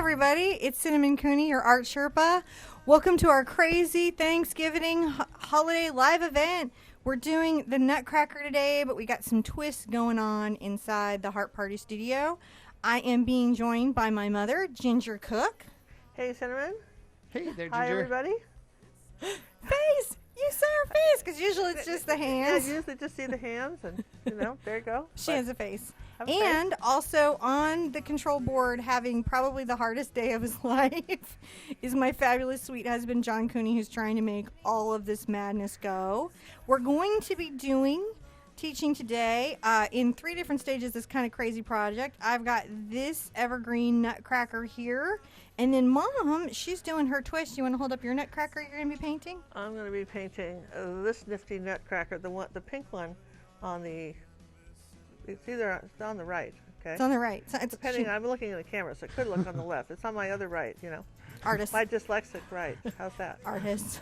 everybody, it's Cinnamon Cooney, your Art Sherpa. Welcome to our crazy Thanksgiving holiday live event. We're doing the Nutcracker today, but we got some twists going on inside the Heart Party studio. I am being joined by my mother, Ginger Cook. Hey, Cinnamon. Hey there, Ginger. Hi, everybody. Face! You saw her face, because usually it's just the hands. Yeah, I usually just see the hands, and, there you go. She has a face. And also on the control board, having probably the hardest day of his life, is my fabulous sweet husband, John Cooney, who's trying to make all of this madness go. We're going to be teaching today in 3 different stages this kind of crazy project. I've got this evergreen Nutcracker here, and then Mom, she's doing her twist. You want to hold up your Nutcracker you're going to be painting? I'm going to be painting this nifty Nutcracker, the pink one on the... It's on the right, okay? It's on the right. So it's Depending, I'm looking at the camera, so it could look on the left. It's on my other right, Artist. My dyslexic right. How's that? Artist.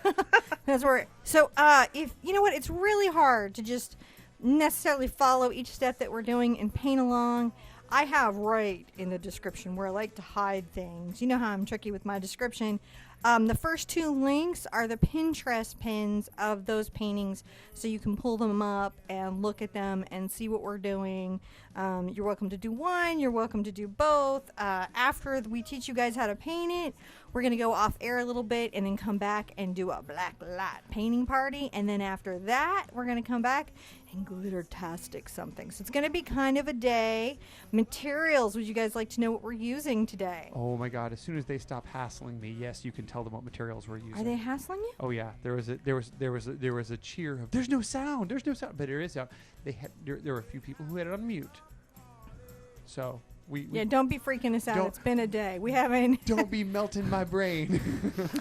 That's where. So, if you know what, it's really hard to just necessarily follow each step that we're doing and paint along. I have right in the description where I like to hide things. You know how I'm tricky with my description. The first 2 links are the Pinterest pins of those paintings, so you can pull them up and look at them and see what we're doing. You're welcome to do one. You're welcome to do both. After we teach you guys how to paint it, we're going to go off air a little bit and then come back and do a black light painting party. And then after that, we're going to come back and glitter-tastic something. So it's going to be kind of a day. Materials, would you guys like to know what we're using today? Oh my God! As soon as they stop hassling me, yes, you can tell them what materials we're using. Are they hassling you? Oh yeah, there was a cheer of there's no sound, but there is sound. There were a few people who had it on mute. So we don't be freaking us out. It's been a day. We haven't. Don't be melting my brain.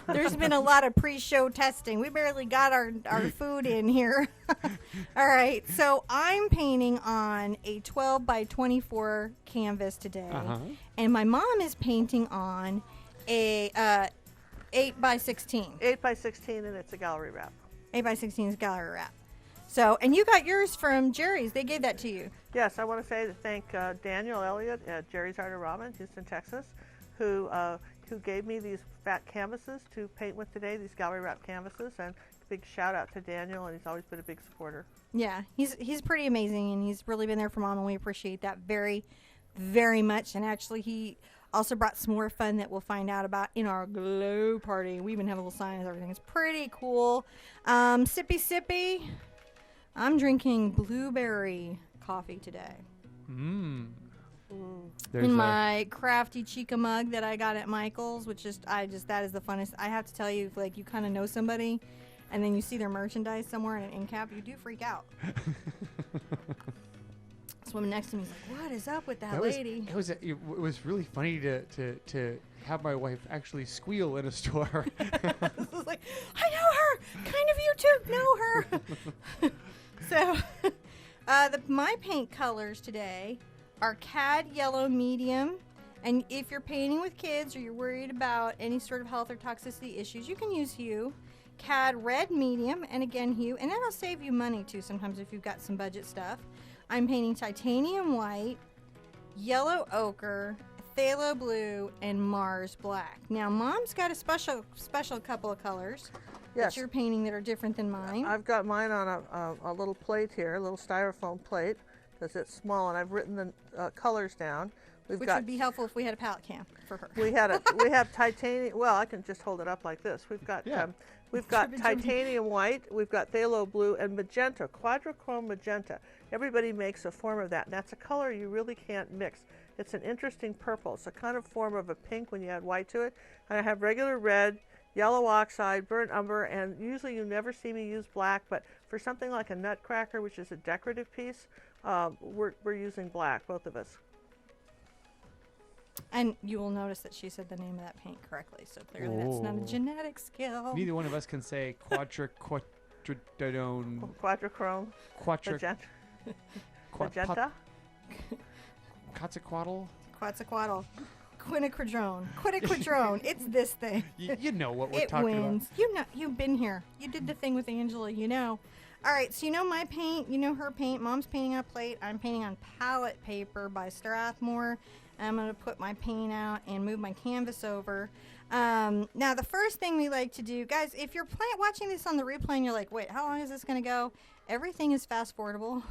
There's been a lot of pre-show testing. We barely got our food in here. All right, so I'm painting on a 12 by 24 canvas today, and my mom is painting on a 8 by 16. 8 by 16, and it's a gallery wrap. 8 by 16 is gallery wrap. So, and you got yours from Jerry's. They gave that to you. Yes, I want to thank Daniel Elliott at Jerry's Art of Ramen, Houston, Texas, who gave me these fat canvases to paint with today, these gallery wrap canvases, and big shout out to Daniel, and he's always been a big supporter. Yeah, he's pretty amazing, and he's really been there for Mom, and we appreciate that very, very much. And actually, he also brought some more fun that we'll find out about in our glow party. We even have a little sign and everything. It's pretty cool. Sippy. I'm drinking blueberry coffee today. In my crafty chica mug that I got at Michael's, which is that is the funnest. I have to tell you, like, you kind of know somebody, and then you see their merchandise somewhere in an end cap, you do freak out. This woman next to me is like, "What is up with that lady?" It was really funny to have my wife actually squeal in a store. It's like, I know her. Kind of you two know her. So, my paint colors today are Cad Yellow Medium. And if you're painting with kids or you're worried about any sort of health or toxicity issues, you can use Hue. Cad Red Medium, and again Hue. And that'll save you money too sometimes if you've got some budget stuff. I'm painting Titanium White, Yellow Ochre, Phthalo Blue, and Mars Black. Now, Mom's got a special couple of colors that you're painting that are different than mine. I've got mine on a little plate here, a little styrofoam plate, because it's small, and I've written the colors down. Which would be helpful if we had a palette cam for her. We have titanium. Well, I can just hold it up like this. We've got titanium white, we've got phthalo blue, and magenta, quadrichrome magenta. Everybody makes a form of that, and that's a color you really can't mix. It's an interesting purple. It's a kind of form of a pink when you add white to it. And I have regular red, yellow oxide, burnt umber, and usually you never see me use black, but for something like a Nutcracker, which is a decorative piece, we're using black, both of us. And you will notice that she said the name of that paint correctly, so clearly that's not a genetic skill. Neither one of us can say quadrichrome. Magenta. Magenta. Quetzalcoatl. Quinacridone. It's this thing. You know what we're it talking wins. about. You know, you've been here. You did the thing with Angela, you know. All right, so you know my paint, you know her paint. Mom's painting on a plate. I'm painting on palette paper by Strathmore. I'm going to put my paint out and move my canvas over. Now, the first thing we like to do, guys, if you're watching this on the replay and you're like, wait, how long is this going to go? Everything is fast forwardable.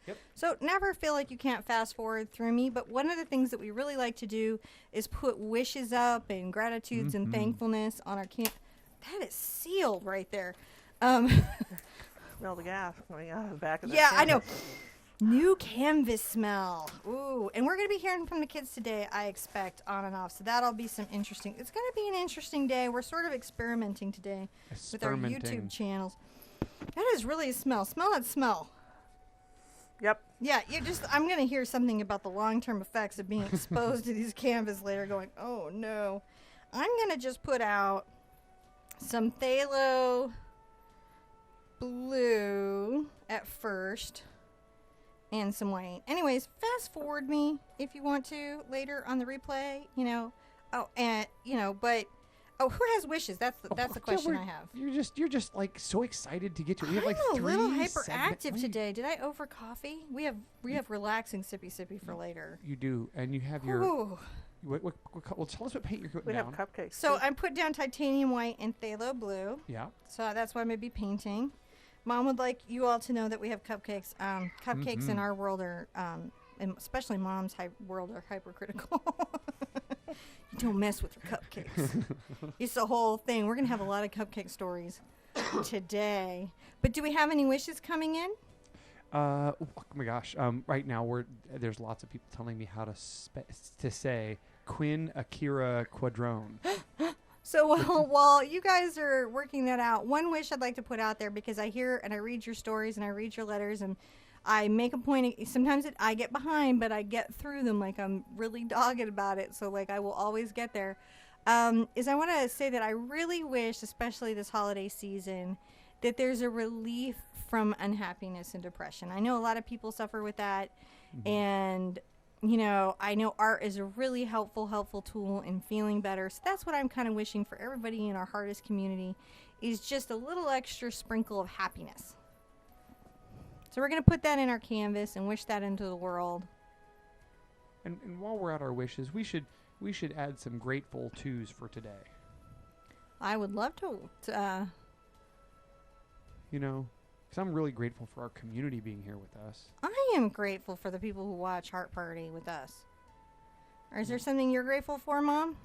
Yep. So never feel like you can't fast forward through me. But one of the things that we really like to do is put wishes up and gratitudes and thankfulness on our That is sealed right there. Smell the gas coming out of the back of the Yeah, canvas. I know. New canvas smell. Ooh, and we're going to be hearing from the kids today, I expect, on and off. So that'll be some interesting. It's going to be an interesting day. We're sort of experimenting today with our YouTube channels. That is really a smell. Smell that smell. Yep. Yeah, I'm going to hear something about the long-term effects of being exposed to these canvas later going, oh, no. I'm going to just put out some phthalo blue at first. And some white. Anyways, fast forward me if you want to later on the replay. Who has wishes? That's the question I have. You're just like so excited to get to it. We have like I'm a 3 little segments. hyperactive today. Did I over coffee? We have relaxing sippy for later. You do, and you have your. Ooh. Well, tell us what paint you're putting We down. have cupcakes. So too. I put down titanium white and phthalo blue. Yeah. So that's what I'm going to be painting. Mom would like you all to know that we have cupcakes. Cupcakes in our world are, and especially Mom's world, are hypercritical. You don't mess with your cupcakes. It's the whole thing. We're going to have a lot of cupcake stories today. But do we have any wishes coming in? Oh my gosh. Right now there's lots of people telling me how to say quinacridone. So while you guys are working that out, one wish I'd like to put out there, because I hear and I read your stories and I read your letters and I make a point. Sometimes I get behind, but I get through them. Like, I'm really dogged about it. So like I will always get there. Is I want to say that I really wish, especially this holiday season, that there's a relief from unhappiness and depression. I know a lot of people suffer with that. And I know art is a really helpful tool in feeling better. So that's what I'm kind of wishing for everybody in our hardest community, is just a little extra sprinkle of happiness. So we're going to put that in our canvas and wish that into the world. And while we're at our wishes, we should add some grateful twos for today. I would love to because I'm really grateful for our community being here with us. I am grateful for the people who watch Heart Party with us. Or is there something you're grateful for, Mom?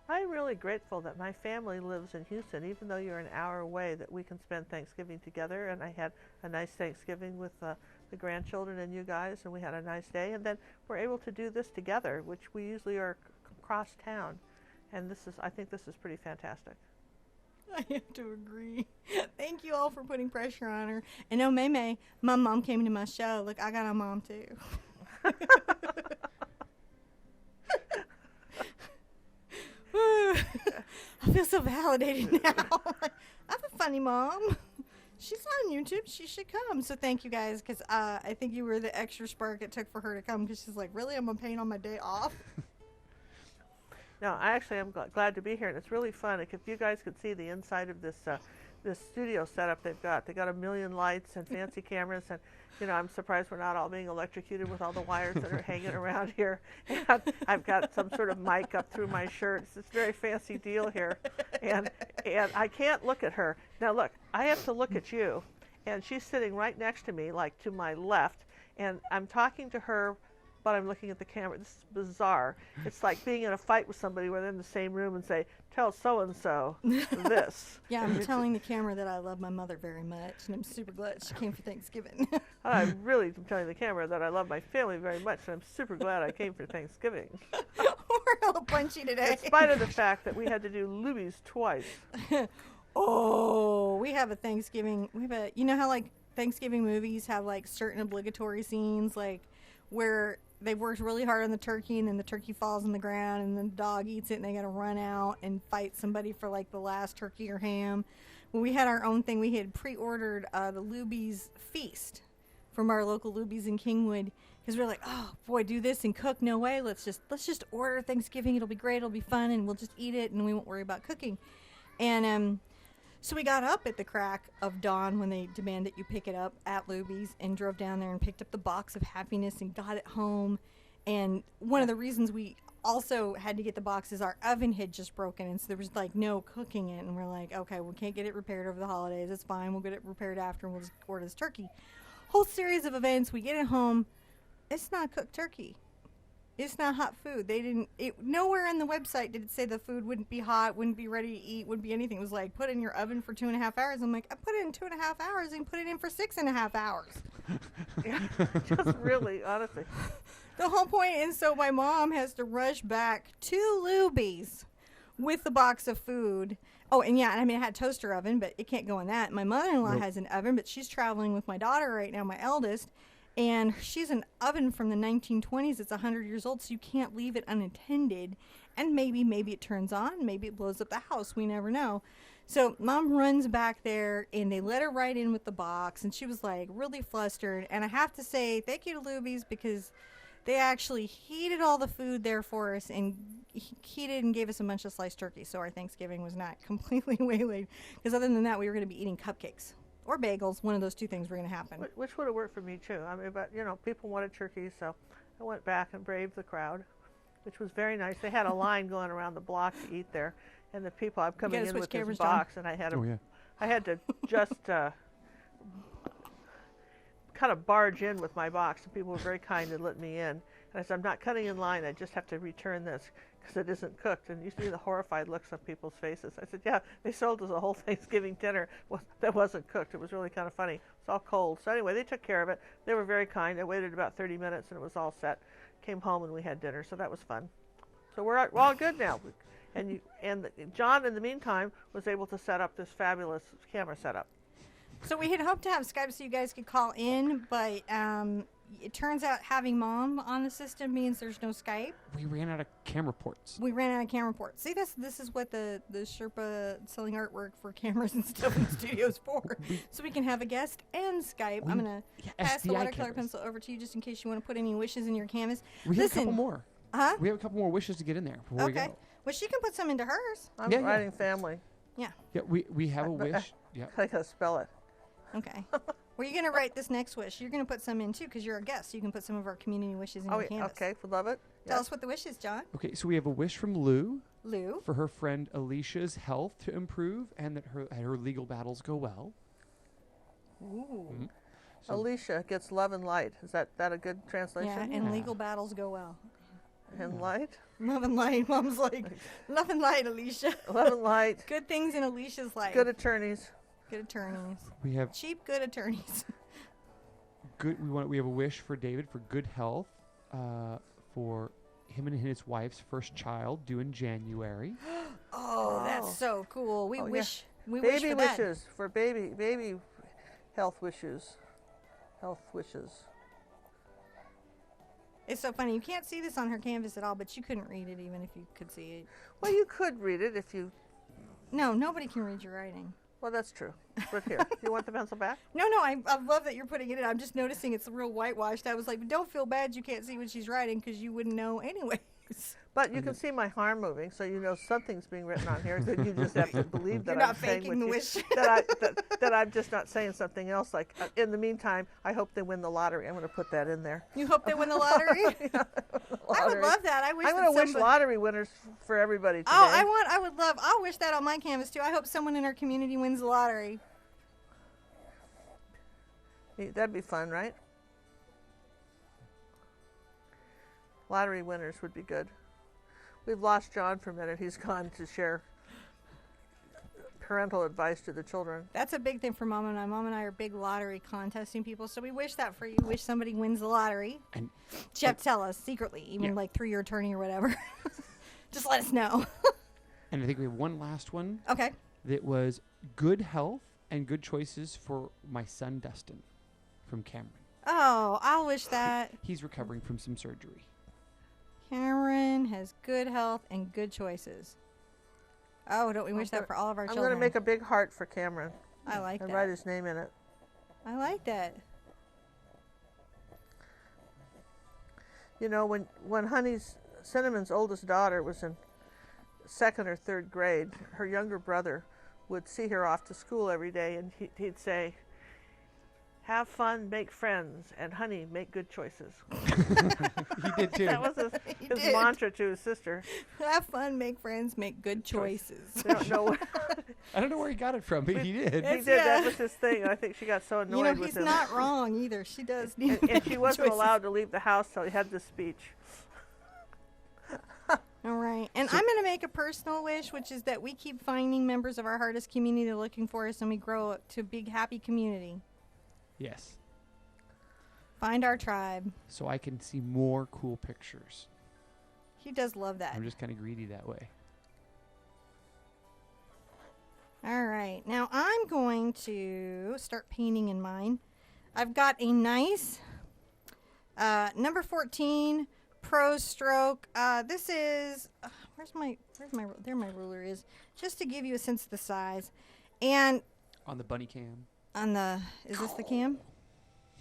I'm really grateful that my family lives in Houston, even though you're an hour away, that we can spend Thanksgiving together. And I had a nice Thanksgiving with the grandchildren and you guys, and we had a nice day. And then we're able to do this together, which we usually are across town. And I think this is pretty fantastic. I have to agree. Thank you all for putting pressure on her. And oh, May, my mom came to my show. Look, I got a mom too. I feel so validated now. I have a funny mom. She's on YouTube. She should come. So thank you guys, because I think you were the extra spark it took for her to come, because she's like, really? I'm going to paint on my day off? No, I actually am glad to be here, and it's really fun. Like, if you guys could see the inside of this this studio setup they got a million lights and fancy cameras, and I'm surprised we're not all being electrocuted with all the wires that are hanging around here. And I've got some sort of mic up through my shirt. It's this very fancy deal here, and I can't look at her. Now look, I have to look at you, and she's sitting right next to me, like to my left, and I'm talking to her, but I'm looking at the camera. This is bizarre. It's like being in a fight with somebody where they're in the same room and say, tell so-and-so this. Yeah, I'm telling the camera that I love my mother very much, and I'm super glad she came for Thanksgiving. I really am telling the camera that I love my family very much, and I'm super glad I came for Thanksgiving. We're a little punchy today. In spite of the fact that we had to do Luby's twice. Oh, we have a Thanksgiving. You know how like Thanksgiving movies have like certain obligatory scenes, like where they've worked really hard on the turkey and then the turkey falls on the ground and then the dog eats it and they got to run out and fight somebody for like the last turkey or ham. Well, we had our own thing. We had pre-ordered the Luby's feast from our local Luby's in Kingwood, because we're like, oh boy, do this and cook? No way. Let's just order Thanksgiving. It'll be great. It'll be fun, and we'll just eat it and we won't worry about cooking. And so we got up at the crack of dawn when they demand that you pick it up at Luby's, and drove down there and picked up the box of happiness and got it home. And one of the reasons we also had to get the box is our oven had just broken, and so there was like no cooking it, and we're like, okay, we can't get it repaired over the holidays. It's fine. We'll get it repaired after, and we'll just order this turkey. Whole series of events. We get it home. It's not cooked turkey. It's not hot food. They didn't. Nowhere on the website did it say the food wouldn't be hot, wouldn't be ready to eat, wouldn't be anything. It was like, put it in your oven for 2.5 hours. I'm like, I put it in 2.5 hours and put it in for 6.5 hours. Yeah, just really, honestly. The whole point is, so my mom has to rush back to Luby's with the box of food. Oh, and yeah, I mean, I had a toaster oven, but it can't go in that. My mother-in-law has an oven, but she's traveling with my daughter right now, my eldest, and she's an oven from the 1920s. It's 100 years old, so you can't leave it unattended. And maybe it turns on, maybe it blows up the house. We never know. So Mom runs back there, and they let her right in with the box, and she was like really flustered. And I have to say thank you to Luby's, because they actually heated all the food there for us and heated and gave us a bunch of sliced turkey. So our Thanksgiving was not completely waylaid, because other than that, we were going to be eating cupcakes or bagels. One of those two things were going to happen. Which would have worked for me too. I mean, but people wanted turkey, so I went back and braved the crowd, which was very nice. They had a line going around the block to eat there, and the people, I'm coming in with this box, and I had to just kind of barge in with my box, and people were very kind and let me in. And I said, I'm not cutting in line. I just have to return this because it isn't cooked. And you see the horrified looks on people's faces. I said, yeah, they sold us a whole Thanksgiving dinner that wasn't cooked. It was really kind of funny. It's all cold. So anyway, they took care of it. They were very kind. I waited about 30 minutes, and it was all set. Came home, and we had dinner, so that was fun. So we're all good now. And John, in the meantime, was able to set up this fabulous camera setup. So we had hoped to have Skype so you guys could call in, but it turns out having Mom on the system means there's no Skype. We ran out of camera ports. See, this is what the Sherpa selling artwork for cameras and stuff in the studio is for. So we can have a guest and Skype. I'm going to pass the watercolor pencil over to you just in case you want to put any wishes in your canvas. We have a couple more. Huh? We have a couple more wishes to get in there before we go. Well, she can put some into hers. I'm writing family. Yeah. Yeah, we have a wish. Yeah. I got to spell it. Okay. Well, you're going to write this next wish. You're going to put some in, too, because you're a guest. So you can put some of our community wishes in your canvas. Okay. Love it. Tell us what the wish is, John. Okay, so we have a wish from Lou. Lou. For her friend Alicia's health to improve and that her legal battles go well. Ooh. Mm-hmm. So Alicia gets love and light. Is that a good translation? Yeah, and legal battles go well. And light? Love and light. Mom's like, love and light, Alicia. Love and light. Good things in Alicia's life. Good attorneys. Good attorneys. We have cheap, good attorneys. We have a wish for David for good health, for him and his wife's first child due in January. Oh, that's so cool. We wish. Yeah. We baby wish for wishes that. for baby health wishes. Health wishes. It's so funny. You can't see this on her canvas at all, but you couldn't read it even if you could see it. Well, you could read it if you. No, nobody can read your writing. Well, that's true. But here, you want the pencil back? No, I love that you're putting it in. I'm just noticing it's real whitewashed. I was like, don't feel bad you can't see what she's writing because you wouldn't know anyways. But you can see my arm moving, so you know something's being written on here. Then you just have to believe that You're I'm not saying faking the wish. that I'm just not saying something else. Like in the meantime, I hope they win the lottery. I'm going to put that in there. You hope they win the lottery? Yeah, I would love that. I wish. I'm going to wish lottery winners for everybody today. Oh, I'll wish that on my canvas too. I hope someone in our community wins the lottery. That'd be fun, right? Lottery winners would be good. We've lost John for a minute. He's gone to share parental advice to the children. That's a big thing for Mom and I. Mom and I are big lottery contesting people, so we wish that for you. Wish somebody wins the lottery. And you have to tell us secretly, even like through your attorney or whatever. Just let us know. And I think we have one last one. Okay. That was good health and good choices for my son Dustin from Cameron. Oh, I'll wish that. He's recovering from some surgery. Cameron has good health and good choices. Oh, don't we wish that for all of our children? I'm going to make a big heart for Cameron. I like that. And write his name in it. I like that. You know, when Cinnamon's oldest daughter was in 2nd or 3rd grade, her younger brother would see her off to school every day, and he'd say, have fun, make friends, and honey, make good choices. He did too. That was his did. mantra to his sister. Have fun, make friends, make good choices. I don't know. I don't know where he got it from, but he did. He It's- did. yeah. That was his thing. And I think she got so annoyed You know, with he's him. not wrong either. She does need And she wasn't choices. allowed to leave the house till he had this speech. All right. And I'm going to make a personal wish, which is that we keep finding members of our hardest community looking for us and we grow up to a big, happy community. Yes. Find our tribe. So I can see more cool pictures. He does love that. I'm just kind of greedy that way. All right. Now I'm going to start painting in mine. I've got a nice number 14 Pro Stroke. This is there my ruler is, just to give you a sense of the size. And On the bunny cam. on the, is this the cam?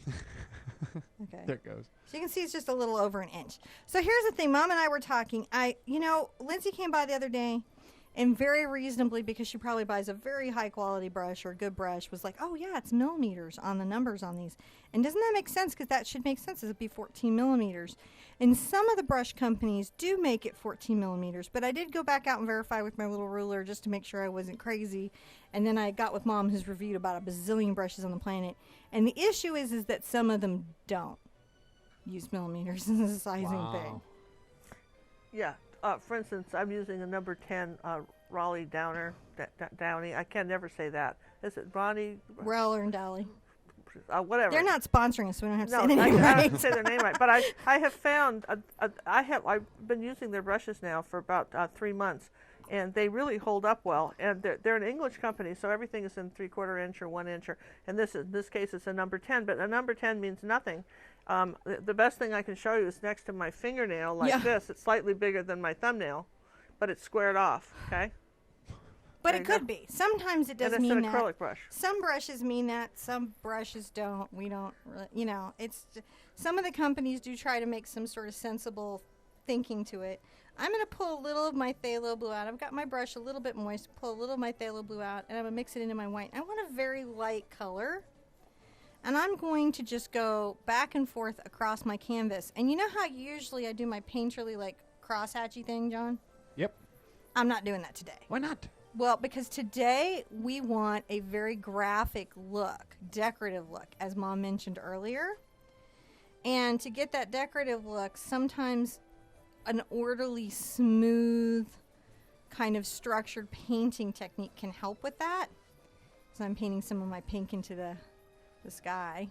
Okay. There it goes. So you can see it's just a little over an inch. So here's the thing. Mom and I were talking. Lindsay came by the other day and very reasonably, because she probably buys a very high quality brush or a good brush, was like, oh yeah, it's millimeters on the numbers on these. And doesn't that make sense? Because that should make sense. It'd be 14 millimeters. And some of the brush companies do make it 14 millimeters. But I did go back out and verify with my little ruler just to make sure I wasn't crazy. And then I got with Mom, who's reviewed about a bazillion brushes on the planet. And the issue is that some of them don't use millimeters as a sizing thing. Yeah. For instance, I'm using a number 10 Raleigh Downer, Downey. I can never say that. Is it Ronnie? Rowler and Dolly. Whatever. They're not sponsoring us, so we don't have to No, say their I name don't right. say their name right. But I have found, I've been using their brushes now for about 3 months, and they really hold up well. And they're an English company, so everything is in 3/4 inch or 1 inch. And in this case, it's a number 10. But a number 10 means nothing. The best thing I can show you is next to my fingernail, like this. It's slightly bigger than my thumbnail, but it's squared off. Okay. But There it you could go. be. Sometimes it does And it's mean an that. acrylic brush. Some brushes mean that. Some brushes don't. We don't. It's some of the companies do try to make some sort of sensible thinking to it. I'm going to pull a little of my phthalo blue out. I've got my brush a little bit moist. Pull a little of my phthalo blue out, and I'm going to mix it into my white. I want a very light color. And I'm going to just go back and forth across my canvas. And you know how usually I do my painterly, like, crosshatchy thing, John? Yep. I'm not doing that today. Why not? Well, because today we want a very graphic look, decorative look, as Mom mentioned earlier. And to get that decorative look, sometimes an orderly, smooth, kind of structured painting technique can help with that. So I'm painting some of my pink into the sky,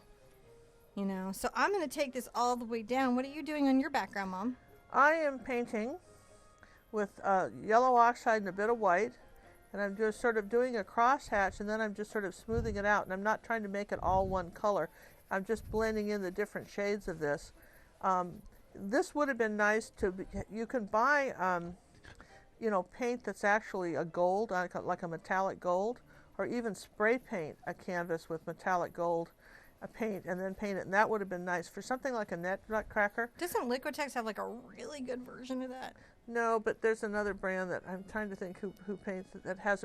So I'm going to take this all the way down. What are you doing on your background, Mom? I am painting with yellow oxide and a bit of white, and I'm just sort of doing a crosshatch, and then I'm just sort of smoothing it out, and I'm not trying to make it all one color. I'm just blending in the different shades of this. This would have been nice you can buy, paint that's actually a gold, like a metallic gold, or even spray paint a canvas with metallic gold paint and then paint it, and that would have been nice for something like a Nutcracker. Doesn't Liquitex have like a really good version of that? No, but there's another brand that I'm trying to think who paints it that has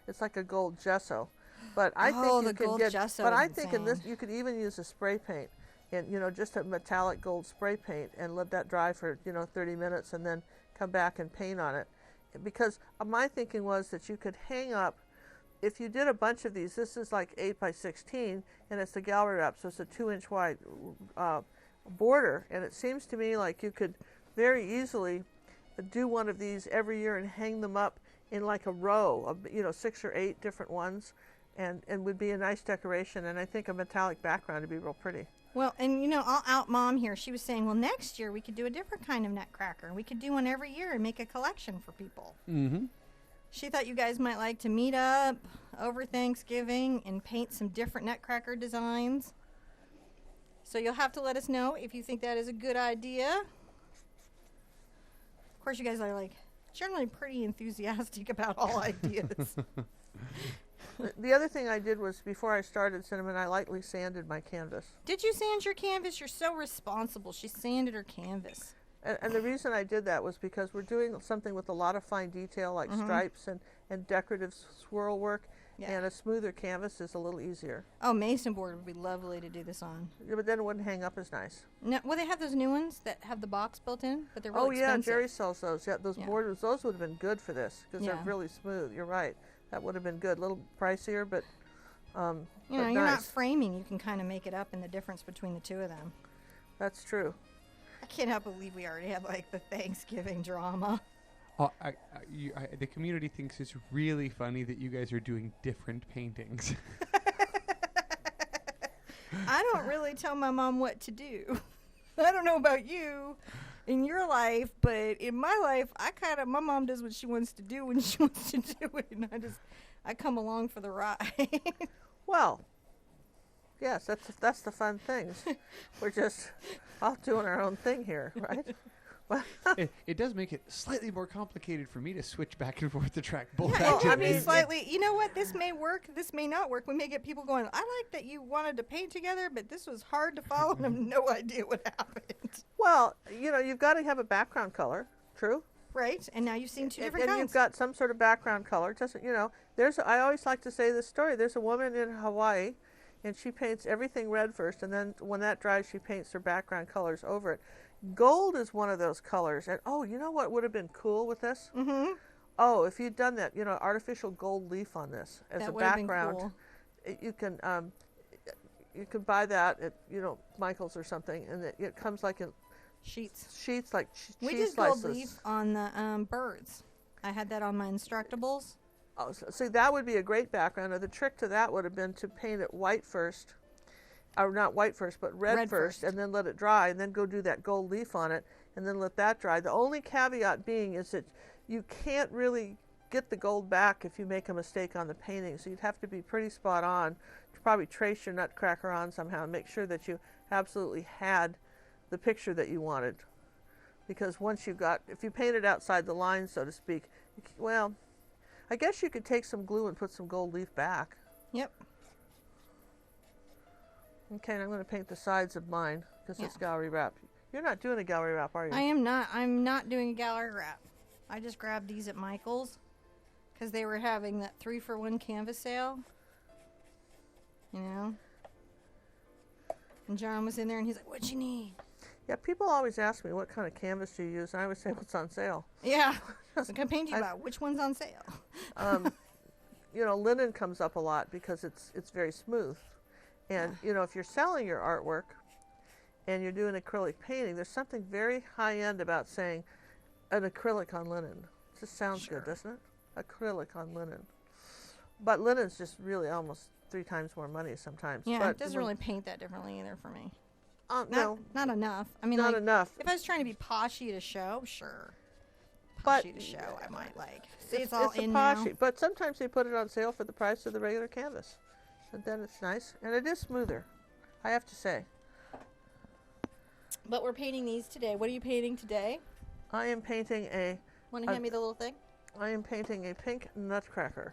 it's like a gold gesso. But I think you can get. Gesso But is I think in this insane. you could even use a spray paint, and just a metallic gold spray paint, and let that dry for 30 minutes, and then come back and paint on it. Because my thinking was that you could hang up. If you did a bunch of these, this is like 8 by 16, and it's a gallery wrap, so it's a 2-inch wide border, and it seems to me like you could very easily do one of these every year and hang them up in like a row of 6 or 8 different ones, and would be a nice decoration. And I think a metallic background would be real pretty. Well, and I'll out Mom here. She was saying, well, next year we could do a different kind of Nutcracker. We could do one every year and make a collection for people. Mm-hmm. She thought you guys might like to meet up over Thanksgiving and paint some different Nutcracker designs. So you'll have to let us know if you think that is a good idea. Of course, you guys are like generally pretty enthusiastic about all ideas. The other thing I did was, before I started Cinnamon, I lightly sanded my canvas. Did you sand your canvas? You're so responsible. She sanded her canvas. And the reason I did that was because we're doing something with a lot of fine detail, like stripes and decorative swirl work. Yeah. And a smoother canvas is a little easier. Oh, mason board would be lovely to do this on. Yeah, but then it wouldn't hang up as nice. No, well, they have those new ones that have the box built in, but they're really Oh, yeah, expensive. Jerry sells those. Yeah, those Yeah. borders, those would have been good for this because Yeah. they're really smooth. You're right. That would have been good. A little pricier, but You know, but you're not nice. framing. You can kind of make it up in the difference between the two of them. That's true. I cannot believe we already have like the Thanksgiving drama. Oh, the community thinks it's really funny that you guys are doing different paintings. I don't really tell my mom what to do. I don't know about you in your life, but in my life, my mom does what she wants to do when she wants to do it, and I come along for the ride. Well, yes, that's the fun things. We're just all doing our own thing here, right? It does make it slightly more complicated for me to switch back and forth to track both Yeah, activities. I mean, slightly. You know what? This may work. This may not work. We may get people going, I like that you wanted to paint together, but this was hard to follow, and I have no idea what happened. Well, you know, you've got to have a background color. True. Right? And now you've seen two different And kinds. you've got some sort of background color. Doesn't, you know, I always like to say this story. There's a woman in Hawaii, and she paints everything red first, and then when that dries, she paints her background colors over it. Gold is one of those colors. And, oh, you know what would have been cool with this? Mm-hmm. Oh, if you'd done that, you know, artificial gold leaf on this as That a would have been background. cool. You can buy that at, you know, Michael's or something, and it comes like in Sheets. like We cheese did gold slices. leaf on the birds. I had that on my Instructables. Oh, so, see, that would be a great background. Or the trick to that would have been to paint it white first, or not white first, but red first, and then let it dry, and then go do that gold leaf on it, and then let that dry. The only caveat being is that you can't really get the gold back if you make a mistake on the painting. So you'd have to be pretty spot on to probably trace your Nutcracker on somehow and make sure that you absolutely had the picture that you wanted. Because once you got, if you painted outside the line, so to speak, well, I guess you could take some glue and put some gold leaf back. Yep. Okay, and I'm going to paint the sides of mine because it's Yeah. gallery wrap. You're not doing a gallery wrap, are you? I am not. I'm not doing a gallery wrap. I just grabbed these at Michael's because they were having that 3-for-1 canvas sale. You know? And John was in there and he's like, what'd you need? Yeah, people always ask me what kind of canvas do you use, and I always say what's on sale. Yeah. So can I paint you about which one's on sale? You know, linen comes up a lot because it's very smooth. And, you know, if you're selling your artwork and you're doing acrylic painting, there's something very high-end about saying an acrylic on linen. It just sounds good, doesn't it? Acrylic on linen. But linen's just really almost 3 times more money sometimes. Yeah, but it doesn't really paint that differently either for me. No, Not enough. I mean, not like, enough. if I was trying to be poshy to show, sure. But Poshy to show, I might like. See, it's all it's a in now. poshy, but sometimes they put it on sale for the price of the regular canvas. And then it's nice. And it is smoother, I have to say. But we're painting these today. What are you painting today? I am painting Want to hand me the little thing? I am painting a pink Nutcracker.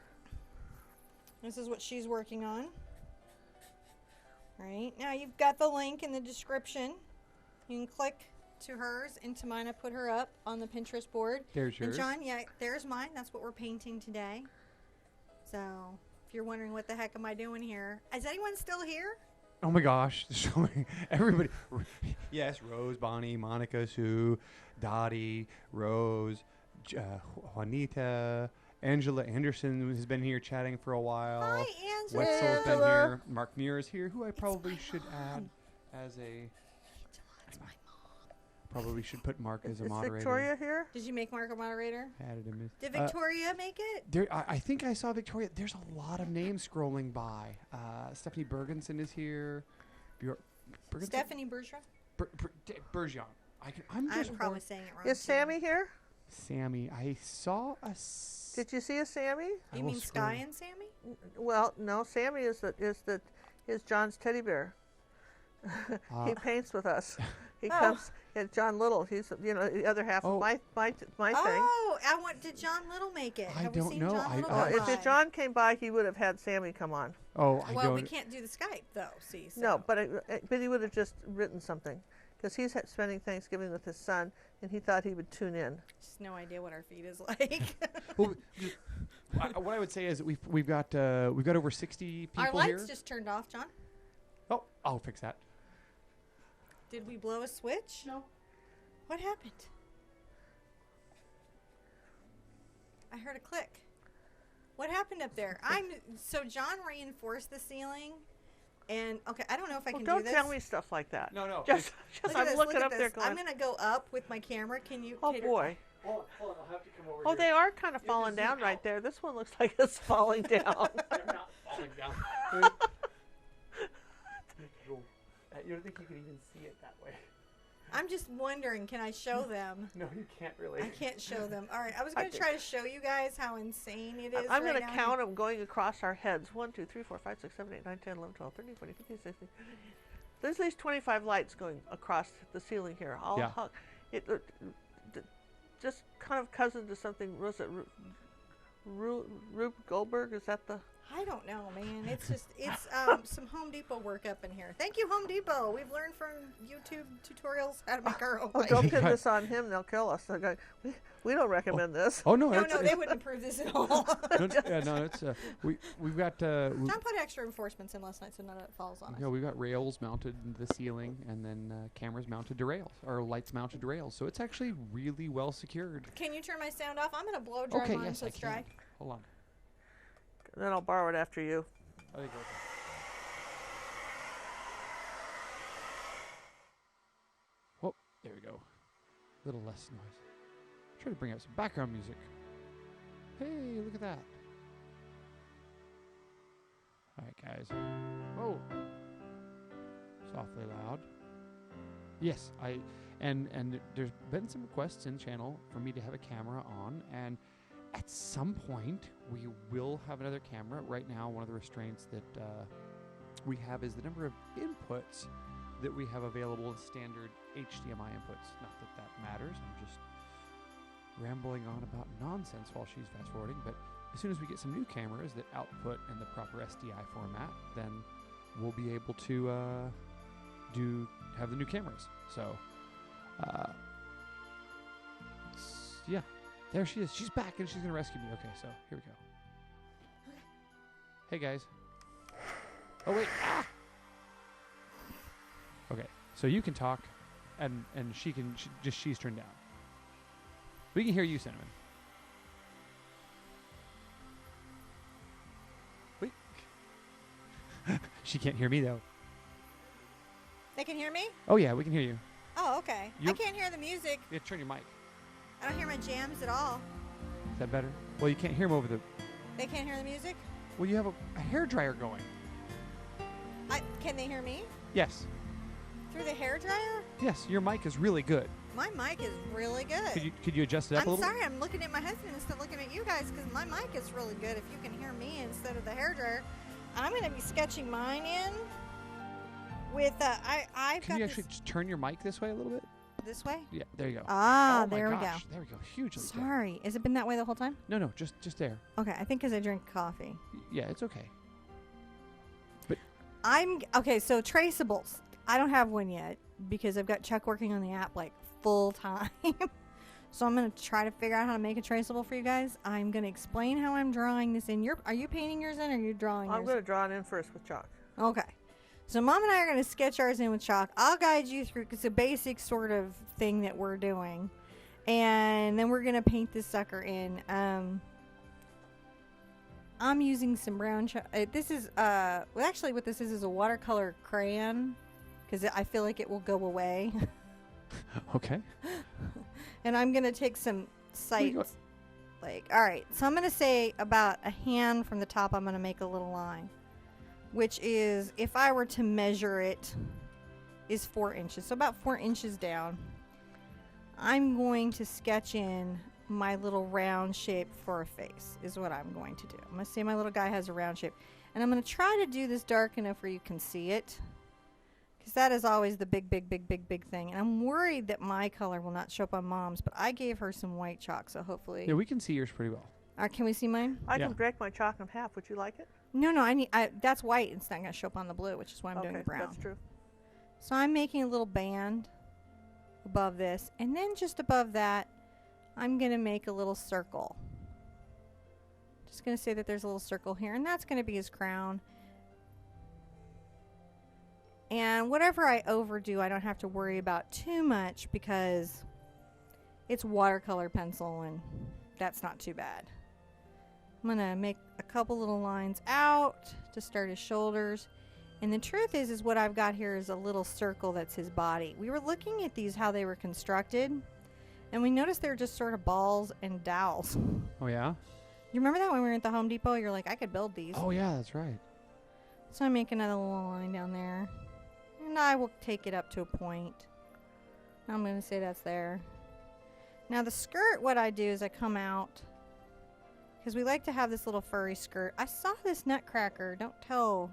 This is what she's working on. Right now you've got the link in the description. You can click to hers and to mine. I put her up on the Pinterest board. There's yours. And John, yeah, there's mine. That's what we're painting today. So if you're wondering what the heck am I doing here, is anyone still here? Oh my gosh, showing everybody. Yes, Rose, Bonnie, Monica, Sue, Dottie, Rose, Juanita, Angela Anderson has been here chatting for a while. Hi, Angela. Wetzel's been Angela. here. Mark Neer is here, who I probably should add as a. That's my mom. Probably should put Mark as a Is moderator. Victoria here? Did you make Mark a moderator? Added him as. Did Victoria make it? There, I think I saw Victoria. There's a lot of names scrolling by. Stephanie Bergenson is here. Bergenson? Stephanie Bergeron? Bergeon. I'm I'm just probably saying it wrong. Is too. Sammy here? Sammy. I saw a. Did you see a Sammy? I You will mean scroll. Sky and Sammy? Well, no. Sammy is John's teddy bear. He paints with us. He comes. And John Little. He's the other half of my thing. Oh, did John Little make it? I Have we don't seen know. John Little Oh, come if by? John came by, he would have had Sammy come on. Oh, I Well, we don't. can't do the Skype though. See, so. No, but he would have just written something because he's spending Thanksgiving with his son, and he thought he would tune in. Just no idea what our feed is like. Well, what I would say is that we've got over 60 people Our lights here. just turned off, John. Oh, I'll fix that. Did we blow a switch? No. What happened? I heard a click. What happened up there? So John reinforced the ceiling, and okay, I don't know if I can do Don't this. tell me stuff like that. No. Just Look at I'm this, looking look at up there this. going, I'm gonna go up with my camera. Can you? oh cater- boy. Hold on, I'll have to come over Oh, they are kind of falling down right there. This one looks like it's falling down. They're not falling down. You don't think you could even see it that way? I'm just wondering, can I show them? No, you can't really. I can't show them. All right, I was going to I try to show you guys how insane it is. I'm right going to now. count them going across our heads. 1, 2, 3, 4, 5, 6, 7, 8, 9, 10, 11, 12, 13, 14, 15, 16. There's at least 25 lights going across the ceiling here. All Yeah. hung. Just kind of cousin to something. Was it Rube Goldberg? Is that the? I don't know, man. It's just, it's some Home Depot work up in here. Thank you, Home Depot. We've learned from YouTube tutorials how to make our own Oh, lights. don't pin this on him. They'll kill us. They'll go, we don't recommend this. Oh no, No, it's, no, they wouldn't approve this at all. it's we've got John put extra reinforcements in last night so none of it falls on us. we've got rails mounted into the ceiling, and then cameras mounted to rails, or lights mounted to rails. So it's actually really well secured. Can you turn my sound off? I'm going to blow dry Okay, mine yes, so I it's can. dry. Hold on. Then I'll borrow it after you. There you go. Oh, there we go. A little less noise. Try to bring out some background music. Hey, look at that. All right, guys. Whoa. Softly loud. Yes, and there's been some requests in the channel for me to have a camera on, and at some point we will have another camera. Right now, one of the restraints that we have is the number of inputs that we have available in standard HDMI inputs. Not that that matters. I'm just rambling on about nonsense while she's fast forwarding, but as soon as we get some new cameras that output in the proper SDI format, then we'll be able to have the new cameras. So yeah, there she is. She's back and she's gonna rescue me. Okay, so here we go. Hey guys. Oh wait. Ah! Okay, so you can talk, and she's turned down. We can hear you, Cinnamon. Wait. She can't hear me though. They can hear me? Oh yeah, we can hear you. Oh, okay. I can't hear the music. Yeah, turn your mic. I don't hear my jams at all. Is that better? Well, you can't hear them over the. They can't hear the music? Well, you have a hairdryer going. Can they hear me? Yes. Through the hairdryer? Yes, your mic is really good. My mic is really good. Could you adjust it up a I'm little? sorry, I'm looking at my husband instead of looking at you guys because my mic is really good if you can hear me instead of the hairdryer. I'm going to be sketching mine in with, I've Can got you this actually just turn your mic this way a little bit? this way. Yeah, there you go. Ah, oh my there we gosh, go. There we go. Hugely better. Sorry. Has it been that way the whole time? No, just there. Okay, I think because I drink coffee. Yeah, it's okay. Okay, so traceables. I don't have one yet because I've got Chuck working on the app like full time. So I'm going to try to figure out how to make a traceable for you guys. I'm going to explain how I'm drawing this in. Are you painting yours in or are you drawing yours? I'm going to draw it in first with chalk. Okay. So Mom and I are going to sketch ours in with chalk. I'll guide you through because it's a basic sort of thing that we're doing. And then we're going to paint this sucker in. I'm using some brown chalk. This is, well, actually what this is a watercolor crayon because I feel like it will go away. Okay. And I'm going to take some sights. All right. So I'm going to say about a hand from the top, I'm going to make a little line. Which is, if I were to measure it, is 4 inches. So about 4 inches down. I'm going to sketch in my little round shape for a face, is what I'm going to do. I'm going to say my little guy has a round shape. And I'm going to try to do this dark enough where you can see it. Because that is always the big thing. And I'm worried that my color will not show up on Mom's, but I gave her some white chalk, so hopefully. Yeah, we can see yours pretty well. Can we see mine? I can break my chalk in half. Would you like it? No, that's white. It's not going to show up on the blue, which is why I'm doing the brown. That's true. So I'm making a little band. above this. And then just above that, I'm going to make a little circle. Just going to say that there's a little circle here, and that's going to be his crown. And whatever I overdo, I don't have to worry about too much because it's watercolor pencil and that's not too bad. I'm going to make a couple little lines out to start his shoulders. And the truth is what I've got here is a little circle that's his body. We were looking at these, how they were constructed, and we noticed they're just sort of balls and dowels. Oh, yeah? You remember that when we were at the Home Depot? You're like, I could build these. Oh, yeah, that's right. So I make another little line down there. And I will take it up to a point. I'm going to say that's there. Now the skirt, what I do is I come out, because we like to have this little furry skirt. I saw this Nutcracker. Don't tell.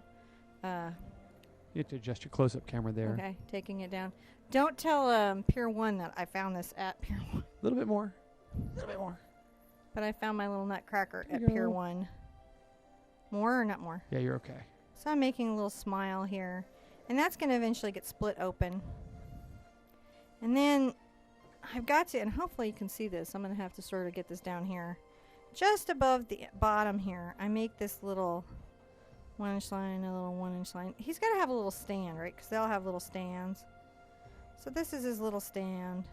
You have to adjust your close-up camera there. Okay, taking it down. Don't tell Pier 1 that I found this at Pier 1. A little bit more. A little bit more. But I found my little Nutcracker at There you Pier go. 1. More or not more? Yeah, you're okay. So I'm making a little smile here. And that's going to eventually get split open. And then I've got to, and hopefully you can see this, I'm going to have to sort of get this down here. Just above the bottom here, I make this little 1-inch line, a little 1-inch line. He's got to have a little stand, right? Because they'll have little stands. So this is his little stand.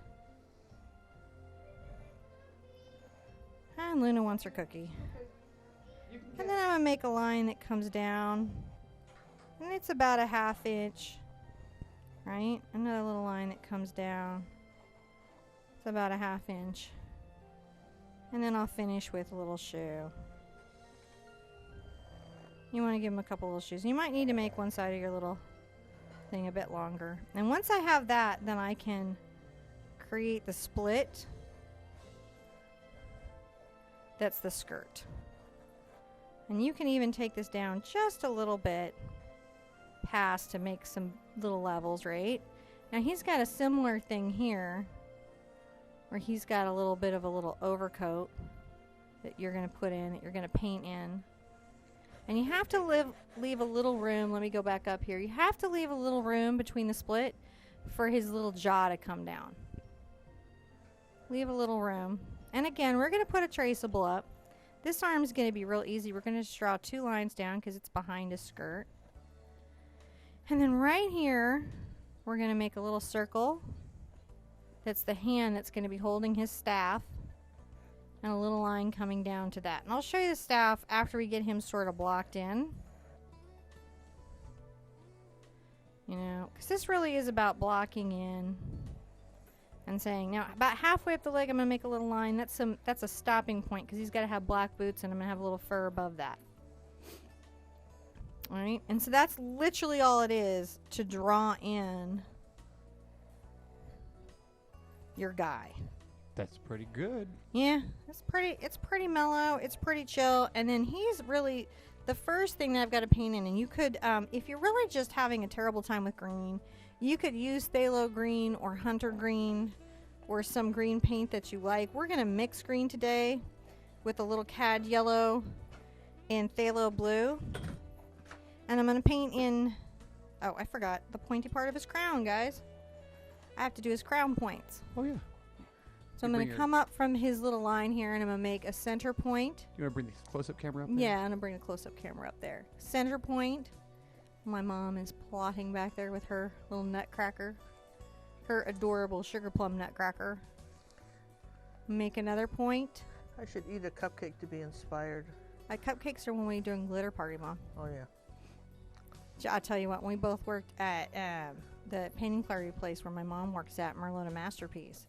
And Luna wants her cookie. And then I'm going to make a line that comes down. And it's about a 1/2 inch, right? Another little line that comes down. It's about a 1/2 inch. And then I'll finish with a little shoe. You want to give him a couple little shoes. You might need to make one side of your little thing a bit longer. And once I have that, then I can create the split. That's the skirt. And you can even take this down just a little bit past to make some little levels, right? Now he's got a similar thing here where he's got a little bit of a little overcoat that you're going to put in, that you're going to paint in. And you have to leave a little room. Let me go back up here. You have to leave a little room between the split for his little jaw to come down. Leave a little room. And again, we're going to put a traceable up. This arm is going to be real easy. We're going to just draw 2 lines down because it's behind his skirt. And then right here, we're going to make a little circle. That's the hand that's going to be holding his staff. And a little line coming down to that. And I'll show you the staff after we get him sort of blocked in. You know, because this really is about blocking in and saying, now about halfway up the leg, I'm going to make a little line. That's a stopping point because he's got to have black boots and I'm going to have a little fur above that. All right, and so that's literally all it is to draw in your guy. That's pretty good. Yeah, it's pretty mellow, it's pretty chill, and then he's really the first thing that I've got to paint in. And you could, if you're really just having a terrible time with green, you could use phthalo green or hunter green or some green paint that you like. We're gonna mix green today with a little cad yellow and phthalo blue. And I'm going to paint in, oh, I forgot, the pointy part of his crown, guys. I have to do his crown points. Oh, yeah. So I'm going to come up from his little line here, and I'm going to make a center point. You want to bring the close-up camera up there? Yeah, I'm going to bring a close-up camera up there. Center point. My mom is plotting back there with her little nutcracker. Her adorable sugar plum nutcracker. Make another point. I should eat a cupcake to be inspired. Cupcakes are when we're doing glitter party, Mom. Oh, yeah. I'll tell you what, when we both worked at the painting clarity place where my mom works at, Merlota Masterpiece,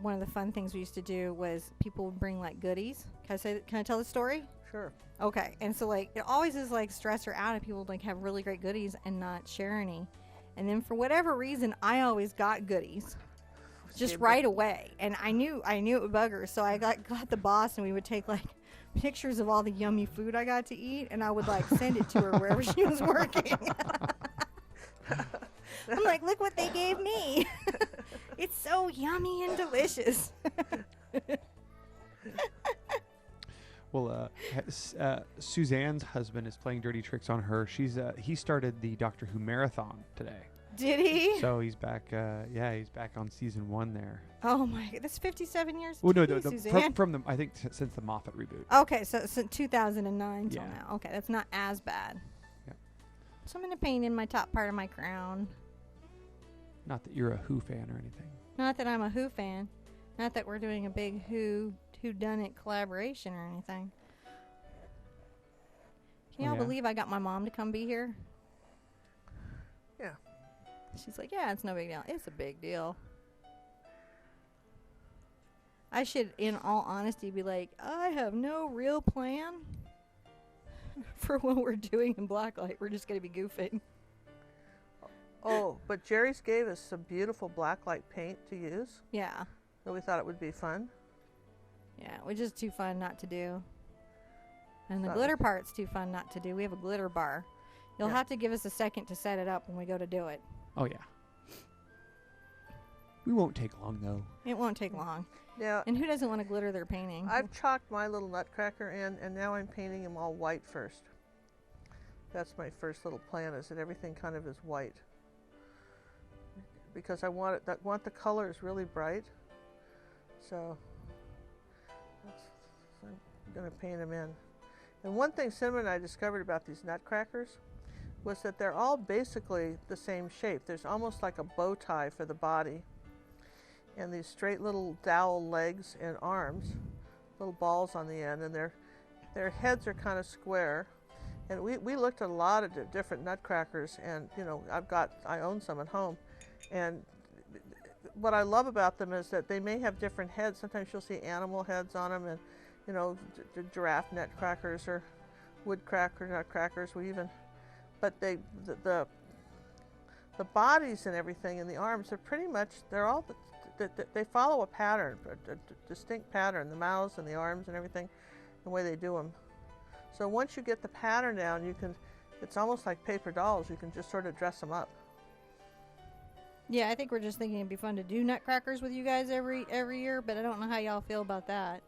one of the fun things we used to do was people would bring like goodies. Can I tell the story? Sure. Okay. And so like it always is like stress her out if people would like have really great goodies and not share any. And then for whatever reason, I always got goodies just right away. And I knew it would bug her. So I got the boss and we would take like pictures of all the yummy food I got to eat, and I would like send it to her wherever she was working. I'm like, look what they gave me. It's so yummy and delicious. Well, Suzanne's husband is playing dirty tricks on her. He started the Doctor Who marathon today. Did he? So he's back. He's back on season 1 there. Oh my! That's 57 years. Well, no, Suzanne. from the I think since the Moffat reboot. Okay, so 2009 till now. Okay, that's not as bad. Yeah. So I'm gonna paint in my top part of my crown. Not that you're a Who fan or anything. Not that I'm a Who fan. Not that we're doing a big Who done it collaboration or anything. Can y'all believe I got my mom to come be here? Yeah. She's like, yeah, it's no big deal. It's a big deal. I should, in all honesty, be like, I have no real plan for what we're doing in blacklight. We're just going to be goofing. Oh, but Jerry's gave us some beautiful blacklight paint to use. Yeah. So we thought it would be fun. Yeah, which is too fun not to do. And the glitter part's too fun not to do. We have a glitter bar. You'll have to give us a second to set it up when we go to do it. Oh, yeah. We won't take long, though. It won't take long. Yeah. And who doesn't want to glitter their painting? I've chalked my little Nutcracker in, and now I'm painting him all white first. That's my first little plan, is that everything kind of is white. Because I want the colors really bright. So I'm going to paint them in. And one thing Cinnamon and I discovered about these Nutcrackers was that they're all basically the same shape. There's almost like a bow tie for the body. And these straight little dowel legs and arms, little balls on the end, and their heads are kind of square. And we looked at a lot of different Nutcrackers, and I own some at home. And what I love about them is that they may have different heads. Sometimes you'll see animal heads on them, and giraffe Nutcrackers or woodcracker Nutcrackers. But the bodies and everything and the arms are pretty much, they follow a pattern, a distinct pattern. The mouths and the arms and everything, the way they do them. So once you get the pattern down, it's almost like paper dolls. You can just sort of dress them up. Yeah, I think we're just thinking it'd be fun to do Nutcrackers with you guys every year, but I don't know how y'all feel about that.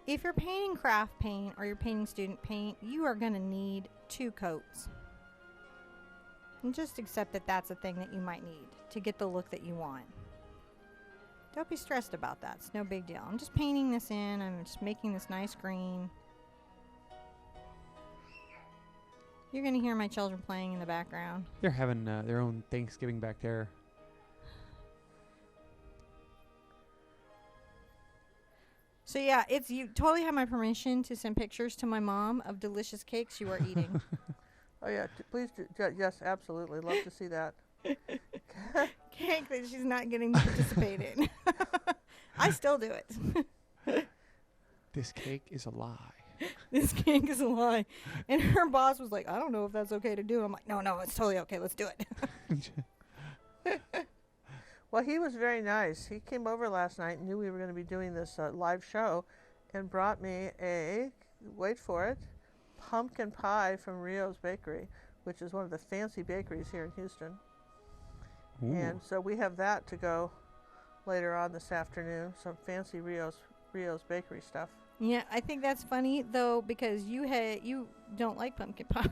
If you're painting craft paint or you're painting student paint, you are going to need 2 coats. And just accept that that's a thing that you might need to get the look that you want. Don't be stressed about that. It's no big deal. I'm just painting this in. I'm just making this nice green. You're going to hear my children playing in the background. They're having their own Thanksgiving back there. So yeah, you totally have my permission to send pictures to my mom of delicious cakes you are eating. Oh yeah, please do. Yes, absolutely. Love to see that. Cake that she's not getting to participate in. I still do it. This cake is a lie. This cake is a lie. And her boss was like, I don't know if that's okay to do. I'm like, no, it's totally okay. Let's do it. Well, he was very nice. He came over last night and knew we were going to be doing this live show and brought me wait for it, pumpkin pie from Rio's Bakery, which is one of the fancy bakeries here in Houston. Ooh. And so we have that to go later on this afternoon, some fancy Rio's Bakery stuff. Yeah, I think that's funny, though, because you don't like pumpkin pie.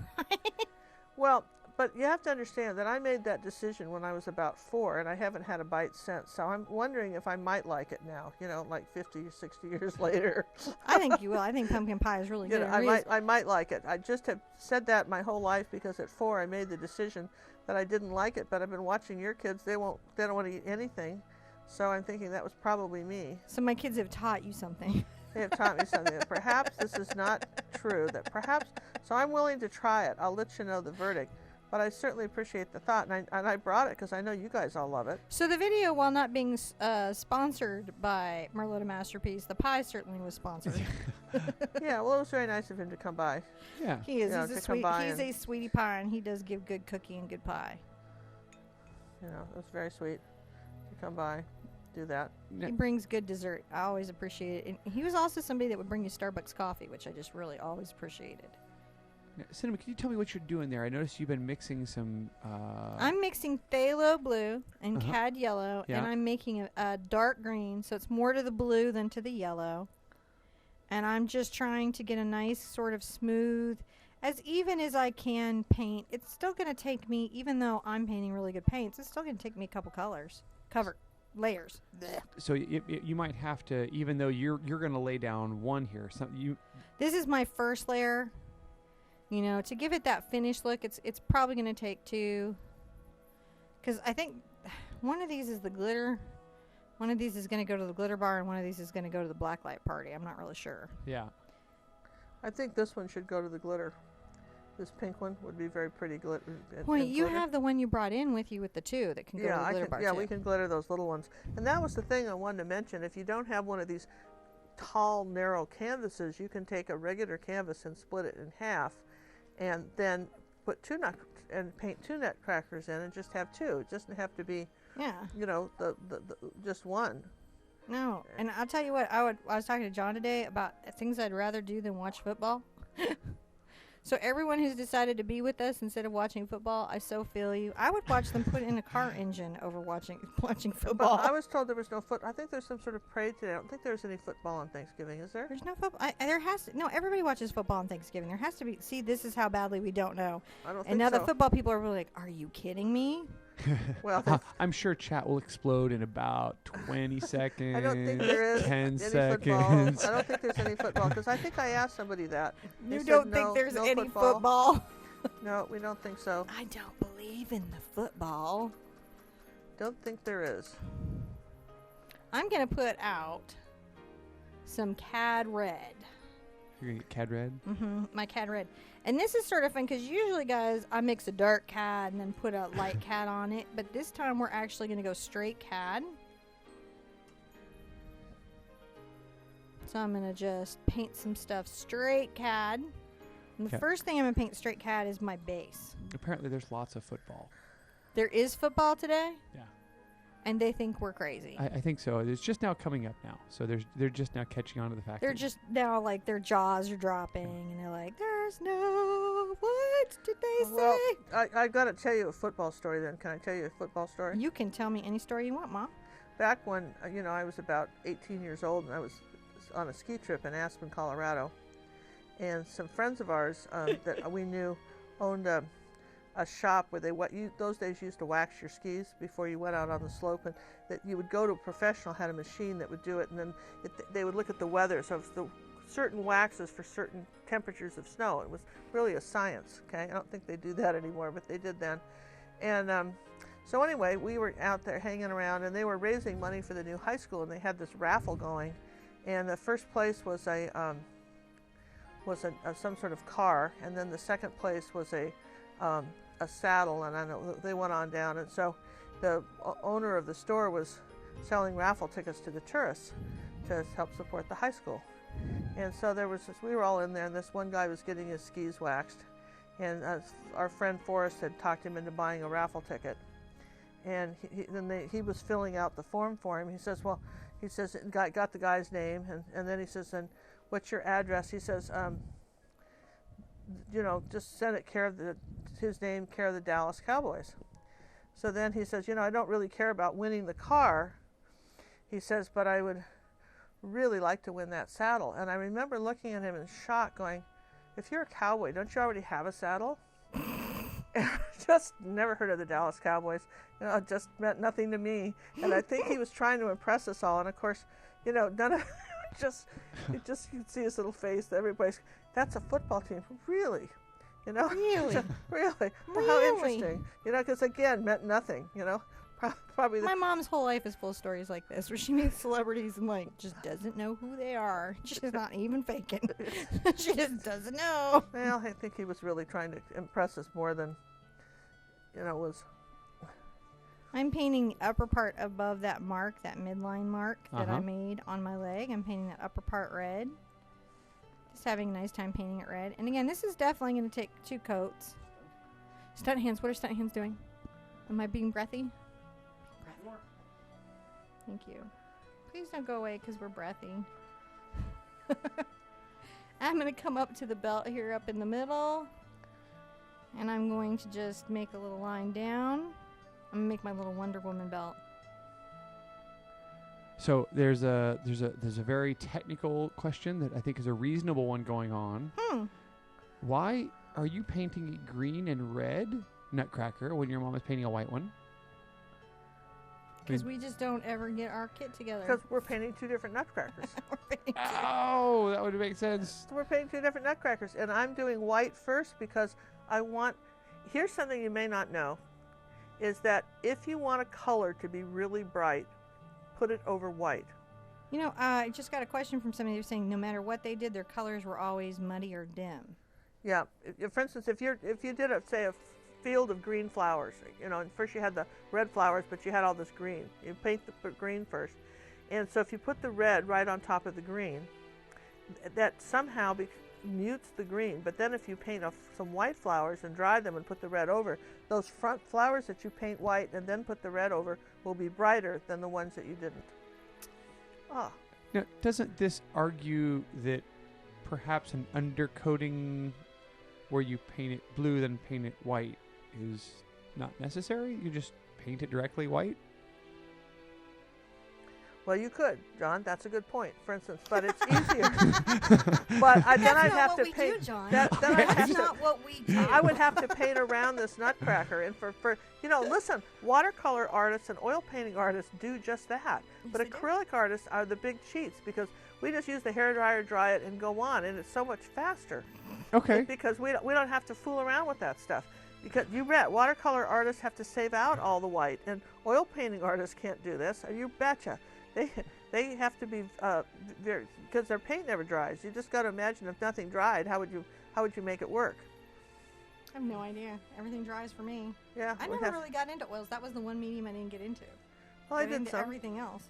Well, but you have to understand that I made that decision when I was about 4, and I haven't had a bite since. So I'm wondering if I might like it now, like 50 or 60 years later. I think you will. I think pumpkin pie is really good. I might like it. I just have said that my whole life because at 4 I made the decision that I didn't like it, but I've been watching your kids. They don't want to eat anything. So I'm thinking that was probably me. So my kids have taught you something. They have taught me something. That perhaps this is not true. So I'm willing to try it. I'll let you know the verdict. But I certainly appreciate the thought, and I brought it because I know you guys all love it. So the video, while not being sponsored by Merlota Masterpiece, the pie certainly was sponsored. Yeah, well, it was very nice of him to come by. Yeah, he is. He's a sweetie pie, and he does give good cookie and good pie. It was very sweet to come by, do that. He brings good dessert. I always appreciate it. And he was also somebody that would bring you Starbucks coffee, which I just really always appreciated. Now, Cinnamon, can you tell me what you're doing there? I noticed you've been mixing some... I'm mixing Phthalo Blue and Cad Yellow, and I'm making a dark green, so it's more to the blue than to the yellow. And I'm just trying to get a nice sort of smooth... as even as I can paint, it's still going to take me, even though I'm painting really good paints, it's still going to take me a couple layers. Blech. So you might have to, even though you're going to lay down one here. This is my first layer. You know, to give it that finished look, it's probably going to take 2. Because I think one of these is the glitter. One of these is going to go to the glitter bar, and one of these is going to go to the blacklight party. I'm not really sure. Yeah. I think this one should go to the glitter. This pink one would be very pretty glitter. Well, you have the one you brought in with you with the 2 that can go to the glitter bar, too. We can glitter those little ones. And that was the thing I wanted to mention. If you don't have one of these tall, narrow canvases, you can take a regular canvas and split it in half, and then put paint 2 nutcrackers in, and just have 2. It doesn't have to be, you know, the just one. No, and I'll tell you what, I was talking to John today about things I'd rather do than watch football. So everyone who's decided to be with us instead of watching football, I so feel you. I would watch them put in a car engine over watching football. But I was told there was no I think there's some sort of parade today. I don't think there's any football on Thanksgiving, is there? There's no football. There has to. No, everybody watches football on Thanksgiving. There has to be. See, this is how badly we don't know. I don't think so. And now the football people are really like, "Are you kidding me?" Well, I'm sure chat will explode in about 20 seconds. I don't think there is 10 any seconds. football. I don't think there's any football, because I think I asked somebody that. They You said don't no, think there's no any football? No, we don't think so. I don't believe in the football. Don't think there is. I'm gonna put out some Cad Red. You're going to get Cad Red? Mm-hmm, my Cad Red. And this is sort of fun because usually, guys, I mix a dark Cad and then put a light Cad on it. But this time we're actually going to go straight Cad. So I'm going to just paint some stuff straight Cad. And the first thing I'm going to paint straight Cad is my base. Apparently there's lots of football. There is football today? Yeah. And they think we're crazy. I think so. It's just now coming up now. So they're just now catching on to the fact They're just now like their jaws are dropping and they're like, there's no, what did they Well, say? I got to tell you a football story then. Can I tell you a football story? You can tell me any story you want, Mom. Back when, I was about 18 years old, and I was on a ski trip in Aspen, Colorado. And some friends of ours that we knew owned a shop where those days you used to wax your skis before you went out on the slope, and that you would go to a professional, had a machine that would do it, and then they would look at the weather. So if the certain waxes for certain temperatures of snow, it was really a science. Okay, I don't think they do that anymore, but they did then. And so anyway, we were out there hanging around, and they were raising money for the new high school, and they had this raffle going, and the first place was some sort of car, and then the second place was a saddle, and I know they went on down, and so the owner of the store was selling raffle tickets to the tourists to help support the high school. And so we were all in there, and this one guy was getting his skis waxed, and our friend Forrest had talked him into buying a raffle ticket, and he was filling out the form for him. He says, got the guy's name, and then he says, and what's your address? He says, just send it his name, care of the Dallas Cowboys. So then he says, I don't really care about winning the car. He says, but I would really like to win that saddle. And I remember looking at him in shock going, if you're a cowboy, don't you already have a saddle? And I just never heard of the Dallas Cowboys. It just meant nothing to me. And I think he was trying to impress us all. And of course, none of you'd see his little face. Everybody's, that's a football team. Really? Really? Really? Well, how interesting. Because again, meant nothing, Probably my mom's whole life is full of stories like this, where she meets celebrities and just doesn't know who they are. She's not even faking. She just doesn't know. Well, I think he was really trying to impress us more than, was. I'm painting the upper part above that mark, that midline mark that I made on my leg. I'm painting that upper part red. Just having a nice time painting it red. And again, this is definitely going to take 2 coats. Stunt hands. What are stunt hands doing? Am I being breathy? Thank you. Please don't go away because we're breathy. I'm going to come up to the belt here up in the middle. And I'm going to just make a little line down. I'm going to make my little Wonder Woman belt. So there's a very technical question that I think is a reasonable one going on. Why are you painting a green and red Nutcracker when your mom is painting a white one? Because we just don't ever get our kit together. Because we're painting 2 different Nutcrackers. Oh, that would make sense. So we're painting 2 different Nutcrackers, and I'm doing white first because I want. Here's something you may not know, is that if you want a color to be really bright, put it over white. You know, I just got a question from somebody who's saying no matter what they did, their colors were always muddy or dim. Yeah. For instance, if you did say a field of green flowers, you know, and first you had the red flowers, but you had all this green. You paint the green first, and so if you put the red right on top of the green, that somehow mutes the green. But then if you paint some white flowers and dry them and put the red over, those front flowers that you paint white and then put the red over will be brighter than the ones that you didn't. Ah. Now, doesn't this argue that perhaps an undercoating where you paint it blue then paint it white is not necessary? You just paint it directly white? Well, you could, John. That's a good point. For instance, but it's easier. But then I'd have to paint. John. That's not what we do. I would have to paint around this Nutcracker, and for listen, watercolor artists and oil painting artists do just that. Yes, But acrylic artists are the big cheats because we just use the hairdryer, dry it, and go on, and it's so much faster. Okay. Because we don't have to fool around with that stuff. Because you bet, watercolor artists have to save out all the white, and oil painting artists can't do this. You betcha. They have to be very, because their paint never dries. You just got to imagine if nothing dried, how would you make it work? I have no idea. Everything dries for me. Yeah. I never really got into oils. That was the one medium I didn't get into. Well, I did some. Everything else.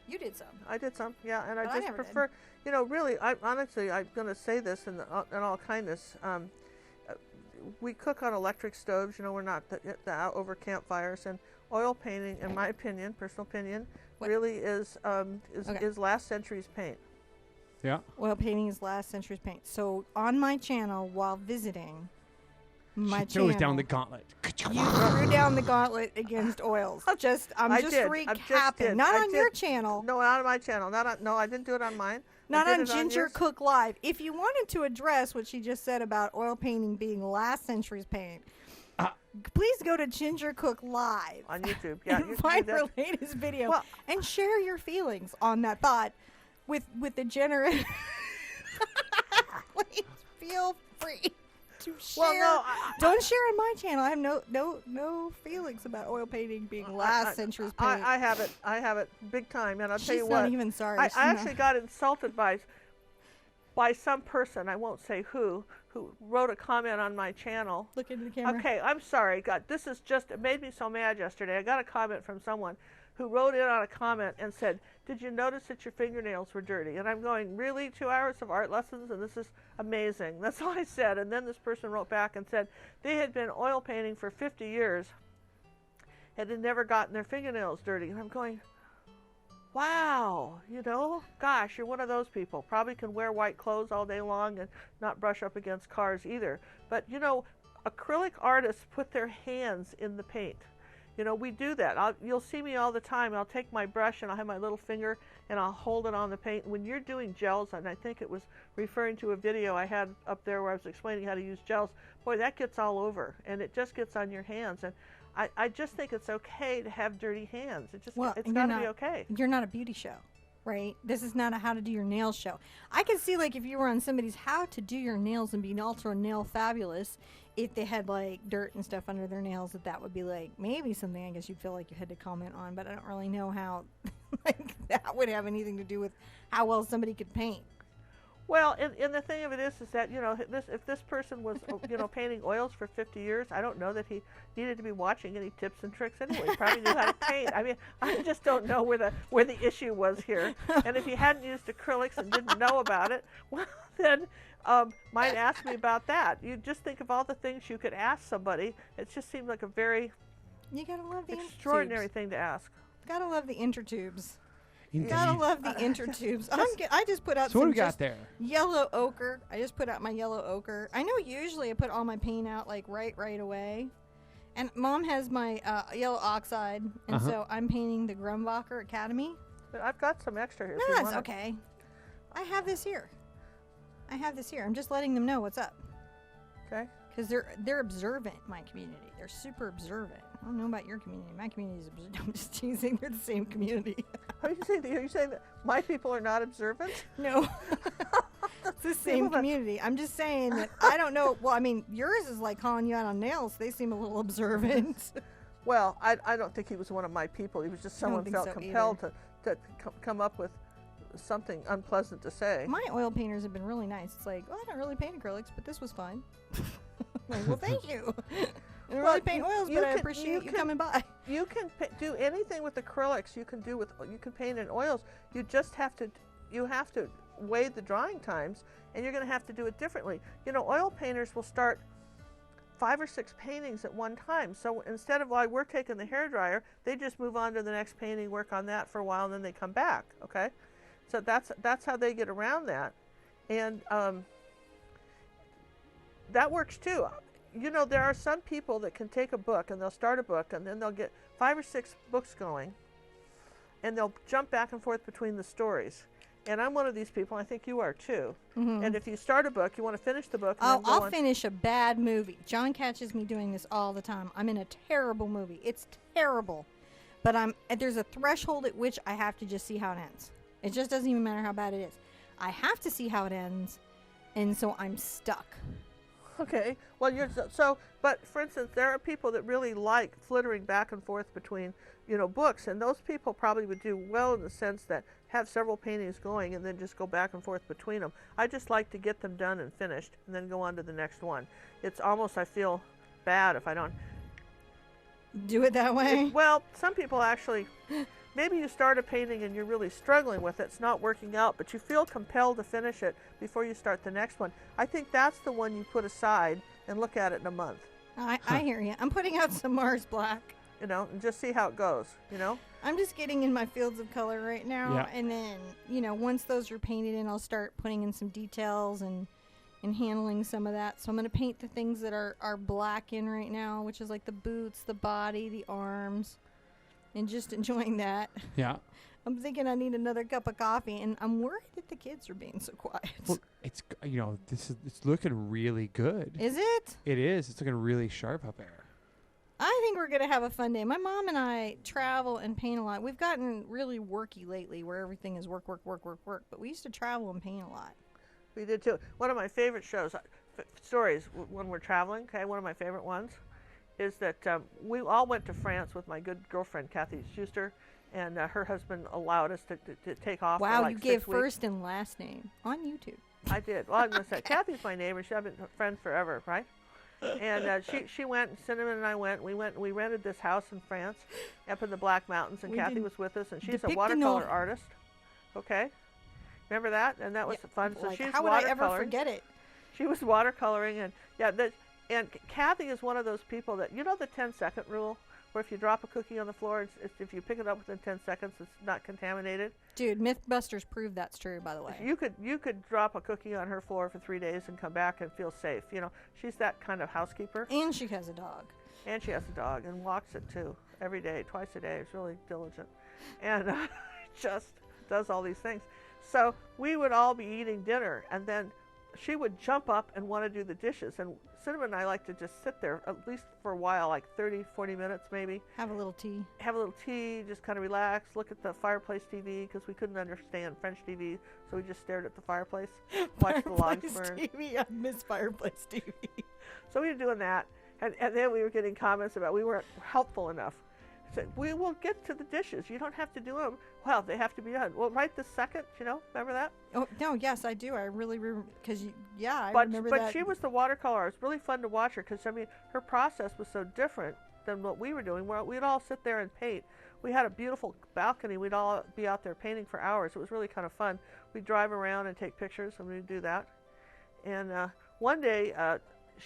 You did some. I did some, yeah, and But I I just never prefer, really, honestly, I'm going to say this in all kindness. We cook on electric stoves. We're not over campfires, and oil painting, in my opinion, personal opinion, really is last century's paint. Yeah. Oil painting is last century's paint. So on my channel, while visiting my she channel, throws down the gauntlet. you threw down the gauntlet against oils. I'm just recapping. Not on your channel. No, not on my channel. No, I didn't do it on mine. Not on Ginger Cook Live. If you wanted to address what she just said about oil painting being last century's paint, please go to Ginger Cook Live on YouTube. Yeah, and find her latest video and share your feelings on that thought with the generous. Please feel free to share. Well, no, don't share on my channel. I have no feelings about oil painting being last century's paint. I have it big time, and I'll tell you what. She's not even sorry. I actually got insulted by some person, I won't say who wrote a comment on my channel. Look into the camera. Okay, I'm sorry. God, it made me so mad yesterday. I got a comment from someone who wrote in on a comment and said, "Did you notice that your fingernails were dirty?" And I'm going, really? 2 hours of art lessons? And this is amazing. That's all I said. And then this person wrote back and said they had been oil painting for 50 years and had never gotten their fingernails dirty. And I'm going, wow, gosh, you're one of those people. Probably can wear white clothes all day long and not brush up against cars either. But, acrylic artists put their hands in the paint. We do that. You'll see me all the time. I'll take my brush and I'll have my little finger and I'll hold it on the paint. When you're doing gels, and I think it was referring to a video I had up there where I was explaining how to use gels, boy, that gets all over and it just gets on your hands. And I just think it's okay to have dirty hands. It's got to be okay. You're not a beauty show, right? This is not a how to do your nails show. I could see, like, if you were on somebody's how to do your nails and be ultra nail fabulous, if they had, like, dirt and stuff under their nails, that would be, like, maybe something I guess you'd feel like you had to comment on. But I don't really know how like, that would have anything to do with how well somebody could paint. Well, and the thing of it is that, if this person was, painting oils for 50 years, I don't know that he needed to be watching any tips and tricks anyway. He probably knew how to paint. I mean, I just don't know where the issue was here. And if he hadn't used acrylics and didn't know about it, well, then might ask me about that. You just think of all the things you could ask somebody. It just seemed like a very extraordinary thing to ask. Gotta love the intertubes. Indeed. Gotta love the intertubes. I just put out so what do we got there? Yellow ochre. I just put out my yellow ochre. I know usually I put all my paint out like right away. And Mom has my yellow oxide, and so I'm painting the Grumbacher Academy. But I've got some extra here. No, that's okay. I have this here. I'm just letting them know what's up. Okay. Because they're observant, my community. They're super observant. I don't know about your community. My community is I'm just teasing. They're the same community. Are you saying that my people are not observant? No. It's the same community. I'm just saying that I don't know. Well, I mean, yours is like calling you out on nails. They seem a little observant. Well, I don't think he was one of my people. He was just someone felt compelled to come up with something unpleasant to say. My oil painters have been really nice. It's like, I don't really paint acrylics, but this was fun. Like, well, thank you. I don't really paint oils, but I appreciate you coming by. You can do anything with acrylics. You can paint in oils. You just have to weigh the drying times, and you're going to have to do it differently. You know, oil painters will start 5 or 6 paintings at one time. So instead of while we're taking the hairdryer, they just move on to the next painting, work on that for a while, and then they come back. Okay, so that's how they get around that, and that works too. You know, there are some people that can take a book and they'll start a book and then they'll get 5 or 6 books going, and they'll jump back and forth between the stories. And I'm one of these people. I think you are too. Mm-hmm. And if you start a book, you want to finish the book. And I'll finish a bad movie. John catches me doing this all the time. I'm in a terrible movie. It's terrible. But there's a threshold at which I have to just see how it ends. It just doesn't even matter how bad it is. I have to see how it ends, and so I'm stuck. Okay. Well, but for instance, there are people that really like flittering back and forth between, books, and those people probably would do well in the sense that have several paintings going and then just go back and forth between them. I just like to get them done and finished and then go on to the next one. It's almost, I feel bad if I don't do it that way. Well, some people actually, maybe you start a painting and you're really struggling with it, it's not working out, but you feel compelled to finish it before you start the next one. I think that's the one you put aside and look at it in a month. I hear you. I'm putting out some Mars Black. And just see how it goes, I'm just getting in my fields of color right now. Yeah. And then, once those are painted in, I'll start putting in some details and handling some of that. So I'm going to paint the things that are black in right now, which is like the boots, the body, the arms, and just enjoying that. Yeah. I'm thinking I need another cup of coffee, and I'm worried that the kids are being so quiet. Well, it's it's looking really good. Is it? It is. It's looking really sharp up there. I think we're going to have a fun day. My mom and I travel and paint a lot. We've gotten really worky lately where everything is work. But we used to travel and paint a lot. We did too. One of my favorite stories when we're traveling, one of my favorite ones, is that we all went to France with my good girlfriend, Kathy Schuster, and her husband allowed us to take off. Wow, for like you gave 6 weeks. First and last name on YouTube. I did. Well, I'm going to say, Kathy's my neighbor. She's been friends forever, right? And she went, Cinnamon and I went. We rented this house in France, up in the Black Mountains, and Kathy was with us, and she's a watercolor artist. Okay, remember that? And that was fun. So she's how would I ever forget it? She was watercoloring, and Kathy is one of those people that the 10-second rule, where if you drop a cookie on the floor, if you pick it up within 10 seconds, it's not contaminated. Dude, Mythbusters proved that's true, by the way. You could drop a cookie on her floor for 3 days and come back and feel safe. She's that kind of housekeeper. And she has a dog. And she has a dog and walks it too every day, twice a day. It's really diligent, and just does all these things. So we would all be eating dinner, and then she would jump up and want to do the dishes, and Cinnamon and I like to just sit there at least for a while, like 30, 40 minutes maybe. Have a little tea, just kind of relax, look at the fireplace TV, because we couldn't understand French TV, so we just stared at the fireplace, watched the logs burn. TV, I miss fireplace TV. So we were doing that, and then we were getting comments about we weren't helpful enough. Said, we will get to the dishes. You don't have to do them. Well, they have to be done. Well, right this second, remember that? Oh, no, yes, I do. I really remember, because, I remember that. But she was the watercolor. It was really fun to watch her, because, her process was so different than what we were doing. We'd all sit there and paint. We had a beautiful balcony. We'd all be out there painting for hours. It was really kind of fun. We'd drive around and take pictures, and we'd do that. And one day,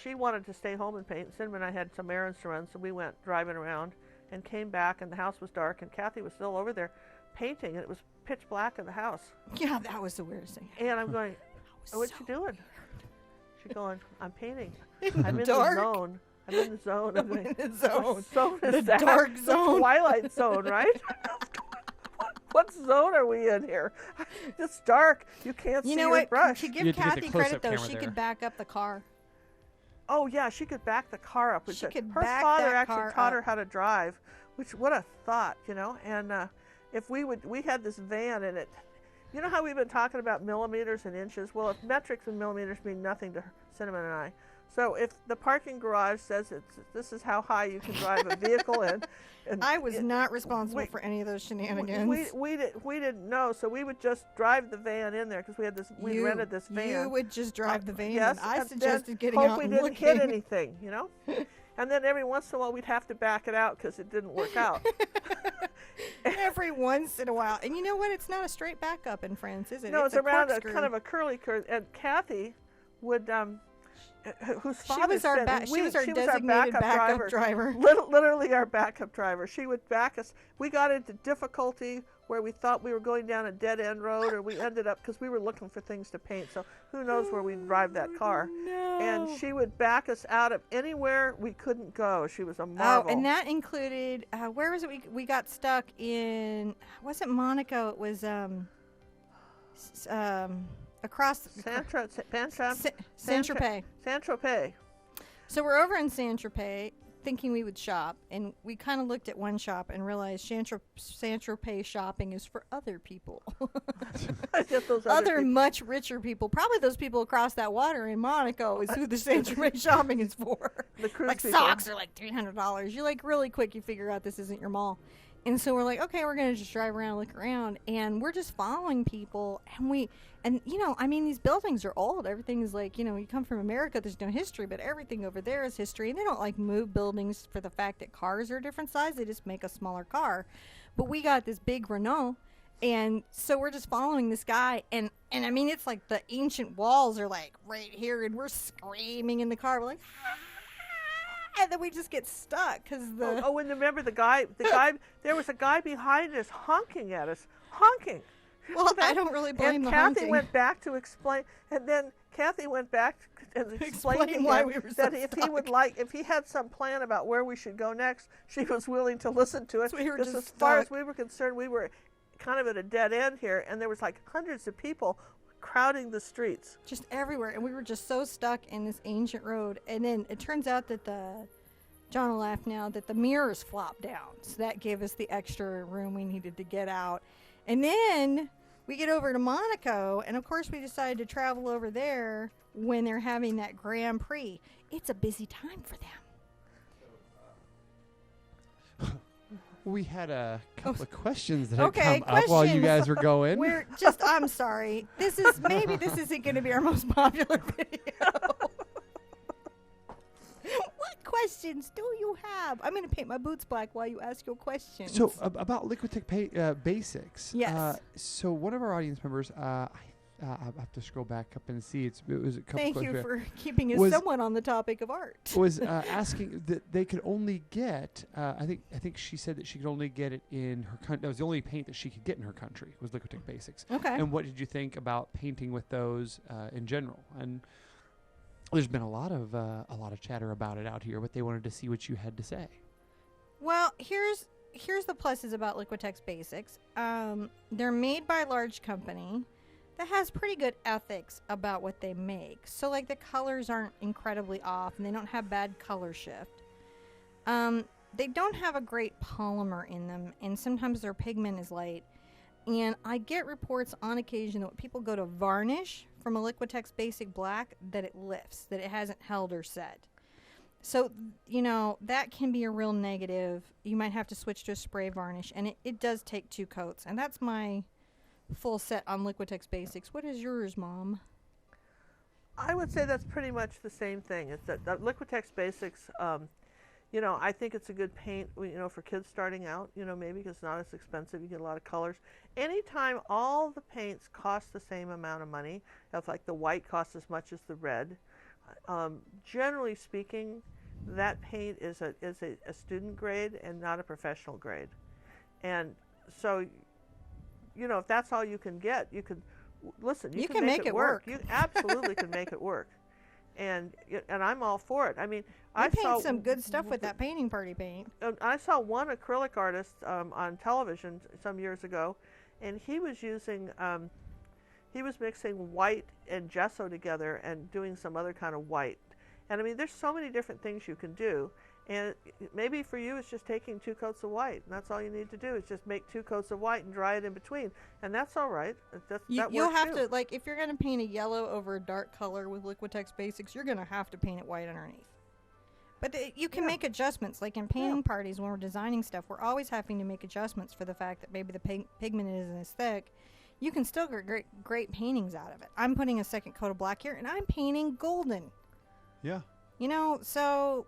she wanted to stay home and paint. Cinnamon and I had some errands to run, so we went driving around and came back, and the house was dark, and Kathy was still over there painting, and it was pitch black in the house. Yeah, that was the weirdest thing. And I'm going, what you doing? She's going, I'm painting. I'm in the zone. I'm in the zone. I'm in the zone. What zone is the that? Dark zone. The Twilight zone, right? What zone are we in here? It's dark. You can't see your brush. To give Kathy credit, though, she could back up the car. Oh yeah, she could back the car up. She could her back father that actually car taught up. her how to drive, which what a thought, And if we had this van and it, you know how we've been talking about millimeters and inches? Well, if metrics and millimeters mean nothing to Cinnamon and I, so if the parking garage says this is how high you can drive a vehicle in, and I was not responsible for any of those shenanigans. We didn't know, so we would just drive the van in there because we rented this van. You would just drive the van. Yes, and I and suggested getting hope out we and didn't looking. hit anything, And then every once in a while we'd have to back it out because it didn't work out. Every once in a while, and you know what? It's not a straight back up in France, is it? No, it's around a corkscrew. kind of a curly curve. And Kathy would, whose She father was our said she was our she designated backup backup driver. Literally our backup driver. She would back us. We got into difficulty where we thought we were going down a dead end road, or we ended up because we were looking for things to paint. So who knows where we'd drive that car? No. And she would back us out of anywhere we couldn't go. She was a marvel. Oh, and that included where was it? We got stuck in. Wasn't Monaco? It was across Saint-Tropez. Saint-Tropez. So we're over in Saint-Tropez thinking we would shop, and we kind of looked at one shop and realized Saint-Tropez shopping is for other people. Other much richer people. Probably those people across that water in Monaco is who the Saint-Tropez shopping is for. The cruise like people. Socks are like $300. You're like really quick, you figure out this isn't your mall. And so we're like, okay, we're going to just drive around, look around, and we're just following people. And these buildings are old. Everything is like, you come from America, there's no history, but everything over there is history. And they don't like move buildings for the fact that cars are a different size. They just make a smaller car. But we got this big Renault, and so we're just following this guy. And it's like the ancient walls are like right here, and we're screaming in the car. We're like, and then we just get stuck because the... Oh, and remember the guy, there was a guy behind us honking at us. Well, I don't really blame the honking. And Kathy went back to explain, and then Kathy went back and explained to him why we were so that if he had some plan about where we should go next, she was willing to listen to it. So we were just as far as stuck. we were concerned, we were kind of at a dead end here, and there was like hundreds of people crowding the streets. Just everywhere, and we were just so stuck in this ancient road. And then it turns out that John will laugh now, that the mirrors flopped down. So that gave us the extra room we needed to get out. And then we get over to Monaco, and of course we decided to travel over there when they're having that Grand Prix. It's a busy time for them. We had a couple of questions that had Okay, come up while you guys were going. I'm sorry. Maybe this isn't going to be our most popular video. What questions do you have? I'm going to paint my boots black while you ask your questions. So about Liquitex Basics. Yes. So one of our audience members, I have to scroll back up and see. It was a couple. Thank you questions for keeping us somewhat on the topic of art. Was asking that they could only get. I think she said that she could only get it in her country. That was the only paint that she could get in her country was Liquitex Basics. Okay. And what did you think about painting with those in general? And there's been a lot of chatter about it out here, but they wanted to see what you had to say. Well, here's the pluses about Liquitex Basics. They're made by a large company that has pretty good ethics about what they make. So, like, the colors aren't incredibly off, and they don't have bad color shift. They don't have a great polymer in them, and sometimes their pigment is light. And I get reports on occasion that when people go to varnish from a Liquitex Basic Black, that it lifts, that it hasn't held or set. So, that can be a real negative. You might have to switch to a spray varnish, and it does take 2 coats. And that's my full set on Liquitex Basics. What is yours, Mom? I would say that's pretty much the same thing. It's that Liquitex Basics, I think it's a good paint, for kids starting out, maybe because it's not as expensive. You get a lot of colors. Anytime all the paints cost the same amount of money, if like the white costs as much as the red, generally speaking, that paint is a student grade and not a professional grade. And so, if that's all you can get, you can make it work. You absolutely can make it work. And I'm all for it. I mean, I paint some good stuff with that painting party paint. I saw one acrylic artist on television some years ago, and he was mixing white and gesso together and doing some other kind of white. And I mean, there's so many different things you can do. And maybe for you, it's just taking 2 coats of white. And that's all you need to do is just make 2 coats of white and dry it in between. And that's all right. You'll have to, like, if you're going to paint a yellow over a dark color with Liquitex Basics, you're going to have to paint it white underneath. But you can make adjustments. Like in painting parties, when we're designing stuff, we're always having to make adjustments for the fact that maybe the pigment isn't as thick. You can still get great paintings out of it. I'm putting a second coat of black here, and I'm painting golden. Yeah. You know, so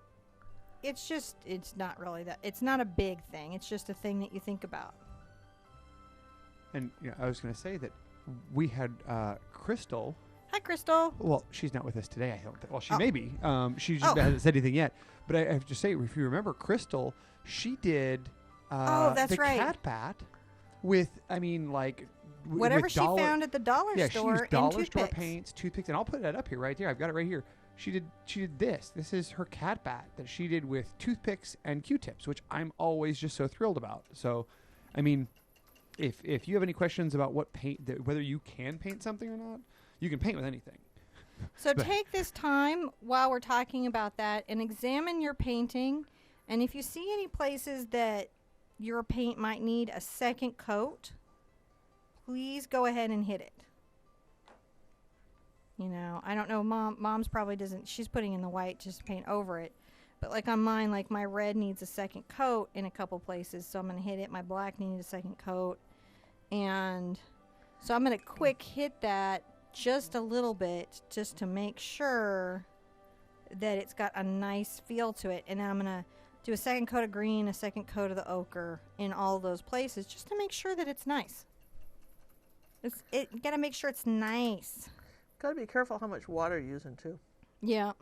it's not really that. It's not a big thing. It's just a thing that you think about. And I was going to say that we had Crystal. Hi, Crystal. Well, she's not with us today, I don't think. Well, she may be. She just hasn't said anything yet. But I have to say, if you remember Crystal, she did that's the right. cat bat with, whatever with she found at the dollar store. Yeah, she used dollar store toothpicks. paints, toothpicks, and I'll put that up here, right there. I've got it right here. She did this. This is her cat bat that she did with toothpicks and Q-tips, which I'm always just so thrilled about. So, I mean, if you have any questions about whether you can paint something or not, you can paint with anything. So take this time while we're talking about that and examine your painting. And if you see any places that your paint might need a second coat, please go ahead and hit it. I don't know, Mom's probably doesn't, she's putting in the white just to paint over it. But like on mine, like my red needs a second coat in a couple places, so I'm going to hit it. My black needs a second coat. And so I'm going to quick hit that just a little bit just to make sure that it's got a nice feel to it. And then I'm going to do a second coat of green, a second coat of the ochre in all those places just to make sure that it's nice. You got to make sure it's nice. Got to be careful how much water you're using too. Yeah.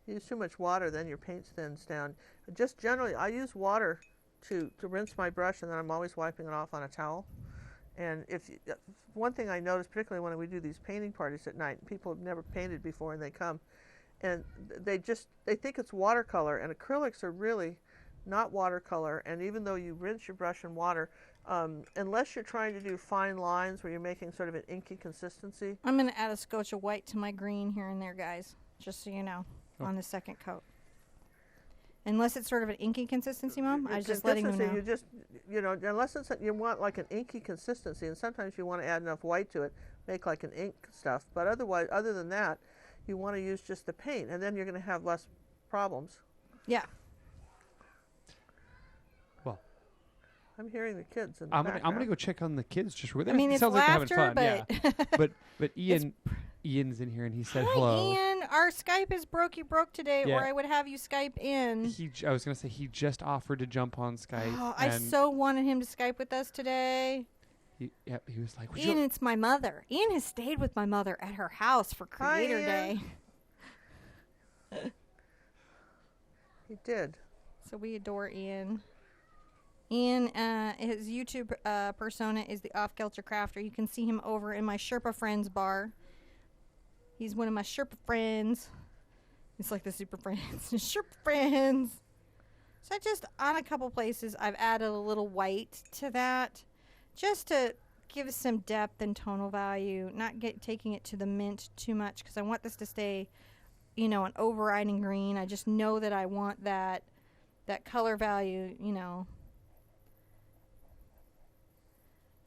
Use too much water, then your paint thins down. Just generally, I use water to rinse my brush, and then I'm always wiping it off on a towel. And one thing I notice, particularly when we do these painting parties at night, people have never painted before and they come, and they think it's watercolor, and acrylics are really not watercolor. And even though you rinse your brush in water, unless you're trying to do fine lines where you're making sort of an inky consistency. I'm going to add a scotch of white to my green here and there, guys, just so you know, on the second coat. Unless it's sort of an inky consistency, Mom, I was just letting you know. You just, unless you want like an inky consistency, and sometimes you want to add enough white to it, make like an ink stuff. But otherwise, other than that, you want to use just the paint, and then you're going to have less problems. Yeah. I'm hearing the kids in the background. I'm gonna go check on the kids just real quick. I mean, it it's laughter, like they're having fun. But but Ian's in here and he said Hi, hello. Ian, our Skype is broke today, Yeah. or I would have you Skype in. I was gonna say he just offered to jump on Skype. Oh, I so wanted him to Skype with us today. He was like, Ian, it's my mother. Ian has stayed with my mother at her house for Creator Day. He did. So we adore Ian. Ian, his YouTube persona is the Off-Kilter Crafter. You can see him over in my Sherpa Friends bar. He's one of my Sherpa friends. It's like the Super Friends. Sherpa Friends. So just on a couple places, I've added a little white to that, just to give some depth and tonal value, not taking it to the mint too much, because I want this to stay, an overriding green. I just know that I want that color value,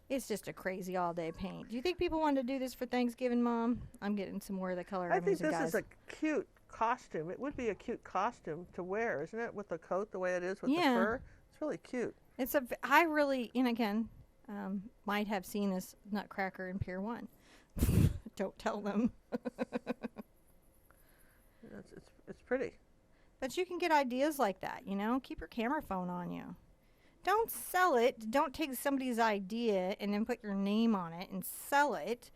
It's just a crazy all-day paint. Do you think people want to do this for Thanksgiving, Mom? I'm getting some more of the color. I think this is a cute costume. It would be a cute costume to wear, isn't it? With the coat the way it is with the fur. It's really cute. I really, again, might have seen this Nutcracker in Pier 1. Don't tell them. It's pretty. But you can get ideas like that, Keep your camera phone on you. Don't sell it. Don't take somebody's idea and then put your name on it and sell it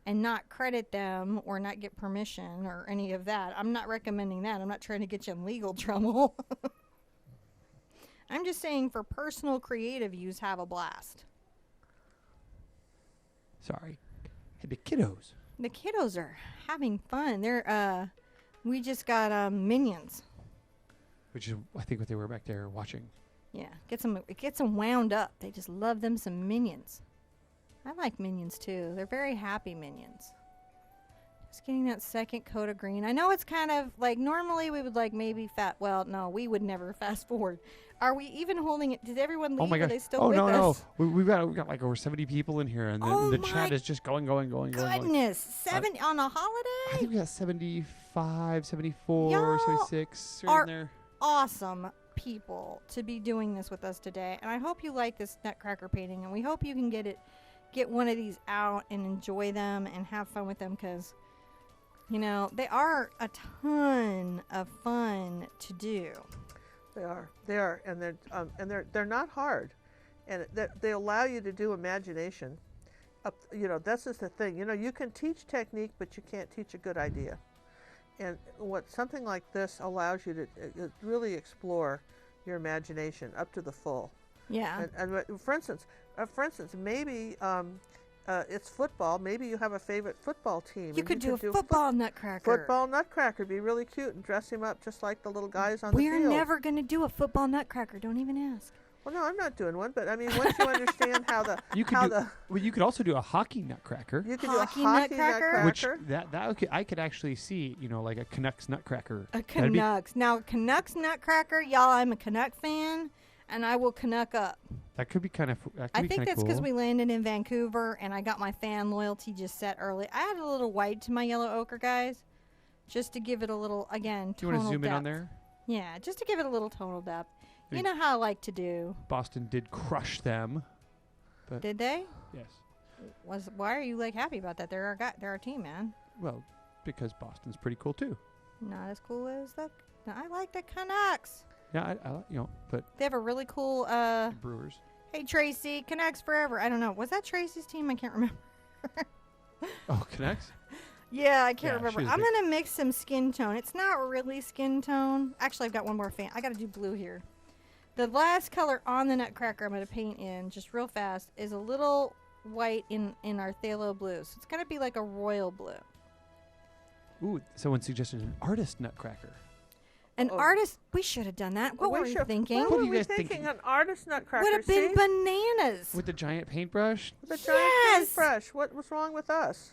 and not credit them or not get permission or any of that. I'm not recommending that. I'm not trying to get you in legal trouble. I'm just saying for personal creative use, have a blast. Sorry. Hey, the kiddos. The kiddos are having fun. We just got Minions. Which is, I think, what they were back there watching. Yeah, it gets them wound up. They just love them some Minions. I like Minions too. They're very happy Minions. Just getting that second coat of green. I know it's kind of like normally we would like maybe well, no, we would never fast forward. Are we even holding it? Did everyone leave? Oh my Are gosh. they still Oh with no, us? no. We've got like over 70 people in here, and the chat is just going. Goodness, 7 on a I holiday? think we got 75, 74, Y'all 76 right are in there. Awesome people to be doing this with us today, and I hope you like this Nutcracker painting, and we hope you can get one of these out and enjoy them and have fun with them, because you know they are a ton of fun to do. They are, and they're not hard, and they allow you to do imagination. You know, this is the thing. You know, you can teach technique, but you can't teach a good idea. And what something like this allows you to really explore your imagination up to the full. Yeah. And for instance, maybe it's football. Maybe you have a favorite football team. You could do a football Nutcracker. Football Nutcracker would be really cute, and dress him up just like the little guys on the field. We're never going to do a football Nutcracker. Don't even ask. Well, no, I'm not doing one, but I mean, once you understand how the you could also do a hockey Nutcracker. You could Hockey do a hockey Nutcracker? Which I could actually see, you know, like a Canucks Nutcracker. A Canucks. Now, Canucks Nutcracker, y'all, I'm a Canuck fan, and I will Canuck up. That could be kind of. I think that's because we landed in Vancouver, and I got my fan loyalty just set early. I added a little white to my yellow ochre, guys, just to give it a little, again, Do you tonal want to zoom depth. in on there? Yeah, just to give it a little tonal depth. You know how I like to do. Boston did crush them. Did they? Yes. Why are you like happy about that? They're our team, man. Well, because Boston's pretty cool too. Not as cool as the. No, I like the Canucks. Yeah, I you know, but They have a really cool. Brewers. Hey Tracy, Canucks forever. I don't know. Was that Tracy's team? I can't remember. Oh, Canucks. Yeah, I can't Yeah, remember. she was I'm big. gonna mix some skin tone. It's not really skin tone. Actually, I've got one more fan. I gotta do blue here. The last color on the Nutcracker I'm gonna paint in just real fast is a little white in our phthalo blue. So it's gonna be like a royal blue. Ooh, someone suggested an artist Nutcracker. An artist. We should have done that. What were we thinking? What What were are you we guys thinking? thinking? An artist Nutcracker. Would have been see? bananas. With the giant paintbrush. The giant Yes! paintbrush. What was wrong with us?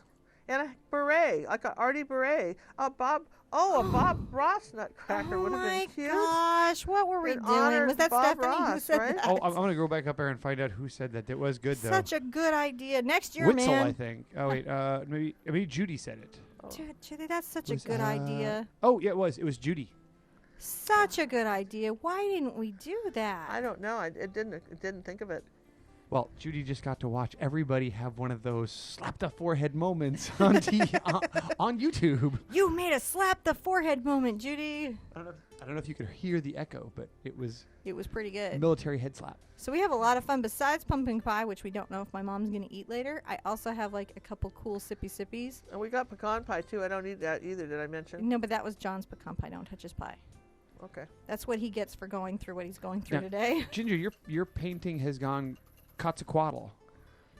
And a beret, like an Artie beret. A Bob Ross Nutcracker Oh would have my been cute. gosh, what were we It doing? honored Was that Bob Stephanie who Ross, said right? that? Oh, I'm going to go back up there and find out who said that. It was good, though. Such a good idea. Next year, Witzel, man. I think. Oh, wait. Maybe Judy said it. Judy, that's such a Was, good idea. Oh, yeah, it was. It was Judy. Such a good idea. Why didn't we do that? I don't know. It didn't think of it. Well, Judy just got to watch everybody have one of those slap the forehead moments on on YouTube. You made a slap the forehead moment, Judy. I don't know if you could hear the echo, but it was It was pretty good. military head slap. So we have a lot of fun besides pumpkin pie, which we don't know if my mom's going to eat later. I also have like a couple cool sippy sippies. And we got pecan pie too. I don't eat that either. Did I mention? No, but that was John's pecan pie. Don't touch his pie. Okay. That's what he gets for going through what he's going through Yeah. today. Ginger, your painting has gone Quetzalcoatl.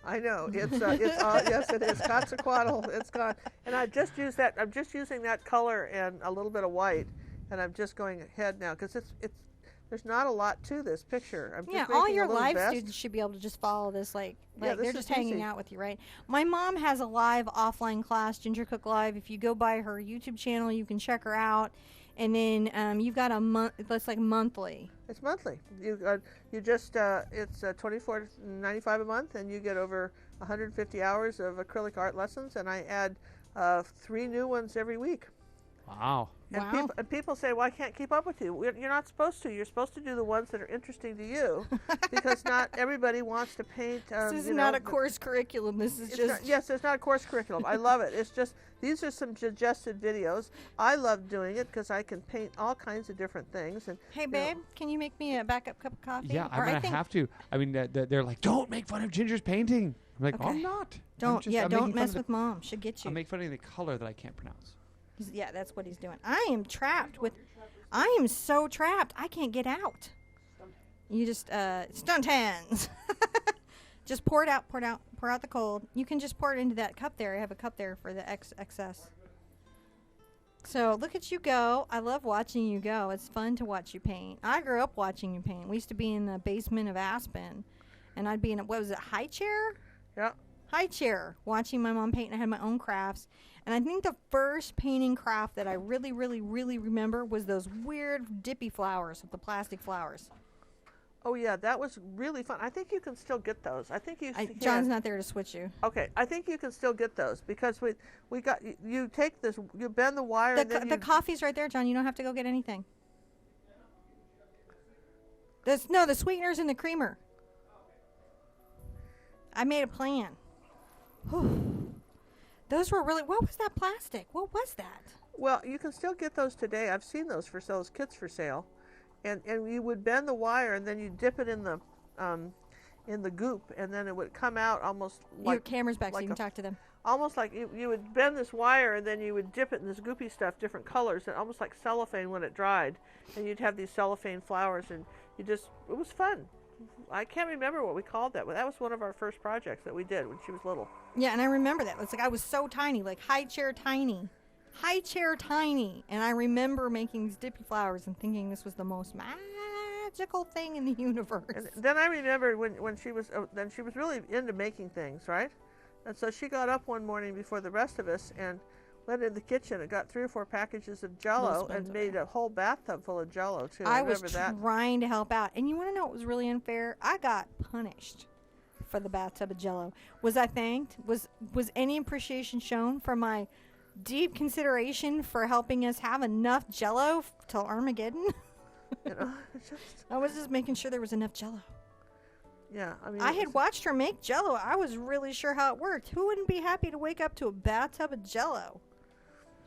I know. It's yes, it is. Quetzalcoatl. It's gone. And I just used that. I'm just using that color and a little bit of white, and I'm just going ahead now because it's. There's not a lot to this picture. I'm just all making your a little live vest. students should be able to just follow this. Like Yeah, this they're is just hanging easy. out with you, right? My mom has a live offline class, Ginger Cook Live. If you go by her YouTube channel, you can check her out. And then you've got a month. That's like monthly. It's monthly. You just it's $24.95 a month, and you get over 150 hours of acrylic art lessons, and I add 3 new ones every week. Wow. And Wow. people say, well, I can't keep up with you. You're not supposed to. You're supposed to do the ones that are interesting to you because not everybody wants to paint. This is not a course curriculum. This is just. Yes, it's not a course curriculum. I love it. It's just, these are some suggested videos. I love doing it because I can paint all kinds of different things. And Hey, babe, can you make me a backup cup of coffee? Yeah, Or I'm going to have to. I mean, they're like, don't make fun of Ginger's painting. I'm like, Okay. I'm not. Don't I'm don't making fun mess of with mom. She'll get I you. make fun of the color that I can't pronounce. Yeah, that's what he's doing. I am trapped with. I am so trapped. I can't get out. You just stunt hands. Just pour it out. Pour out the cold. You can just pour it into that cup there. I have a cup there for the excess. So look at you go. I love watching you go. It's fun to watch you paint. I grew up watching you paint. We used to be in the basement of Aspen, and I'd be in what was it, high chair? yeah, High chair, watching my mom paint. And I had my own crafts. And I think the first painting craft that I really, really, really remember was those weird dippy flowers with the plastic flowers. Oh yeah, that was really fun. I think you can still get those. I think you can. John's not there to switch you. Okay, I think you can still get those because we got you take this, you bend the wire. And then the coffee's right there, John. You don't have to go get anything. The sweetener's in the creamer. I made a plan. Whew. Those were really. What was that plastic? What was that? Well, you can still get those today. I've seen those kits for sale. And you would bend the wire, and then you dip it in the goop, and then it would come out almost like... Your camera's back so you can talk to them. Almost like you would bend this wire, and then you would dip it in this goopy stuff, different colors, and almost like cellophane when it dried. And you'd have these cellophane flowers, and it was fun. I can't remember what we called that, but that was one of our first projects that we did when she was little. Yeah, and I remember that. It's like I was so tiny, like high chair tiny. And I remember making these dippy flowers and thinking this was the most magical thing in the universe. And then I remember when she was then she was really into making things, right? And so she got up one morning before the rest of us and went in the kitchen and got 3 or 4 packages of Jell-O and made a whole bathtub full of Jell-O too. I was trying to help out, and you want to know what was really unfair? I got punished for the bathtub of Jell-O. Was I thanked? Was any appreciation shown for my deep consideration for helping us have enough Jell-O till Armageddon? I was just making sure there was enough Jell-O. Yeah, I mean, I had watched her make Jell-O. I was really sure how it worked. Who wouldn't be happy to wake up to a bathtub of Jell-O?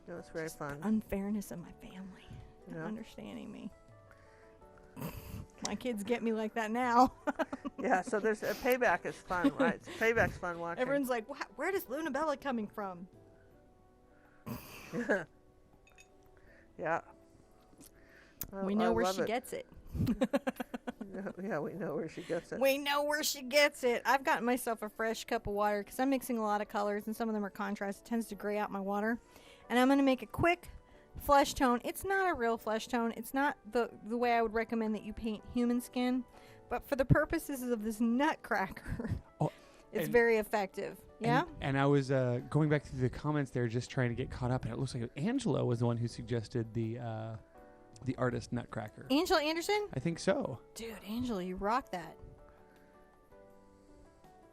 It was very fun. The unfairness of my family, not understanding me. My kids get me like that now. Yeah, so there's payback is fun, right? Payback's fun watching. Everyone's like, where does Luna Bella coming from? Yeah. We know where she gets it. Yeah, we know where she gets it. We know where she gets it. I've gotten myself a fresh cup of water because I'm mixing a lot of colors and some of them are contrast. It tends to gray out my water. And I'm going to make a quick flesh tone. It's not a real flesh tone. It's not the way I would recommend that you paint human skin. But for the purposes of this Nutcracker, it's very effective. Yeah? And I was going back through the comments there just trying to get caught up, and it looks like Angela was the one who suggested the artist Nutcracker. Angela Anderson? I think so. Dude, Angela, you rock that.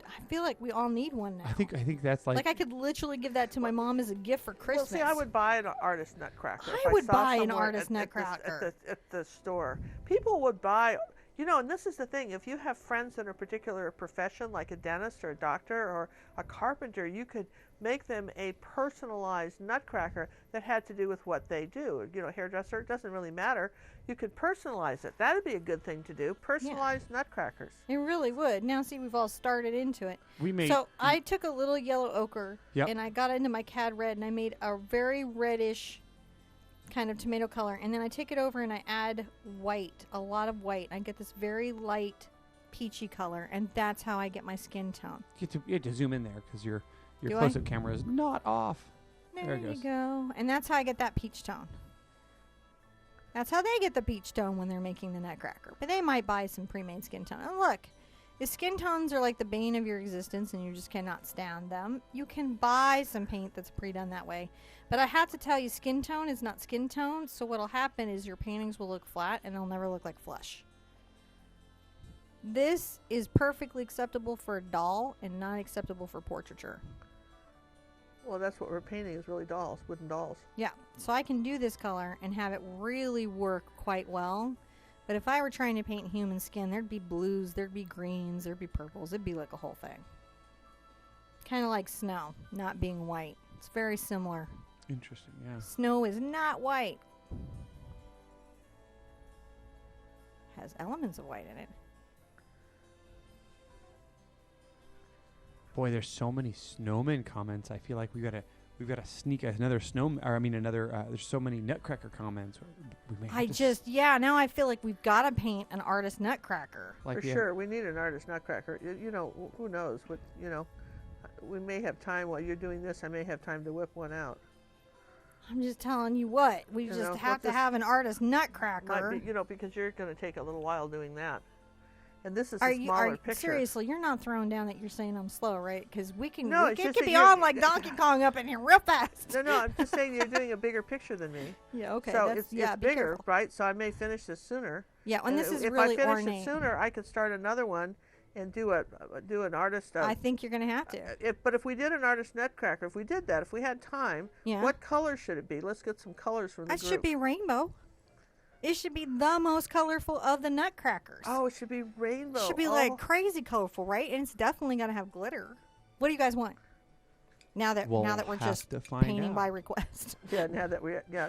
I feel like we all need one now. I think that's like... Like I could literally give that to my mom as a gift for Christmas. Well, see, I would buy an artist Nutcracker. I would buy an artist Nutcracker. At the store. People would buy... and this is the thing. If you have friends in a particular profession, like a dentist or a doctor or a carpenter, you could make them a personalized Nutcracker that had to do with what they do. Hairdresser, it doesn't really matter. You could personalize it. That would be a good thing to do. Personalized Nutcrackers. It really would. Now, see, we've all started into it. I took a little yellow ochre, and I got into my Cad Red, and I made a very reddish kind of tomato color, and then I take it over and I add white, a lot of white. I get this very light peachy color, and that's how I get my skin tone. You have to zoom in there because your close-up camera is not off. There you go. And that's how I get that peach tone. That's how they get the peach tone when they're making the Nutcracker. But they might buy some pre-made skin tone. And look, if skin tones are like the bane of your existence and you just cannot stand them, you can buy some paint that's pre-done that way. But I have to tell you, skin tone is not skin tone, so what'll happen is your paintings will look flat and they'll never look like flesh. This is perfectly acceptable for a doll and not acceptable for portraiture. Well, that's what we're painting is really dolls, wooden dolls. Yeah, so I can do this color and have it really work quite well. But if I were trying to paint human skin, there'd be blues, there'd be greens, there'd be purples. It'd be like a whole thing. Kind of like snow, not being white. It's very similar. Interesting, yeah. Snow is not white. Has elements of white in it. Boy, there's so many snowman comments. I feel like we've got to sneak another there's so many Nutcracker comments. We may have now I feel like we've got to paint an artist Nutcracker. For sure, we need an artist Nutcracker. Who knows what, we may have time while you're doing this. I may have time to whip one out. I'm just telling you what. We just have to have an artist Nutcracker. Might be, because you're going to take a little while doing that. And this is Are a you smaller picture. seriously? You're not throwing down that you're saying I'm slow, right? Because we can. No, we it's can just be that you're- on like Donkey Kong up in here real fast. No, I'm just saying you're doing a bigger picture than me. Yeah. Okay. So that's, it's yeah. Be bigger, careful. right? So I may finish this sooner. Yeah. And this is if really I finish ornate. it sooner, I could start another one and do an artist. I think you're gonna have to. But if we did an artist Nutcracker, if we did that, if we had time, Yeah. what color should it be? Let's get some colors from the That group. should be rainbow. It should be the most colorful of the Nutcrackers. Oh, it should be rainbow. It should be like crazy colorful, right? And it's definitely got to have glitter. What do you guys want? Now that We'll we're have just to find painting out. by request. Yeah,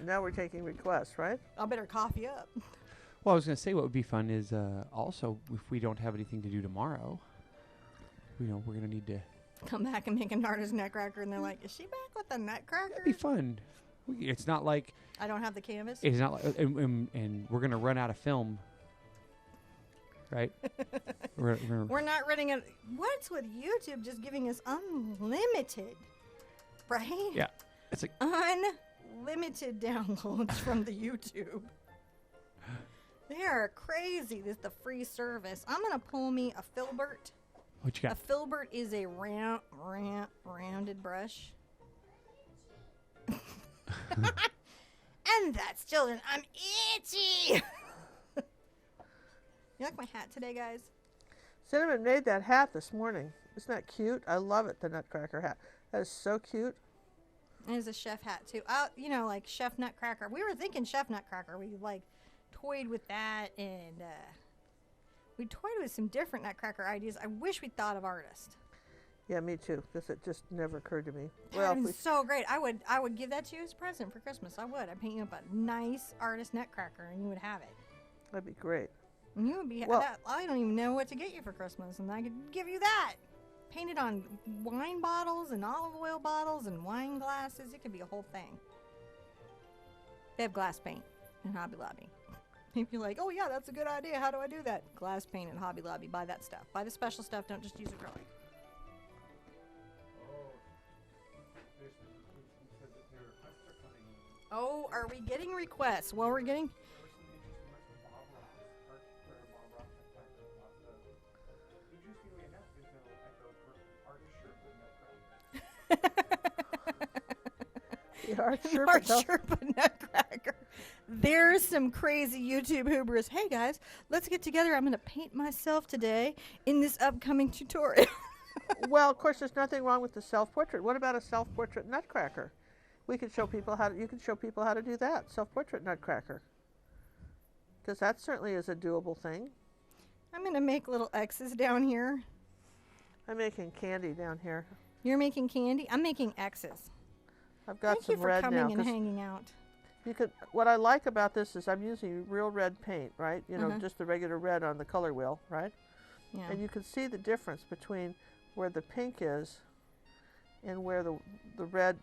now we're taking requests, right? I better coffee up. Well, I was going to say what would be fun is also if we don't have anything to do tomorrow, we're going to need to. Come back and make an artist Nutcracker, and they're like, "Is she back with the Nutcracker?" That'd be fun. It's not like I don't have the canvas. it's not like, and we're going to run out of film, right? We're not running out. What's with YouTube just giving us unlimited, right? Yeah, it's like Unlimited downloads from the YouTube. They are crazy. This is the free service. I'm gonna pull me a filbert. what you A got? filbert is a rounded brush. And that's children. I'm itchy. You like my hat today, guys? Cinnamon made that hat this morning. Isn't that cute? I love it, the Nutcracker hat. That is so cute. It is a chef hat too. Like Chef Nutcracker. We were thinking Chef Nutcracker. We toyed with that, and we toyed with some different Nutcracker ideas. I wish we'd thought of artist. Yeah, me too, because it just never occurred to me. That would be so great. I would give that to you as a present for Christmas. I would. I'd paint you up a nice artist Nutcracker, and you would have it. That'd be great. And you would be. Well- I don't even know what to get you for Christmas, and I could give you that. Painted on wine bottles and olive oil bottles and wine glasses. It could be a whole thing. They have glass paint in Hobby Lobby. If you're like, oh yeah, that's a good idea. How do I do that? Glass paint at Hobby Lobby. Buy that stuff. Buy the special stuff. Don't just use acrylic. Oh, are we getting requests? Well, we're getting. The ArtSherpa. ArtSherpa Nutcracker. There's some crazy YouTube hubris. Hey guys, let's get together. I'm going to paint myself today in this upcoming tutorial. Well, of course, there's nothing wrong with the self-portrait. What about a self-portrait Nutcracker? You can show people how to do that, self-portrait Nutcracker. Because that certainly is a doable thing. I'm going to make little X's down here. I'm making candy down here. You're making candy. I'm making X's. I've got Thank you some for red coming now. and 'cause hanging out. you could. What I like about this is I'm using real red paint, right? You know, Uh-huh. just the regular red on the color wheel, right? Yeah. And you can see the difference between where the pink is and where the red,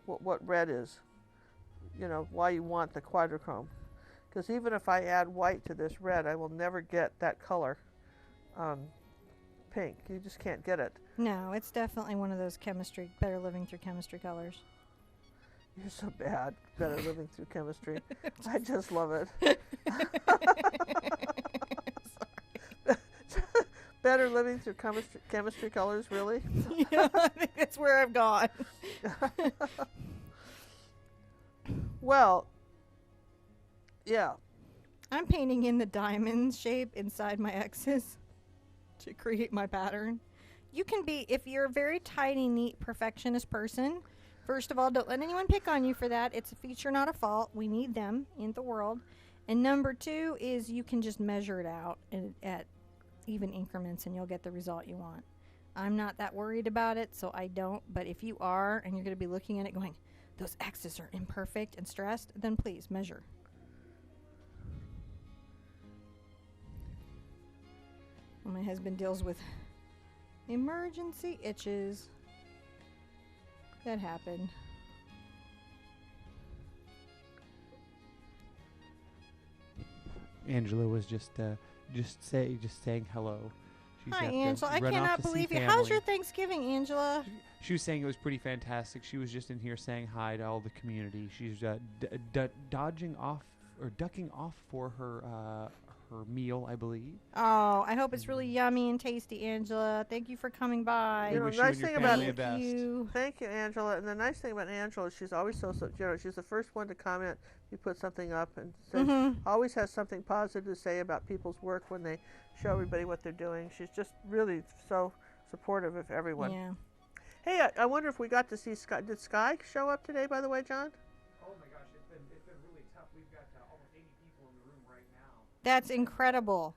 what red is. You know, why you want the quadrichrome. Because even if I add white to this red, I will never get that color pink. You just can't get it. No, it's definitely one of those better living through chemistry colors. You're so bad. Better living through chemistry. I just love it. Better living through chemistry colors, really? Yeah, I think that's where I've gone. Well, yeah. I'm painting in the diamond shape inside my X's to create my pattern. You can be, if you're a very tidy, neat, perfectionist person, first of all, don't let anyone pick on you for that. It's a feature, not a fault. We need them in the world. And number two is you can just measure it out at even increments and you'll get the result you want. I'm not that worried about it, so I don't. But if you are and you're going to be looking at it going, those X's are imperfect and stressed, then please measure. Well, my husband deals with emergency itches. That happened. Angela was just saying hello. She's Hi, got to Angela. I run off cannot to see believe you. family. How's your Thanksgiving, Angela? She was saying it was pretty fantastic. She was just in here saying hi to all the community. She's dodging off or ducking off for her her meal, I believe. Oh, I hope it's really yummy and tasty, Angela. Thank you for coming by. You know, wish nice you thing and your about family the best. you. Thank you, Angela. And the nice thing about Angela is she's always so generous. She's the first one to comment. You put something up and says, always has something positive to say about people's work when they show everybody what they're doing. She's just really so supportive of everyone. Yeah. Hey, I wonder if we got to see Sky. Did Sky show up today, by the way, John? Oh my gosh, it's been really tough. We've got almost 80 people in the room right now. That's incredible.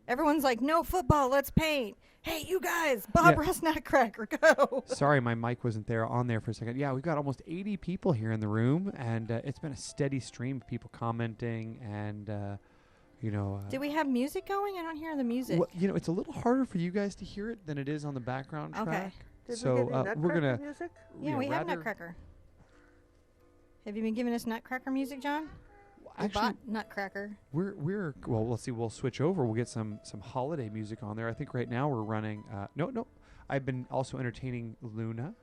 Everyone's like, no football, let's paint. Hey, you guys, Bob Ross Nutcracker, go. Sorry, my mic wasn't on there for a second. Yeah, we've got almost 80 people here in the room, and it's been a steady stream of people commenting and, Do we have music going? I don't hear the music. Well, it's a little harder for you guys to hear it than it is on the background track. Okay. Did So we get any we're Nutcracker gonna music? Yeah, we have Nutcracker. Have you been giving us Nutcracker music, John? We Actually, bought Nutcracker. we're well. Let's see. We'll switch over. We'll get some holiday music on there. I think right now we're running. No. I've been also entertaining Luna,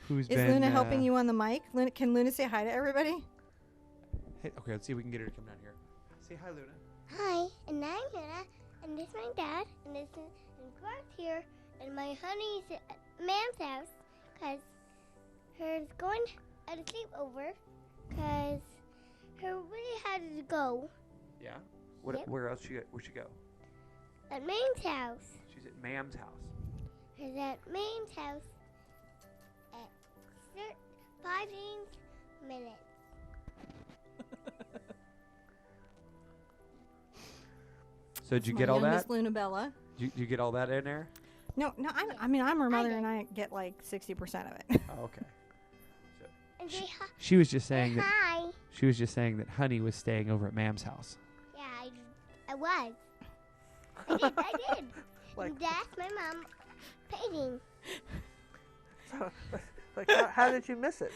who's Is been. Luna helping you on the mic? Can Luna say hi to everybody? Hey, okay, let's see if we can get her to come down here. Say hi, Luna. Hi, and I'm Luna, and this is my dad, and this is Grant here, and my honey's at Mam's house, because her's going at a sleepover, because her really had to go Yeah. Yep. Where else where'd she go? at Mam's house. She's at Mam's house. Her's at Mam's house at 15 minutes. So did you My get all youngest that? Luna Bella. Did you get all that in there? No, I'm her mother, did. and I get like 60% of it. Oh, okay. And say hi. She was just saying that. Hi. She was just saying that Honey was staying over at Mam's house. Yeah, I was. I did. Like, And that's my mom painting. so, like how did you miss it?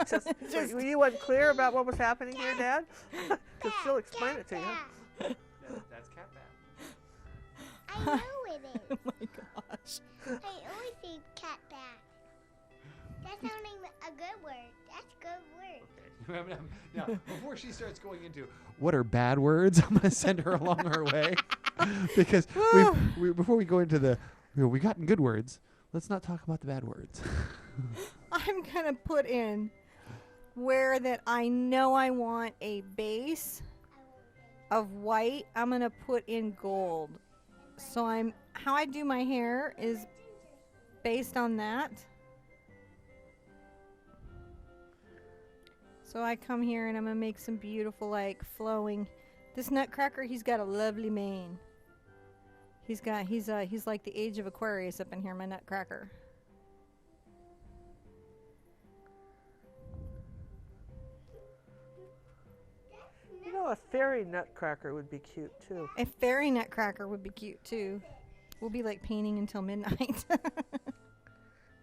Just, were you unclear about what was happening here, Dad? Because she'll explain it to you. That's Cat Bat. I know it is. Oh my gosh. I always say cat back. That's sounding a good word. That's a good word. Now, before she starts going into what are bad words, I'm going to send her along her way. Because before we go into we gotten good words, let's not talk about the bad words. I'm going to put in where that I know I want a base of white. I'm going to put in gold. So how I do my hair is based on that. So I come here and I'm going to make some beautiful, like, flowing. This Nutcracker, he's got a lovely mane. He's like the age of Aquarius up in here, my Nutcracker. You know, a fairy Nutcracker would be cute too. A fairy Nutcracker would be cute too. We'll be like painting until midnight.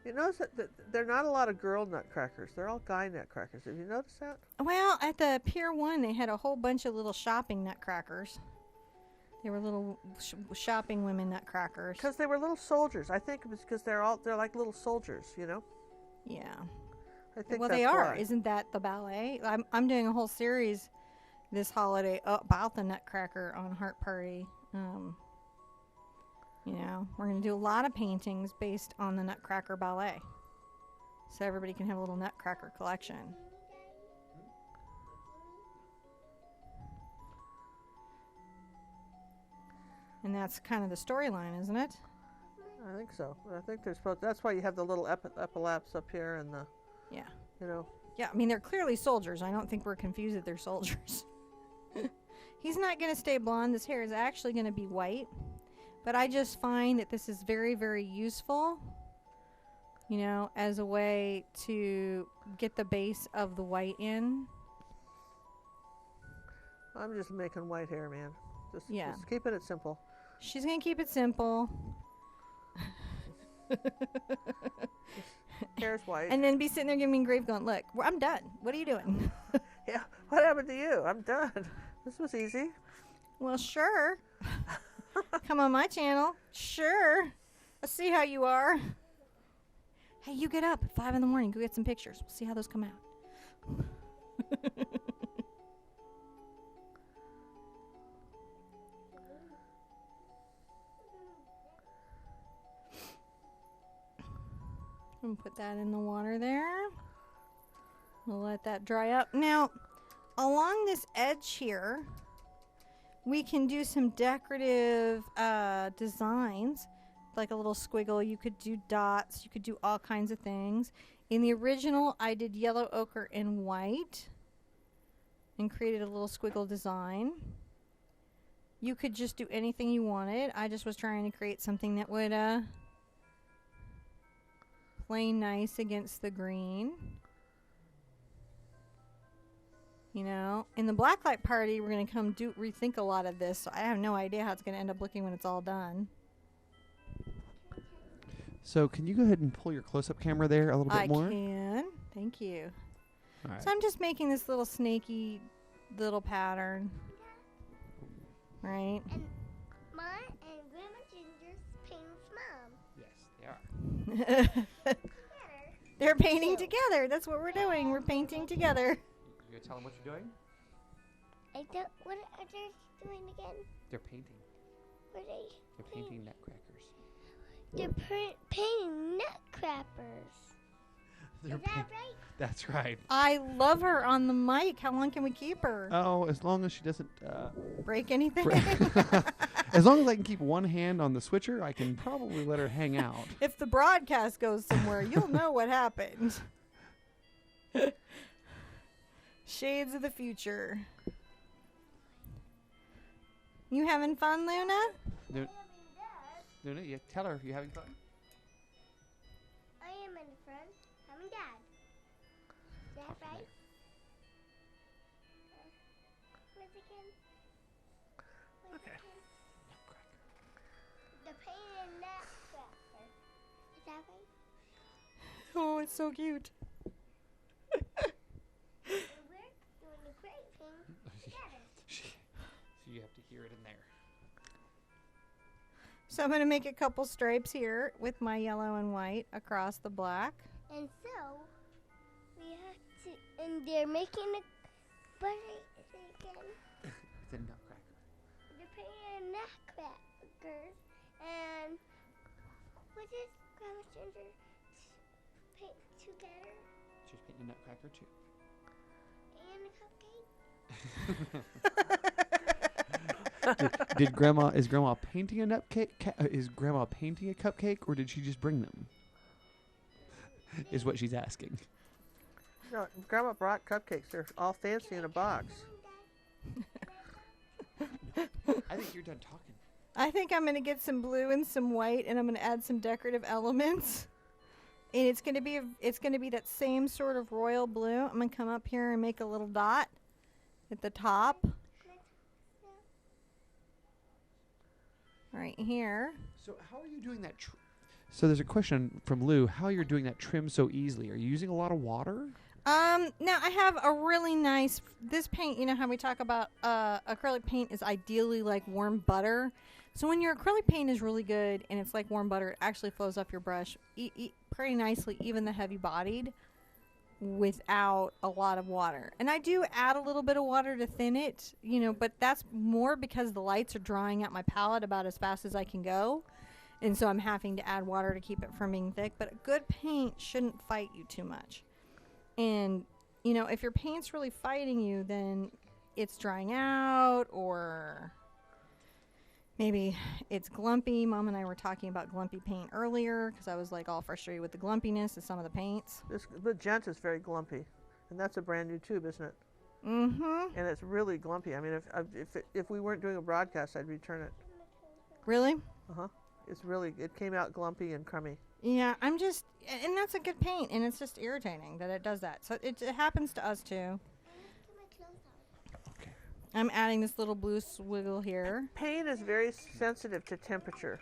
You notice that there are not a lot of girl Nutcrackers. They're all guy Nutcrackers. Have you noticed that? Well, at the Pier 1, they had a whole bunch of little shopping Nutcrackers. They were little shopping women Nutcrackers. Because they were little soldiers. I think it was because they're like little soldiers. You know. Yeah. I think Well, that's they are. why. Isn't that the ballet? I'm doing a whole series this holiday about the Nutcracker on Heart Party. We're going to do a lot of paintings based on the Nutcracker ballet. So everybody can have a little Nutcracker collection. And that's kind of the storyline, isn't it? I think so. I think they're supposed. That's why you have the little epaulaps up here and the. Yeah. You know. Yeah, I mean, they're clearly soldiers. I don't think we're confused that they're soldiers. He's not going to stay blonde. This hair is actually going to be white. But I just find that this is very, very useful, as a way to get the base of the white in. I'm just making white hair, man. Just keeping it simple. She's going to keep it simple. Hair's white. And then be sitting there giving me grief going, look, I'm done. What are you doing? Yeah. What happened to you? I'm done. This was easy. Well, sure. Come on my channel. Sure. Let's see how you are. Hey, you get up at 5 in the morning. Go get some pictures. We'll see how those come out. I'm gonna put that in the water there. We'll let that dry up. Now, along this edge here, we can do some decorative designs, like a little squiggle. You could do dots. You could do all kinds of things. In the original, I did yellow, ochre, and white and created a little squiggle design. You could just do anything you wanted. I just was trying to create something that would play nice against the green. You know, in the blacklight party, we're going to come rethink a lot of this. So I have no idea how it's going to end up looking when it's all done. So can you go ahead and pull your close-up camera there a little bit more? I can. Thank you. All right. So I'm just making this little snaky little pattern. Right? And mine and Grandma Ginger's paints mom. Yes, they are. They're painting together. That's what we're doing. We're painting together. You gonna tell them what you're doing? I don't. What are they doing again? They're painting. What are they? They're painting nutcrackers. They're painting nutcrackers. Is that right? That's right. I love her on the mic. How long can we keep her? Oh, as long as she doesn't Break anything? as long as I can keep one hand on the switcher, I can probably let her hang out. If the broadcast goes somewhere, you'll know what happened. Shades of the future. You having fun, Luna? Luna, you tell her you having fun. I am in front. I'm in dad. Is that right? What's again? Okay. The painted nutcracker. Is that right? Oh, it's so cute. And we're doing the great thing together. So you have to hear it in there. So I'm going to make a couple stripes here with my yellow and white across the black. And so we have to, and they're making a, what is it again? It's a nutcracker. They're painting nutcrackers, and what does Grandma Ginger paint together? She's painting a nutcracker too. And a cupcake? Is grandma painting a nutcake? Is grandma painting a cupcake, or did she just bring them? Is what she's asking. No, Grandma brought cupcakes. They're all fancy in a box. I think you're done talking. I think I'm going to get some blue and some white, and I'm going to add some decorative elements. And it's going to be that same sort of royal blue. I'm going to come up here and make a little dot at the top. Right here. So how are you doing that? So there's a question from Lou. How you're doing that trim so easily? Are you using a lot of water? Now I have a really nice, this paint, you know how we talk about acrylic paint is ideally like warm butter. So when your acrylic paint is really good and it's like warm butter, it actually flows off your brush pretty nicely, even the heavy bodied, without a lot of water. And I do add a little bit of water to thin it, you know, but that's more because the lights are drying out my palette about as fast as I can go. And so I'm having to add water to keep it from being thick. But a good paint shouldn't fight you too much. And, you know, if your paint's really fighting you, then it's drying out, or maybe it's glumpy. Mom and I were talking about glumpy paint earlier because I was like all frustrated with the glumpiness of some of the paints. This magenta is very glumpy, and that's a brand new tube, isn't it? Mm-hmm. And it's really glumpy. I mean, if we weren't doing a broadcast, I'd return it. Really? It came out glumpy and crummy. Yeah, and that's a good paint, and it's just irritating that it does that. So it happens to us too. Okay. I'm adding this little blue swiggle here. Paint is very sensitive to temperature,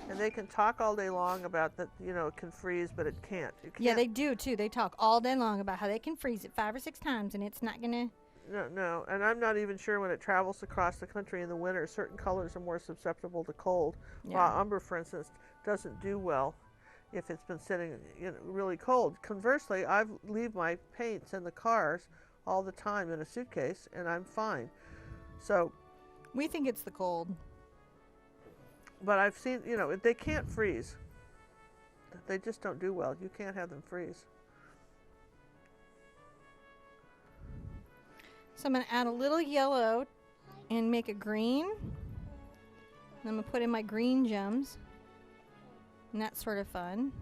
and they can talk all day long about that. You know, it can freeze, but it can't. Yeah, they do too. They talk all day long about how they can freeze it 5 or 6 times, and it's not gonna. No, and I'm not even sure when it travels across the country in the winter, certain colors are more susceptible to cold. Yeah. While umber, for instance, doesn't do well if it's been sitting really cold. Conversely, I leave my paints in the cars all the time in a suitcase, and I'm fine. So, We think it's the cold. but I've seen, they can't freeze. They just don't do well. You can't have them freeze. So I'm going to add a little yellow and make a green. And I'm going to put in my green gems. And that's sort of fun.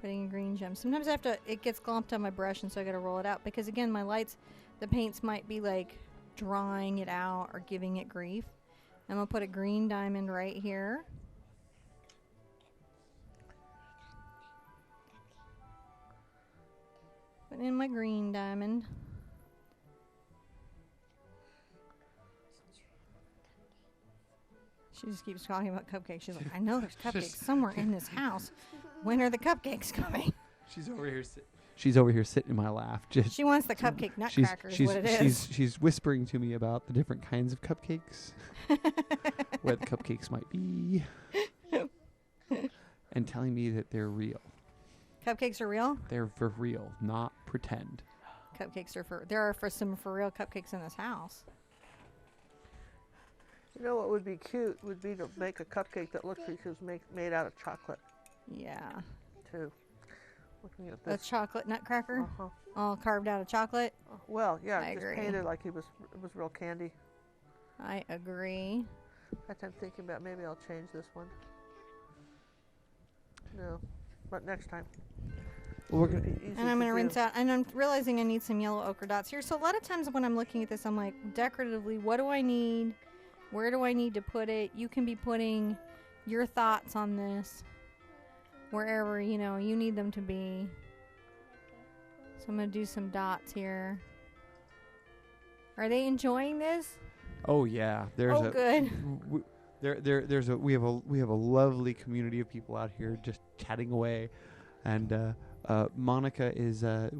Putting a green gem. Sometimes I have to, it gets glomped on my brush, and so I got to roll it out. Because again, my lights, the paints might be like drawing it out or giving it grief. I'm going to put a green diamond right here. Put in my green diamond. She just keeps talking about cupcakes. She's like, I know there's cupcakes somewhere in this house. When are the cupcakes coming? She's over here. She's over here sitting in my lap. Just She wants the cupcake Nutcracker is what it is. She's whispering to me about the different kinds of cupcakes, where the cupcakes might be, and telling me that they're real. Cupcakes are real? They're for real, not pretend. Cupcakes are for, there are some for real cupcakes in this house. You know what would be cute would be to make a cupcake that looks like it was made out of chocolate, Yeah. too. Looking at A this. chocolate Nutcracker? Uh-huh. All carved out of chocolate? Well, yeah, I just agree. painted like it was real candy. I agree. I'm thinking about maybe I'll change this one. No, but next time. Well, we're gonna. And I'm going to rinse out. And I'm realizing I need some yellow ochre dots here. So a lot of times when I'm looking at this, I'm like, decoratively, what do I need? Where do I need to put it? You can be putting your thoughts on this wherever, you know, you need them to be. So I'm going to do some dots here. Are they enjoying this? Oh yeah, there's Oh, good. We have a lovely community of people out here just chatting away, and Monica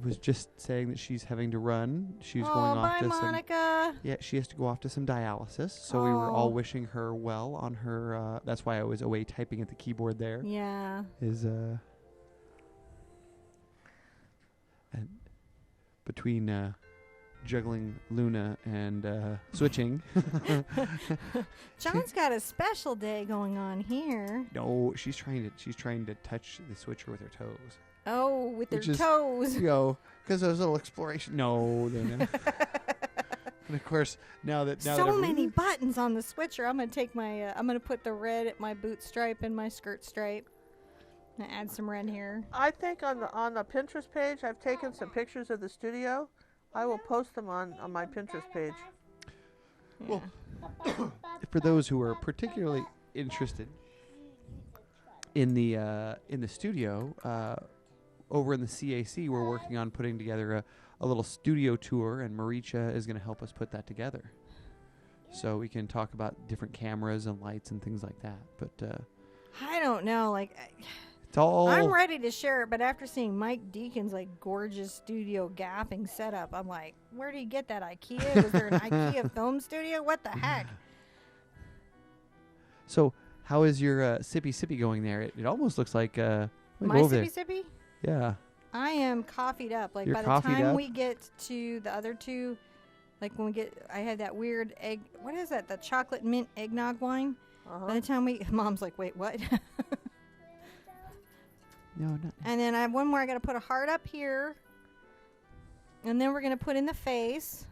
was just saying that she's having to run. She's going off bye, to Monica. she has to go off to some dialysis. So we were all Oh. wishing her well on her. That's why I was away typing at the keyboard there. Yeah. And between juggling Luna and switching. John's got a special day going on here. No, she's trying to touch the switcher with her toes. Oh, with their Which is- toes. You know, because those little exploration. No. And of course, now that So many buttons on the switcher. I'm gonna take my. I'm gonna put the red at my boot stripe and my skirt stripe. And add some red here. I think on the Pinterest page, I've taken some pictures of the studio. I will post them on my Pinterest page. Well, for those who are particularly interested in the studio, over in the CAC, we're working on putting together a little studio tour, and Maricha is going to help us put that together. So we can talk about different cameras and lights and things like that. But I don't know, like. it's all. I'm ready to share it, but after seeing Mike Deacon's like gorgeous studio gapping setup, I'm like, where did he get that? IKEA? Was there an IKEA film studio? What the heck? So how is your sippy going there? It almost looks like My over there. sippy? Yeah. I am coffeeed up. Like You're by the coffeed time up? we get to the other two, like when we get, I had that weird egg. What is that? The chocolate mint eggnog wine. By the time Mom's like, wait, what? No, not. And then I have one more. I got to put a heart up here. And then we're going to put in the face.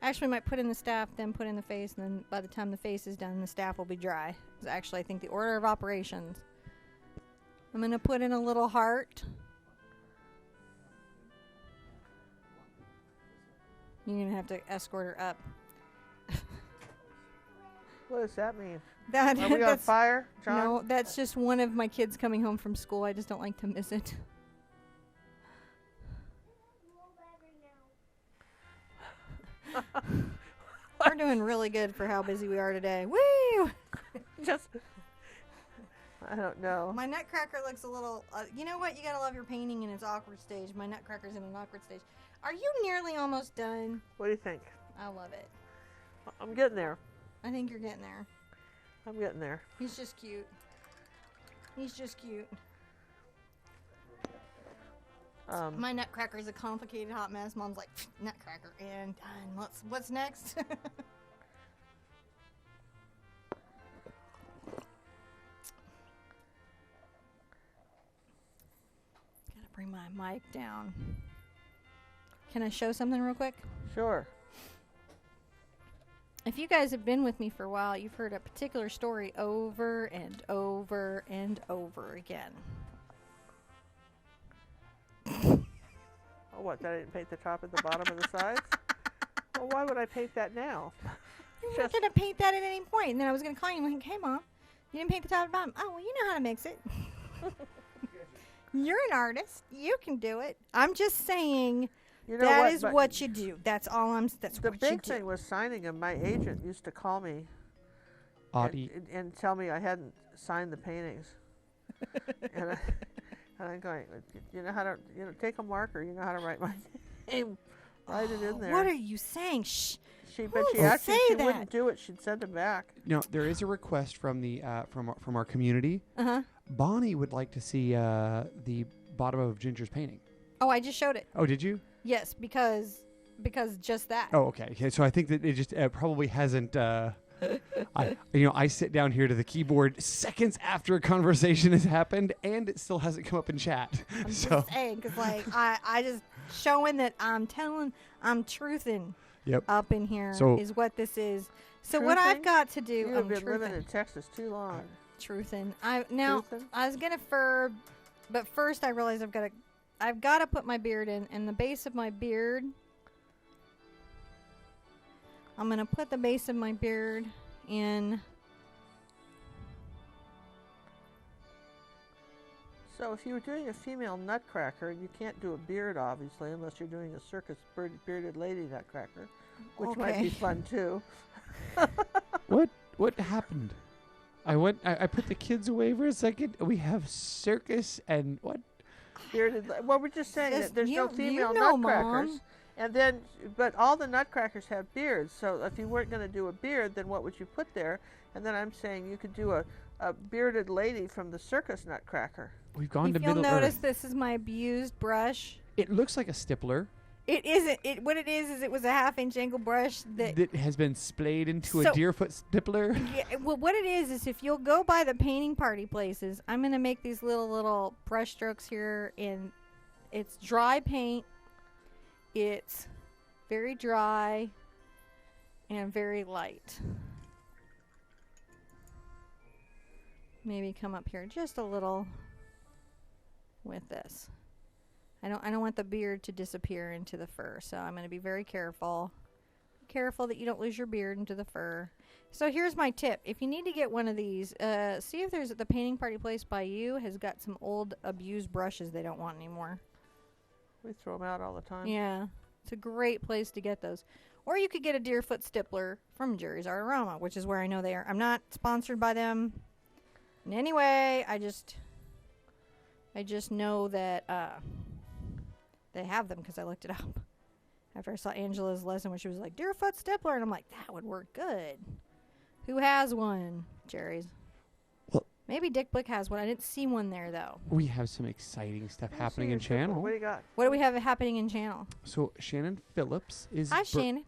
Actually, I might put in the staff, then put in the face, and then by the time the face is done, the staff will be dry. 'Cause actually, I think the order of operations. I'm going to put in a little heart. You're going to have to escort her up. What does that mean? That, Are we on that's, fire, John? no, that's just one of my kids coming home from school. I just don't like to miss it. We're doing really good for how busy we are today. Woo! Just, I don't know. My Nutcracker looks a little. You know what? You gotta love your painting in its awkward stage. My Nutcracker's in an awkward stage. Are you nearly almost done? What do you think? I love it. I'm getting there. I think you're getting there. I'm getting there. He's just cute. He's just cute. My Nutcracker's a complicated hot mess. Mom's like, Nutcracker and done. What's next? bring my mic down. Can I show something real quick? Sure. If you guys have been with me for a while, you've heard a particular story over and over and over again. Oh, what? That I didn't paint the top and the bottom and the sides? Well, why would I paint that now? You weren't going to paint that at any point. And then I was going to call you and like, hey, Mom, you didn't paint the top and bottom. Oh, well, you know how to mix it. You're an artist. You can do it. I'm just saying that is what you do. That's all I'm that's the what you do. big thing was signing them. My agent used to call me and tell me I hadn't signed the paintings. and I'm going, you know how to, take a marker. You know how to write my name. Write it in there. What are you saying? Shh. But she actually wouldn't do it. She'd send them back. There is a request from the from our community. Uh-huh. Bonnie would like to see the bottom of Ginger's painting. Oh, I just showed it. Oh, did you? Yes, because just that. Oh, okay. Okay, so I think that it just probably hasn't. I sit down here to the keyboard seconds after a conversation has happened, and it still hasn't come up in chat. I'm just saying, because I just showing that I'm truthing. Yep. Up in here is what this is. So Truthing? What I've got to do, You have been living in Texas too long. Truthing. I was gonna furb, but first I realized I've got to put my beard in, and the base of my beard. I'm gonna put the base of my beard in. So if you were doing a female Nutcracker, you can't do a beard, obviously, unless you're doing a circus bearded lady Nutcracker, which might be fun too. What happened? I put the kids away for a second. We have circus and what? Bearded. Well, we're just saying that there's no female Nutcrackers. Mom. And then, but all the Nutcrackers have beards. So if you weren't going to do a beard, then what would you put there? And then I'm saying you could do a bearded lady from the circus Nutcracker. We've gone to If you'll Middle notice, Earth. this is my abused brush. It looks like a stippler. It isn't. What it is it was a half-inch angle brush that has been splayed into a deerfoot stippler. Yeah, well, what it is if you'll go by the painting party places, I'm going to make these little brush strokes here, and it's dry paint. It's very dry and very light. Maybe come up here just a little with this. I don't want the beard to disappear into the fur, so I'm going to be very careful. Careful that you don't lose your beard into the fur. So here's my tip. If you need to get one of these, see if there's the painting party place by you has got some old abused brushes they don't want anymore. We throw them out all the time. Yeah. It's a great place to get those. Or you could get a deerfoot stippler from Jerry's Artarama, which is where I know they are. I'm not sponsored by them in any way. I just know that they have them because I looked it up after I saw Angela's lesson where she was like, Deerfoot stippler. And I'm like, that would work good. Who has one? Jerry's. Well, maybe Dick Blick has one. I didn't see one there, though. We have some exciting stuff happening in channel. What do you got? What do we have happening in channel? So Shannon Phillips is Hi, Shannon.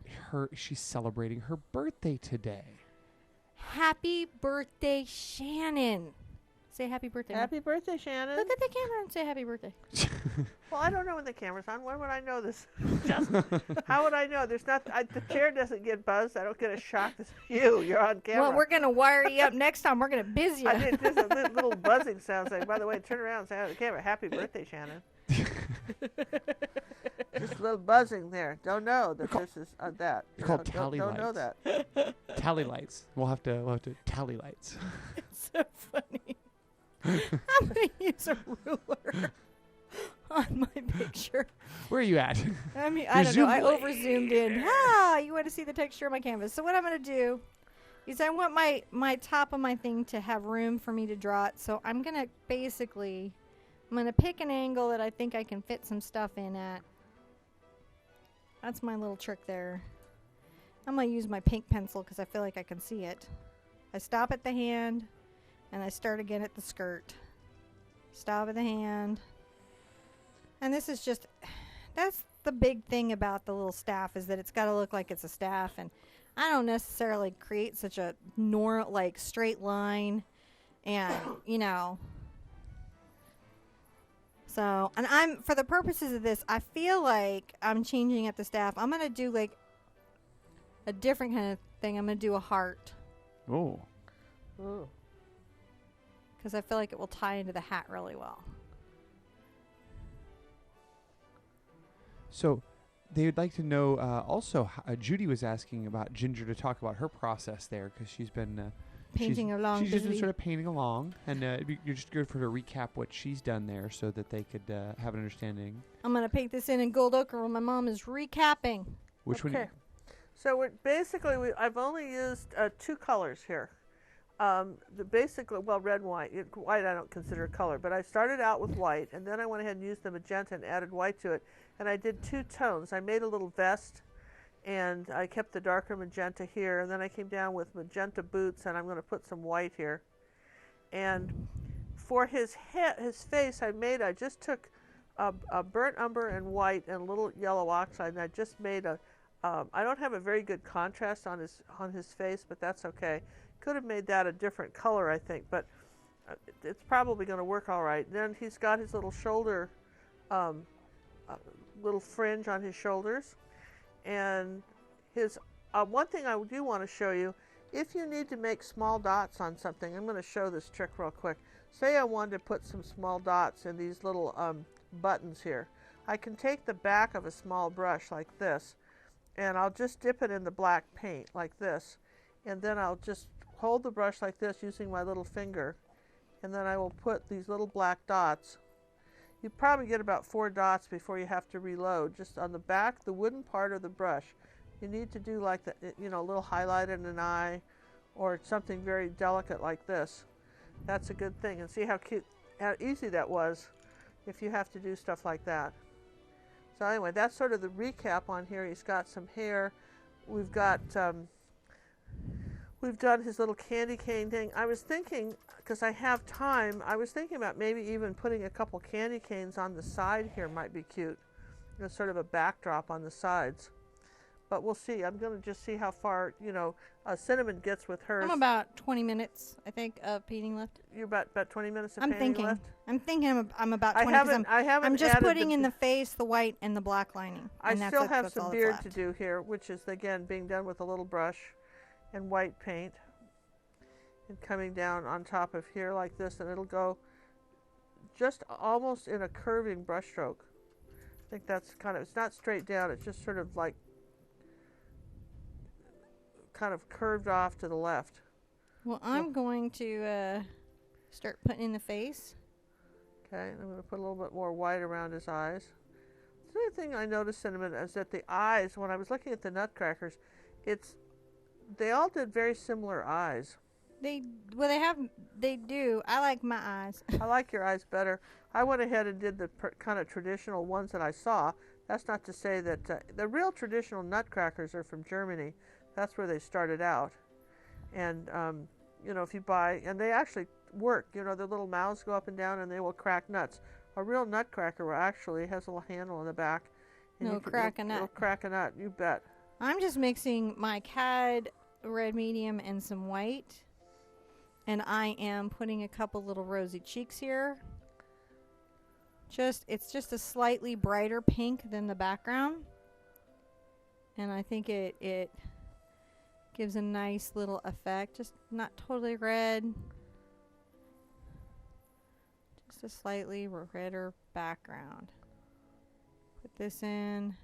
She's celebrating her birthday today. Happy birthday, Shannon. Say happy birthday. Happy birthday, Shannon. Look at the camera and say happy birthday. Well, I don't know when the camera's on. When would I know this? How would I know? There's not. The chair doesn't get buzzed. I don't get a shock. You're on camera. Well, we're going to wire you up next time. We're going to biz you. I did just a little buzzing sound saying, by the way, turn around and say hi to the camera. Happy birthday, Shannon. Just a little buzzing there. Don't know that this is that. They're called tally lights. Don't know that. Tally lights. We'll have to tally lights. It's so funny. I'm going to use a ruler on my picture. Where are you at? I mean, I don't know. I over zoomed in. You want to see the texture of my canvas. So what I'm going to do is I want my top of my thing to have room for me to draw it. So I'm going to I'm going to pick an angle that I think I can fit some stuff in at. That's my little trick there. I'm going to use my pink pencil because I feel like I can see it. I stop at the hand. And I start again at the skirt. Stop at the hand. And this is just, that's the big thing about the little staff is that it's got to look like it's a staff. And I don't necessarily create such a straight line. And, So, and for the purposes of this, I feel like I'm changing up the staff. I'm going to do like a different kind of thing. I'm going to do a heart. Oh. Ooh. Because I feel like it will tie into the hat really well. So they would like to know also, Judy was asking about Ginger to talk about her process there because she's been Painting along. She's just been busily. sort of painting along, and you're just good for her to recap what she's done there so that they could have an understanding. I'm going to paint this in gold ochre while my mom is recapping. Which Okay. one? So I've only used 2 colors here. Basically, well, red and white. White I don't consider a color, but I started out with white, and then I went ahead and used the magenta and added white to it, and I did 2 tones. I made a little vest, and I kept the darker magenta here, and then I came down with magenta boots, and I'm going to put some white here. And for his face, I just took a burnt umber and white and a little yellow oxide, and I just made I don't have a very good contrast on his face, but that's okay. Could have made that a different color, I think, but it's probably going to work all right. Then he's got his little shoulder, little fringe on his shoulders, and his one thing I do want to show you, if you need to make small dots on something, I'm going to show this trick real quick. Say I wanted to put some small dots in these little buttons here. I can take the back of a small brush like this, and I'll just dip it in the black paint like this, and then I'll just hold the brush like this using my little finger, and then I will put these little black dots. You probably get about 4 dots before you have to reload, just on the back, the wooden part of the brush. You need to do like a little highlight in an eye, or something very delicate like this. That's a good thing. And see how cute, how easy that was if you have to do stuff like that. So anyway, that's sort of the recap on here. He's got some hair. We've got, we've done his little candy cane thing. I was thinking, because I have time, I was thinking about maybe even putting a couple candy canes on the side here might be cute. Sort of a backdrop on the sides. But we'll see. I'm going to just see how far, Cinnamon gets with hers. I'm about 20 minutes, I think, of painting left. You're about 20 minutes of painting left? I'm thinking I'm about 20 I haven't I'm just added putting in the face, the white, and the black lining. I and still have that's some all beard that's to left. do here, which is, again, being done with a little brush and white paint. And coming down on top of here like this, and it'll go just almost in a curving brush stroke. I think that's kind of, it's not straight down, it's just sort of like kind of curved off to the left. Well, I'm going to start putting in the face. Okay, and I'm going to put a little bit more white around his eyes. The other thing I noticed, Cinnamon, is that the eyes, when I was looking at the Nutcrackers, they all did very similar eyes. They do. I like my eyes. I like your eyes better. I went ahead and did the kind of traditional ones that I saw. That's not to say that the real traditional Nutcrackers are from Germany. That's where they started out. And, if you buy, and they actually work, their little mouths go up and down and they will crack nuts. A real Nutcracker actually has a little handle in the back. And It'll crack a nut. It'll crack a nut, you bet. I'm just mixing my Cad red medium and some white. And I am putting a couple little rosy cheeks here. It's just a slightly brighter pink than the background. And I think it gives a nice little effect. Just not totally red. Just a slightly redder background. Put this in.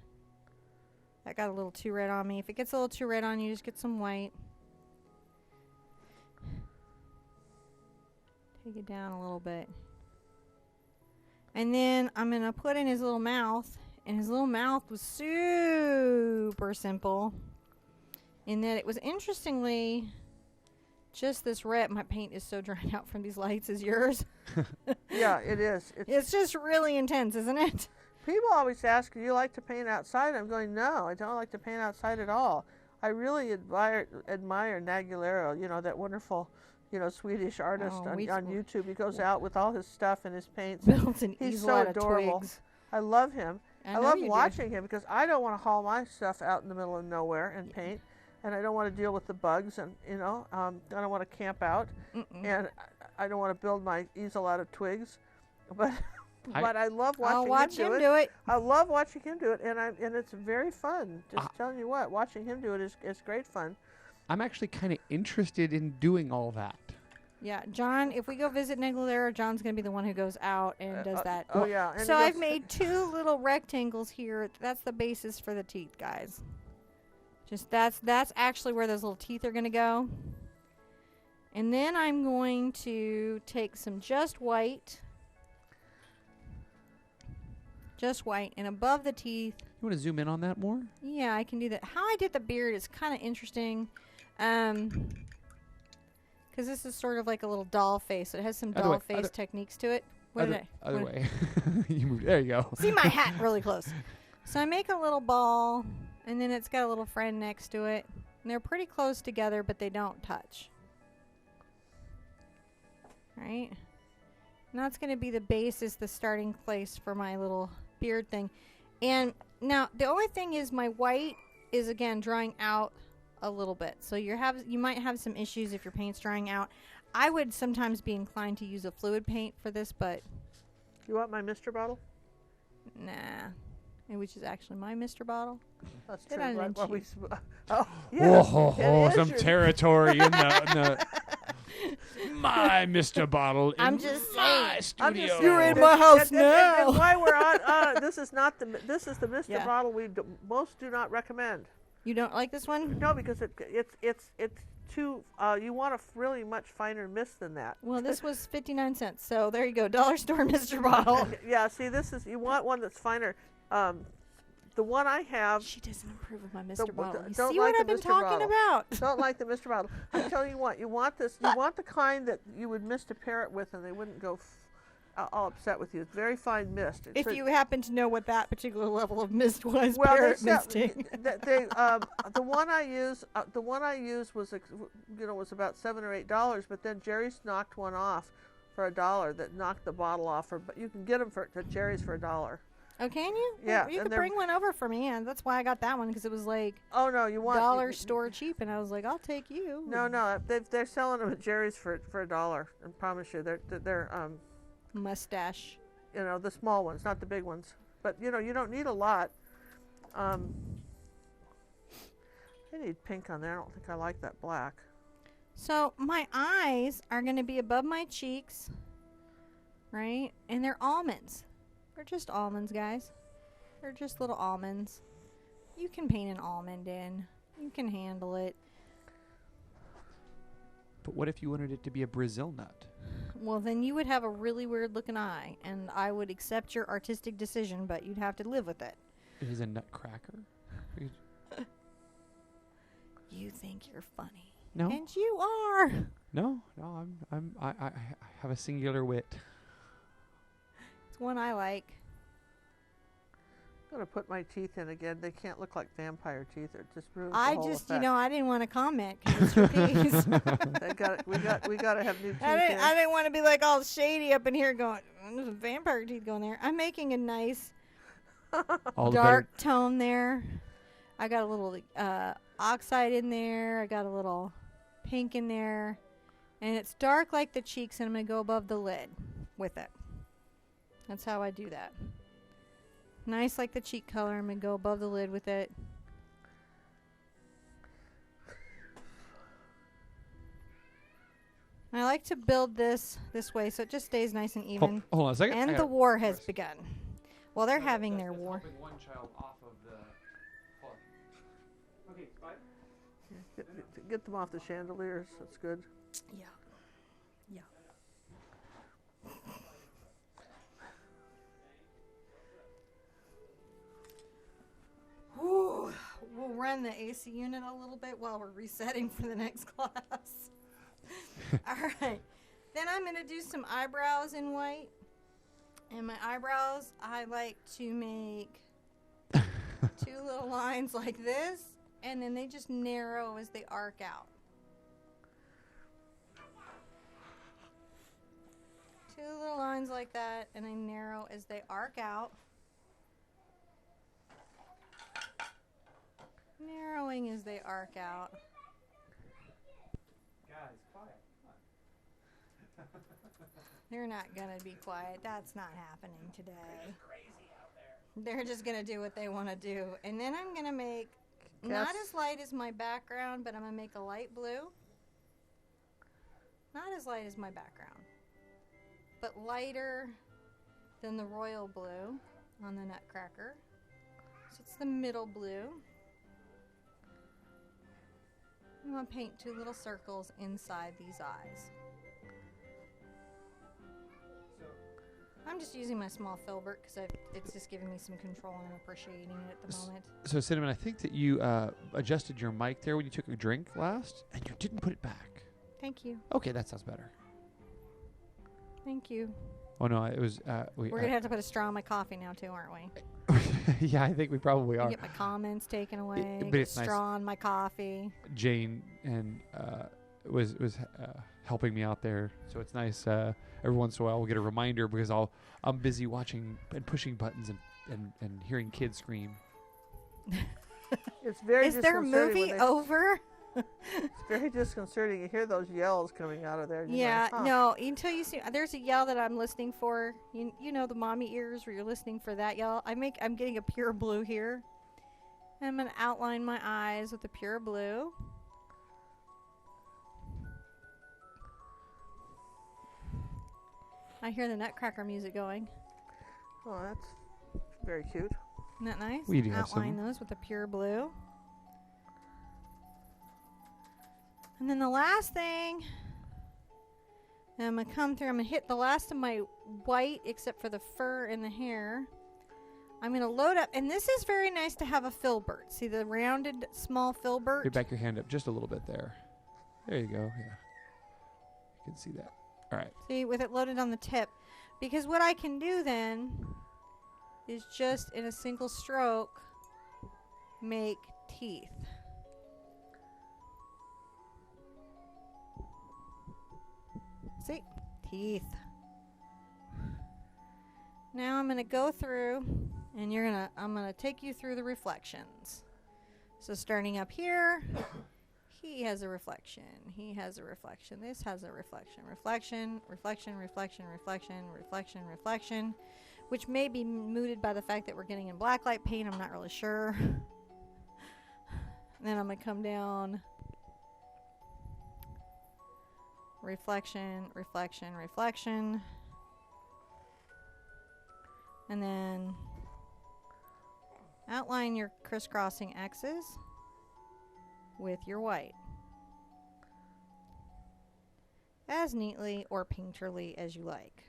That got a little too red on me. If it gets a little too red on you, just get some white. Take it down a little bit. And then I'm going to put in his little mouth. And his little mouth was super simple. In that it was interestingly just this red. My paint is so dried out from these lights. Is yours? Yeah, it is. It's just really intense, isn't it? People always ask, do you like to paint outside? I'm going, no, I don't like to paint outside at all. I really admire Nagulero, that wonderful Swedish artist on YouTube. He goes out with all his stuff and his paints. Built an He's easel so out of adorable. twigs. I love him. I know love you do. watching him because I don't want to haul my stuff out in the middle of nowhere and paint, and I don't want to deal with the bugs, and I don't want to camp out, and I don't want to build my easel out of twigs, but but I love I'll watching watch him him do it. I love watching him do it, and it's very fun. Just telling you what, watching him do it is great fun. I'm actually kind of interested in doing all that. Yeah, John, if we go visit Negladera, John's going to be the one who goes out and does that. Oh, yeah. And so I've made 2 little rectangles here. That's the basis for the teeth, guys. Just that's actually where those little teeth are going to go. And then I'm going to take some just white. Just white. And above the teeth. You want to zoom in on that more? Yeah, I can do that. How I did the beard is kind of interesting. Because this is sort of like a little doll face. It has some doll face techniques to it. Other way. You moved. There you go. See my hat really close. So I make a little ball, and then it's got a little friend next to it. And they're pretty close together, but they don't touch. Right? And that's going to be the basis, the starting place for my little beard thing. And now, the only thing is my white is, again, drying out a little bit. So you might have some issues if your paint's drying out. I would sometimes be inclined to use a fluid paint for this, but... You want my Mr. bottle? Nah. Which is actually my Mr. bottle. That's Did true. I Right, mention? Yeah, some territory in the my Mr. Bottle. I'm in just my saying. studio. You're in my house now. And why we're on, this is the Mr. Yeah. bottle we most do not recommend. You don't like this one? No, because it's too. You want a really much finer mist than that. Well, this was 59 cents, so there you go. Dollar store Mr. Bottle. Yeah, see, you want one that's finer. The one I have. She doesn't approve of my Mr. Bottle. You don't see like what I've the been Mr. talking Bottle. about? Don't like the Mr. Bottle. I'm telling you what, you want this. You want the kind that you would mist a parrot with, and they wouldn't go all upset with you. It's very fine mist. If you happen to know what that particular level of mist was, well, parrot misting. the one I use was was about $7 or $8, but then Jerry's knocked one off for $1 that knocked the bottle off. But you can get them at Jerry's for $1. Oh, can you? Yeah, Well, you could bring one over for me, and that's why I got that one, because it was like you want dollar store cheap, and I was like, I'll take you. No, they're selling them at Jerry's for $1. I promise you, they're mustache. The small ones, not the big ones. But you don't need a lot. I need pink on there. I don't think I like that black. So my eyes are going to be above my cheeks, right? And they're almonds. They're just almonds, guys. They're just little almonds. You can paint an almond in. You can handle it. But what if you wanted it to be a Brazil nut? Well, then you would have a really weird looking eye, and I would accept your artistic decision, but you'd have to live with it. It is a Nutcracker. You think you're funny. No. And you are. No, I have a singular wit. It's one I like. I'm gonna put my teeth in again. They can't look like vampire teeth. It just ruins the I whole just, effect. I didn't want to comment because it's your piece. We gotta have new teeth. I didn't want to be like all shady up in here going, there's vampire teeth going there. I'm making a nice dark tone there. I got a little oxide in there. I got a little pink in there. And it's dark like the cheeks, and I'm going to go above the lid with it. That's how I do that. Nice like the cheek color. I'm going to go above the lid with it. I like to build this way so it just stays nice and even. Hold on a second. And the war has begun. Well, they're having their war. One child off of the. Okay, bye. Get them off the chandeliers. That's good. Yeah. Yeah. Ooh, we'll run the AC unit a little bit while we're resetting for the next class. All right. Then I'm going to do some eyebrows in white. And my eyebrows, I like to make 2 little lines like this. And then they just narrow as they arc out. 2 little lines like that, and they narrow as they arc out. Narrowing as they arc out. Guys, quiet. They're not going to be quiet. That's not happening today. They're just going to do what they want to do. And then I'm going to make, not as light as my background, but I'm going to make a light blue. Not as light as my background, but lighter than the royal blue on the Nutcracker. So it's the middle blue. I'm going to paint 2 little circles inside these eyes. I'm just using my small filbert because it's just giving me some control and I'm appreciating it at the moment. So, Cinnamon, I think that you adjusted your mic there when you took a drink last, and you didn't put it back. Thank you. Okay, that sounds better. Thank you. Oh, no, it was... We're going to have to put a straw in my coffee now, too, aren't we? Yeah, I think we probably are. Get my comments taken away. But Get it's a straw in my coffee. Jane and was helping me out there, so it's nice. Every once in a while, we'll get a reminder because I'm busy watching and pushing buttons and hearing kids scream. It's very Is their movie over? It's very disconcerting. You hear those yells coming out of there. Yeah, no, until you see, there's a yell that I'm listening for. You know the mommy ears where you're listening for that yell. I'm getting a pure blue here. I'm going to outline my eyes with a pure blue. I hear the Nutcracker music going. Oh, that's very cute. Isn't that nice? We do have outline some. those with a pure blue. And then the last thing, I'm going to come through, I'm going to hit the last of my white except for the fur and the hair. I'm going to load up, and this is very nice to have a filbert. See the rounded small filbert? You back your hand up just a little bit there. There you go, yeah. You can see that. All right. See, with it loaded on the tip. Because what I can do then is just in a single stroke make teeth. See? Teeth. Now I'm going to go through and I'm going to take you through the reflections. So starting up here, he has a reflection. He has a reflection. This has a reflection. Reflection, reflection, reflection, reflection, reflection, reflection, which may be mooted by the fact that we're getting in blacklight paint. I'm not really sure. And then I'm going to come down. Reflection, reflection, reflection. And then outline your crisscrossing X's with your white. As neatly or painterly as you like.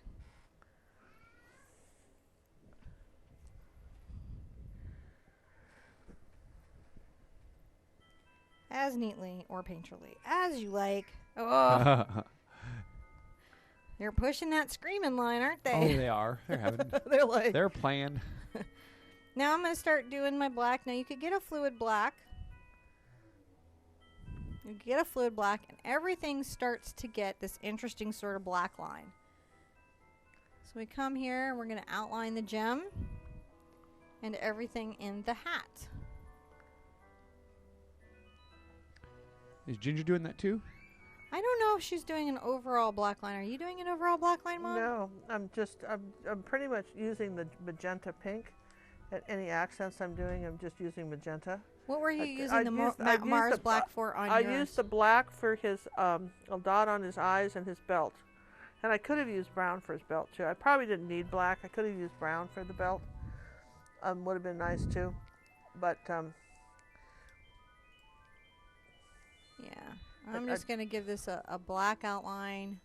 As neatly or painterly as you like. Oh. They're pushing that screaming line, aren't they? Oh, they are. They're having. They're playing. Now I'm going to start doing my black. Now you could get a fluid black. You get a fluid black, and everything starts to get this interesting sort of black line. So we come here, and we're going to outline the gem and everything in the hat. Is Ginger doing that too? I don't know if she's doing an overall black line. Are you doing an overall black line, Mom? No, I'm pretty much using the magenta pink. At any accents I'm doing, I'm just using magenta. What were you using the Mars black for on yours? I used the black for his a dot on his eyes and his belt. And I could have used brown for his belt too. I probably didn't need black. I could have used brown for the belt. Would have been nice too. But yeah, I'm just going to give this a black outline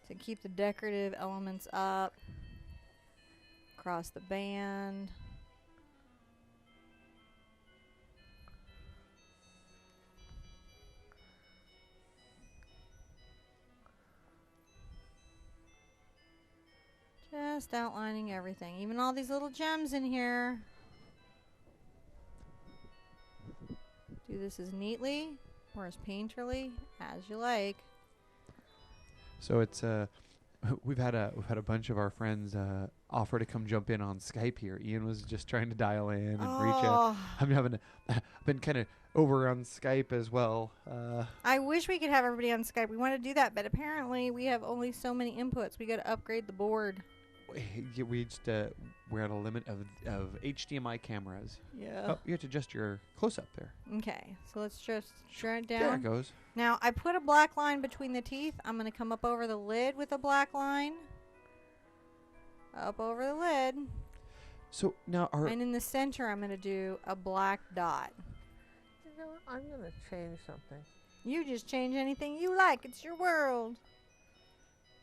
to keep the decorative elements up across the band. Just outlining everything, even all these little gems in here. Do this as neatly or as painterly as you like. So it's we've had a bunch of our friends offer to come jump in on Skype here. Ian was just trying to dial in and reach out. I've been kind of over on Skype as well. I wish we could have everybody on Skype. We want to do that, but apparently we have only so many inputs. We got to upgrade the board. We just we're at a limit of HDMI cameras. Yeah. Oh, you have to adjust your close up there. Okay, so let's just draw it down. There it goes. Now I put a black line between the teeth. I'm going to come up over the lid with a black line. Up over the lid. So now and in the center I'm going to do a black dot. You know, I'm going to change something. You just change anything you like. It's your world.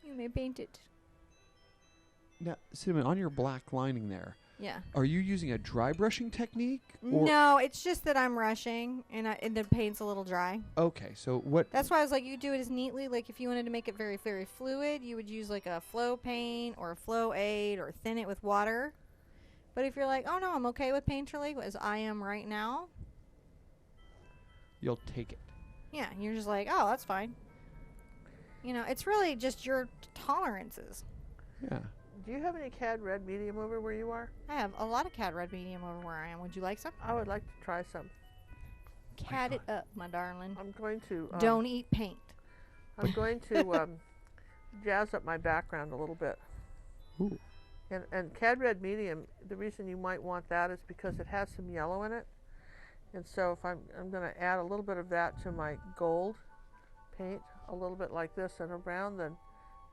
You may paint it. Now, Cinnamon, on your black lining there, yeah. Are you using a dry brushing technique? Or No, it's just that I'm rushing and the paint's a little dry. Okay, so what? That's why I was like, you do it as neatly. Like if you wanted to make it very, very fluid, you would use like a flow paint or a flow aid or thin it with water. But if you're like, oh no, I'm okay with Painterly as I am right now. You'll take it. Yeah, you're just like, oh, that's fine. You know, it's really just your tolerances. Yeah. Do you have any Cad Red medium over where you are? I have a lot of Cad Red medium over where I am. Would you like some? I would like to try some. Cad it up, my darling. I'm going to... Don't eat paint. I'm going to jazz up my background a little bit. Ooh. And Cad Red medium, the reason you might want that is because it has some yellow in it. And so if I'm going to add a little bit of that to my gold paint, a little bit like this, and around the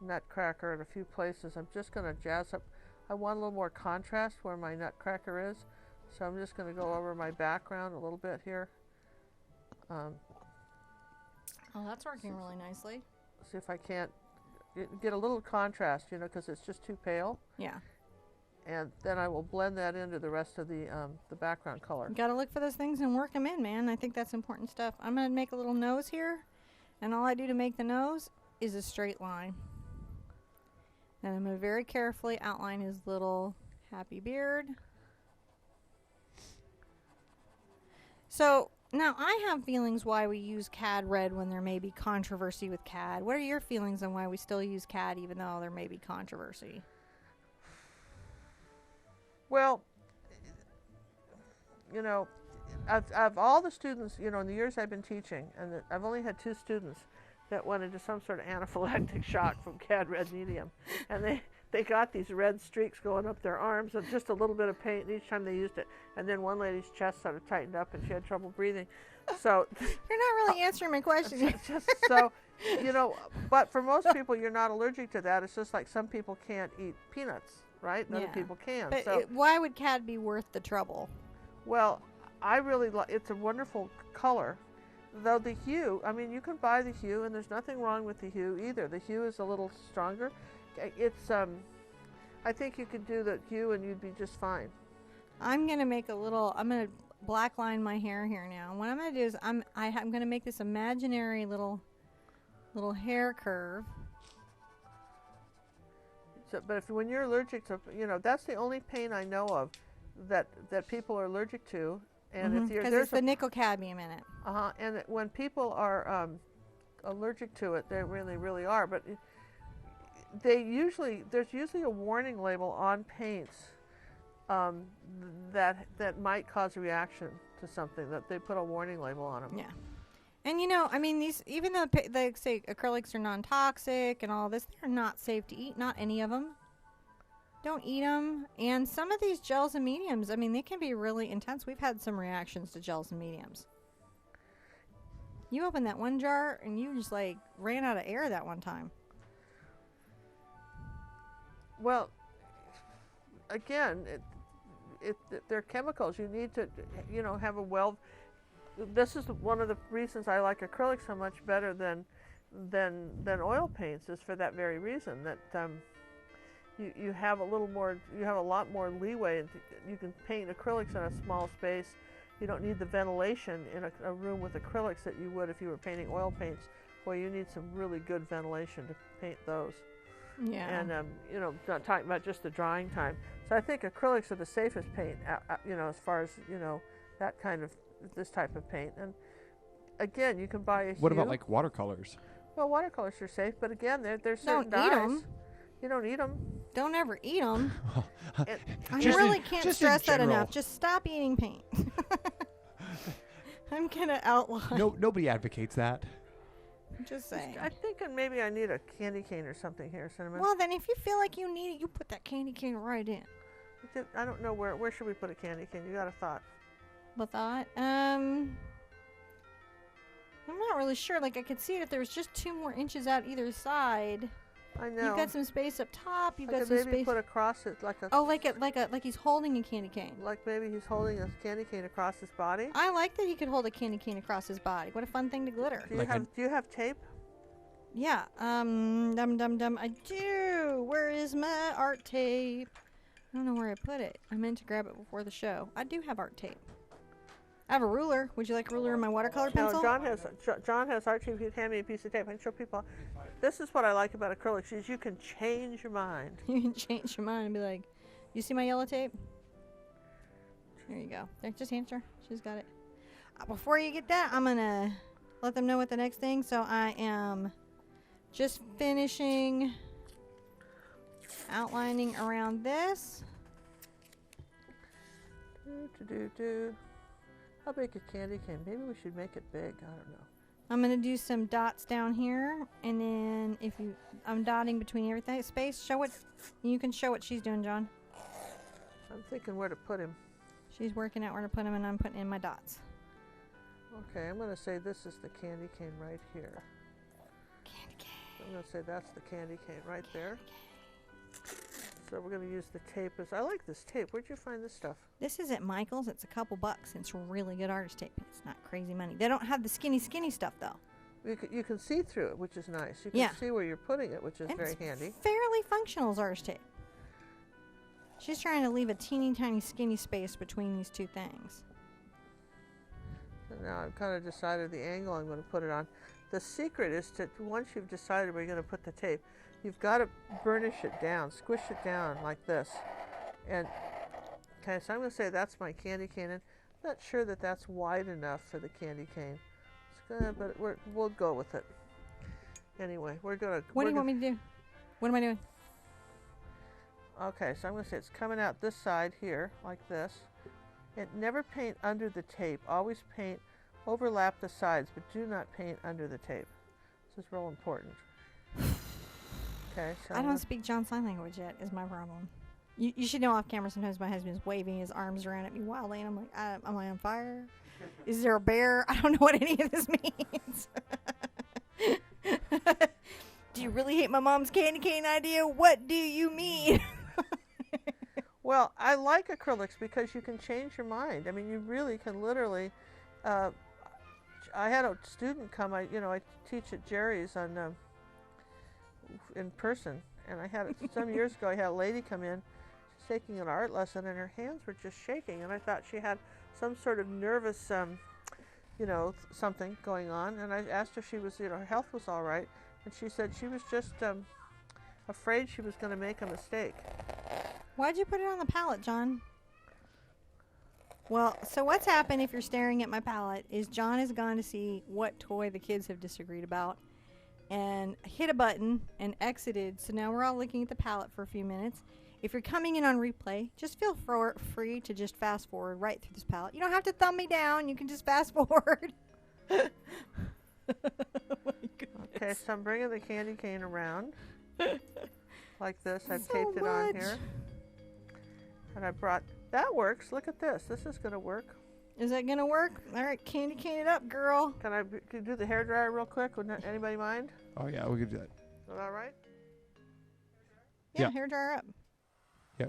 Nutcracker in a few places, I'm just going to jazz up. I want a little more contrast where my Nutcracker is, so I'm just going to go over my background a little bit here. Oh, that's working really nicely. See if I can't get a little contrast, you know, because it's just too pale. Yeah. And then I will blend that into the rest of the background color. You gotta look for those things and work them in, man. I think that's important stuff. I'm gonna make a little nose here, and all I do to make the nose is a straight line. Then I'm gonna very carefully outline his little happy beard. So now I have feelings why we use Cad Red when there may be controversy with Cad. What are your feelings on why we still use Cad even though there may be controversy? Well, you know, I've all the students, you know, in the years I've been teaching, and I've only had 2 students that went into some sort of anaphylactic shock from Cad Red medium, and they got these red streaks going up their arms and just a little bit of paint each time they used it, and then one lady's chest sort of tightened up and she had trouble breathing. So you're not really answering my question. So, you know, but for most people, you're not allergic to that. It's just like some people can't eat peanuts, right? And other people can. But so why would Cad be worth the trouble? Well, I really like. It's a wonderful color. Though the hue, I mean, you can buy the hue, and there's nothing wrong with the hue either. The hue is a little stronger. It's, I think you could do the hue and you'd be just fine. I'm going to black line my hair here now. And what I'm going to do is I'm going to make this imaginary little hair curve. So, but when you're allergic to, you know, that's the only paint I know of that people are allergic to. And because it's the nickel cadmium in it. And when people are allergic to it, they really, really are. But there's usually a warning label on paints that might cause a reaction to something, that they put a warning label on them. Yeah. And you know, I mean, even though they say acrylics are non-toxic and all this, they're not safe to eat. Not any of them. Don't eat them. And some of these gels and mediums, I mean, they can be really intense. We've had some reactions to gels and mediums. You opened that one jar and you just like ran out of air that one time. Well, again, they're chemicals. You need to, you know, have a this is one of the reasons I like acrylics so much better than oil paints, is for that very reason, that you have a lot more leeway, and you can paint acrylics in a small space. You don't need the ventilation in a room with acrylics that you would if you were painting oil paints. Boy, you need some really good ventilation to paint those. Yeah. And you know, not talking about just the drying time. So I think acrylics are the safest paint, you know, as far as, you know, this type of paint. And again, you can buy a hue. What about like watercolors? Well, watercolors are safe, but again, there's certain Don't eat dyes. 'em. You don't eat them. Don't ever eat them. I Just really in- can't just in stress that general. enough. Just stop eating paint. I'm gonna outlaw. No, nobody advocates that. I'm just saying. I'm thinking maybe I need a candy cane or something here, Cinnamon. Well, then if you feel like you need it, you put that candy cane right in. I don't know where should we put a candy cane. You got a thought? But thought, I'm not really sure. Like I could see it if there was just 2 more inches out either side. I know. You've got some space up top. You've I got could some maybe space. put across it like a. Oh, like he's holding a candy cane. Like maybe he's holding a candy cane across his body. I like that he could hold a candy cane across his body. What a fun thing to glitter. Do you have tape? Yeah. Dum. I do. Where is my art tape? I don't know where I put it. I meant to grab it before the show. I do have art tape. I have a ruler. Would you like a ruler and my watercolor pencil? No, John has art tape. He'd hand me a piece of tape. I can show people. This is what I like about acrylics is you can change your mind. You can change your mind and be like, you see my yellow tape? There you go. There, just answer. She's got it. Before you get that, I'm going to let them know what the next thing. So I am just finishing outlining around this. How big a candy cane? Maybe we should make it big. I don't know. I'm going to do some dots down here. And then I'm dotting between everything. Space, show it. You can show what she's doing, John. I'm thinking where to put him. She's working out where to put him, and I'm putting in my dots. Okay, I'm going to say this is the candy cane right here. Candy cane. I'm going to say that's the candy cane right there. So we're going to use the tape. I like this tape. Where'd you find this stuff? This is at Michael's. It's a couple bucks. It's really good artist tape. It's not crazy money. They don't have the skinny stuff, though. You can see through it, which is nice. You can see where you're putting it, which is very handy. Fairly functional as artist tape. She's trying to leave a teeny tiny skinny space between these two things. So now I've kind of decided the angle I'm going to put it on. The secret is to, once you've decided where you're going to put the tape, you've got to burnish it down, squish it down like this. And, okay, so I'm going to say that's my candy cane. And I'm not sure that that's wide enough for the candy cane. It's gonna, but we'll go with it. Anyway, we're going to... What do you want me to do? What am I doing? Okay, so I'm going to say it's coming out this side here, like this. And never paint under the tape. Always paint, overlap the sides, but do not paint under the tape. This is real important. Okay, so I don't speak John Sign Language yet, is my problem. You should know off camera sometimes my husband's waving his arms around at me wildly, and I'm like, am I on fire? Is there a bear? I don't know what any of this means. Do you really hate my mom's candy cane idea? What do you mean? Well, I like acrylics because you can change your mind. I mean, you really can literally. I had a student come. I teach at Jerry's on in person, and I had some years ago. I had a lady come in. She's taking an art lesson, and her hands were just shaking, and I thought she had some sort of nervous, something going on. And I asked her if she was, her health was all right, and she said she was just afraid she was going to make a mistake. Why'd you put it on the palette, John? Well, so what's happened if you're staring at my palette is John has gone to see what toy the kids have disagreed about and hit a button and exited. So now we're all looking at the palette for a few minutes. If you're coming in on replay, just feel free to just fast forward right through this palette. You don't have to thumb me down. You can just fast forward. Oh okay, so I'm bringing the candy cane around like this. I've taped it on here. And I brought, that works. Look at this. This is going to work. Is that going to work? All right, candy cane it up, girl. Can I do the hairdryer real quick? Would anybody mind? Oh, yeah, we could do that. Is that all right? Yeah, hairdryer up. Yeah.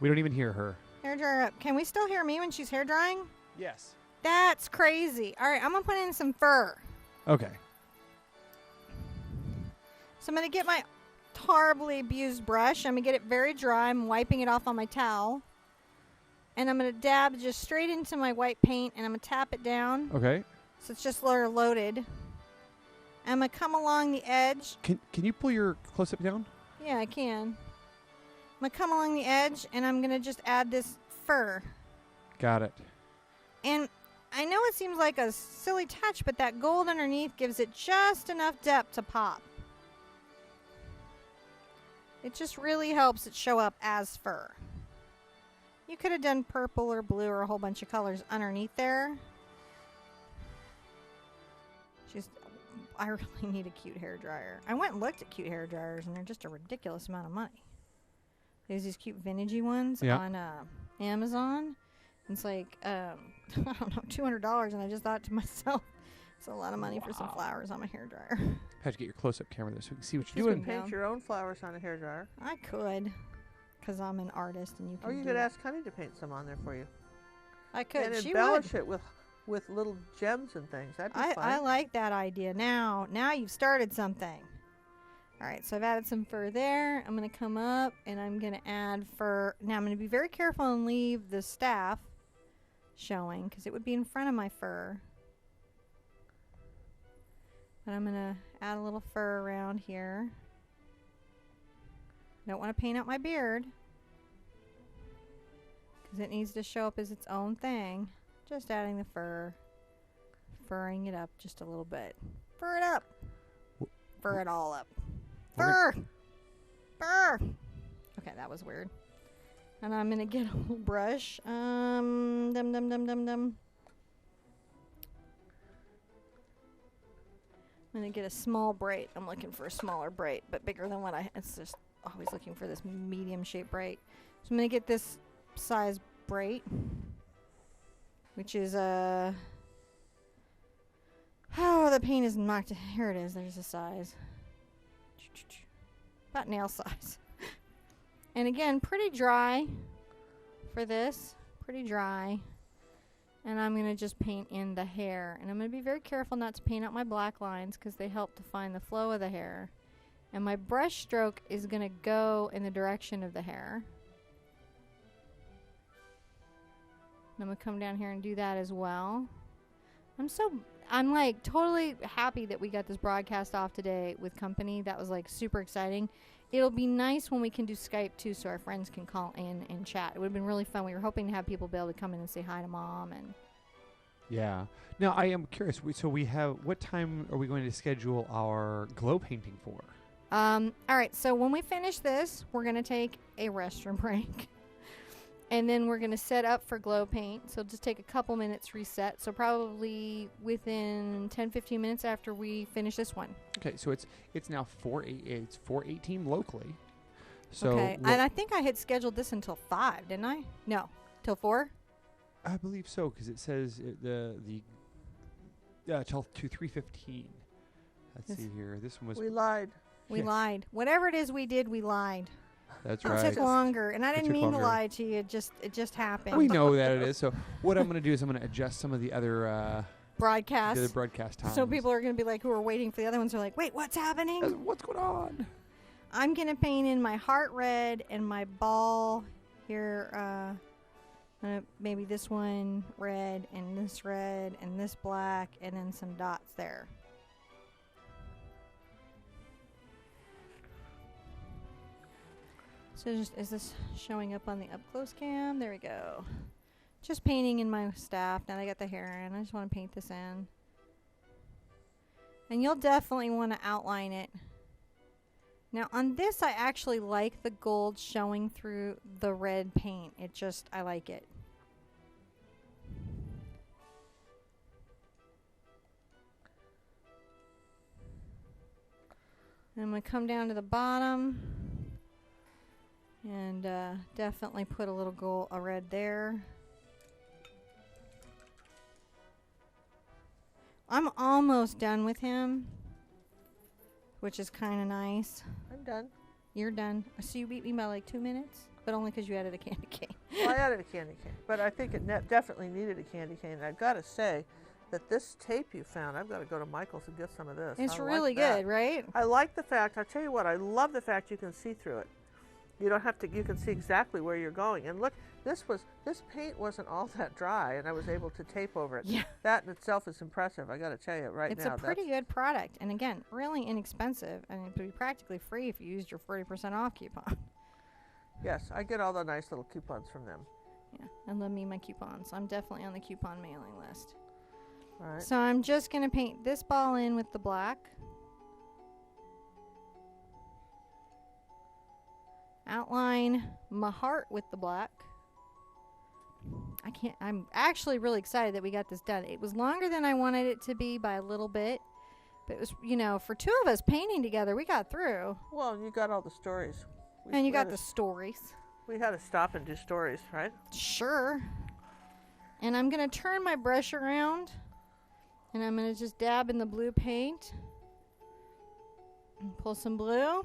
We don't even hear her. Hairdryer up. Can we still hear me when she's hair drying? Yes. That's crazy. All right, I'm going to put in some fur. Okay. So I'm going to get my horribly abused brush. I'm going to get it very dry. I'm wiping it off on my towel. And I'm going to dab just straight into my white paint, and I'm going to tap it down. Okay. So it's just loaded. I'm going to come along the edge. Can you pull your close-up down? Yeah, I can. I'm going to come along the edge, and I'm going to just add this fur. Got it. And I know it seems like a silly touch, but that gold underneath gives it just enough depth to pop. It just really helps it show up as fur. You could have done purple or blue or a whole bunch of colors underneath there. I really need a cute hair dryer. I went and looked at cute hair dryers, and they're just a ridiculous amount of money. There's these cute vintagey ones on Amazon. It's like, I don't know, $200, and I just thought to myself, it's a lot of money for some flowers on my hair dryer. Have to get your close-up camera there so we can see what You you're can doing. paint your own flowers on a hair dryer. I could, because I'm an artist, and you can Or you could ask Honey to paint some on there for you. I could. And She embellish would. it with little gems and things. That'd be fun. I like that idea. Now you've started something. All right, so I've added some fur there. I'm going to come up, and I'm going to add fur. Now, I'm going to be very careful and leave the staff showing, because it would be in front of my fur. But I'm going to add a little fur around here. Don't want to paint out my beard, because it needs to show up as its own thing. Just adding the fur, furring it up just a little bit. Fur it up. Fur it all up. Fur! Fur! Okay, that was weird. And I'm gonna get a little brush. Dum dum dum dum dum. I'm gonna get a small braid. I'm looking for a smaller braid, but bigger than what it's just always looking for this medium shaped braid. So I'm gonna get this size braid, which is oh, the paint is knocked. Here it is. There's the size. About nail size. And again, pretty dry for this. Pretty dry. And I'm going to just paint in the hair. And I'm going to be very careful not to paint out my black lines, because they help define the flow of the hair. And my brush stroke is going to go in the direction of the hair. And I'm going to come down here and do that as well. I'm like totally happy that we got this broadcast off today with company. That was like super exciting. It'll be nice when we can do Skype too, so our friends can call in and chat. It would have been really fun. We were hoping to have people be able to come in and say hi to Mom. And Yeah. Now, I am curious. So we have, what time are we going to schedule our glow painting for? all right, so when we finish this, we're going to take a restroom break. And then we're going to set up for glow paint. So just take a couple minutes reset. So probably within 10-15 minutes after we finish this one. Okay, so it's now 4:18 locally. So okay, and I think I had scheduled this until 5, didn't I? No, till 4. I believe so, because it says till to 3:15. Let's see here. This one was. We lied. We lied. Whatever it is we did, we lied. That's It right. took longer, and I didn't took mean longer. to lie to you. It just happened. We know that it is. So what I'm going to do is I'm going to adjust some of the other broadcast. broadcast times. So people are going to be like, who are waiting for the other ones, are like, wait, what's happening? What's going on? I'm going to paint in my heart red and my ball here. Maybe this one red and this black, and then some dots there. So is this showing up on the up close cam? There we go. Just painting in my staff. Now I got the hair in. I just want to paint this in. And you'll definitely want to outline it. Now on this, I actually like the gold showing through the red paint. I like it. And I'm going to come down to the bottom. And definitely put a little red there. I'm almost done with him, which is kind of nice. I'm done. You're done. So you beat me by like 2 minutes, but only because you added a candy cane. Well, I added a candy cane, but I think it definitely needed a candy cane. And I've got to say that this tape you found, I've got to go to Michael's and get some of this. It's I really like that. good, right? I like the fact, I'll tell you what, I love the fact you can see through it. You don't have to, you can see exactly where you're going. And look, this paint wasn't all that dry, and I was able to tape over it. Yeah. That in itself is impressive. I got to tell you right It's now. a pretty good product. And again, really inexpensive. And it'd be practically free if you used your 40% off coupon. Yes, I get all the nice little coupons from them. Yeah, and lend me my coupons. I'm definitely on the coupon mailing list. All right. So I'm just going to paint this ball in with the black. outline my heart with the black. I'm actually really excited that we got this done. It was longer than I wanted it to be by a little bit. But it was, you know, for two of us painting together, we got through. Well, you got all the stories. And you got the stories. We had to stop and do stories, right? Sure. And I'm going to turn my brush around. And I'm going to just dab in the blue paint. And pull some blue.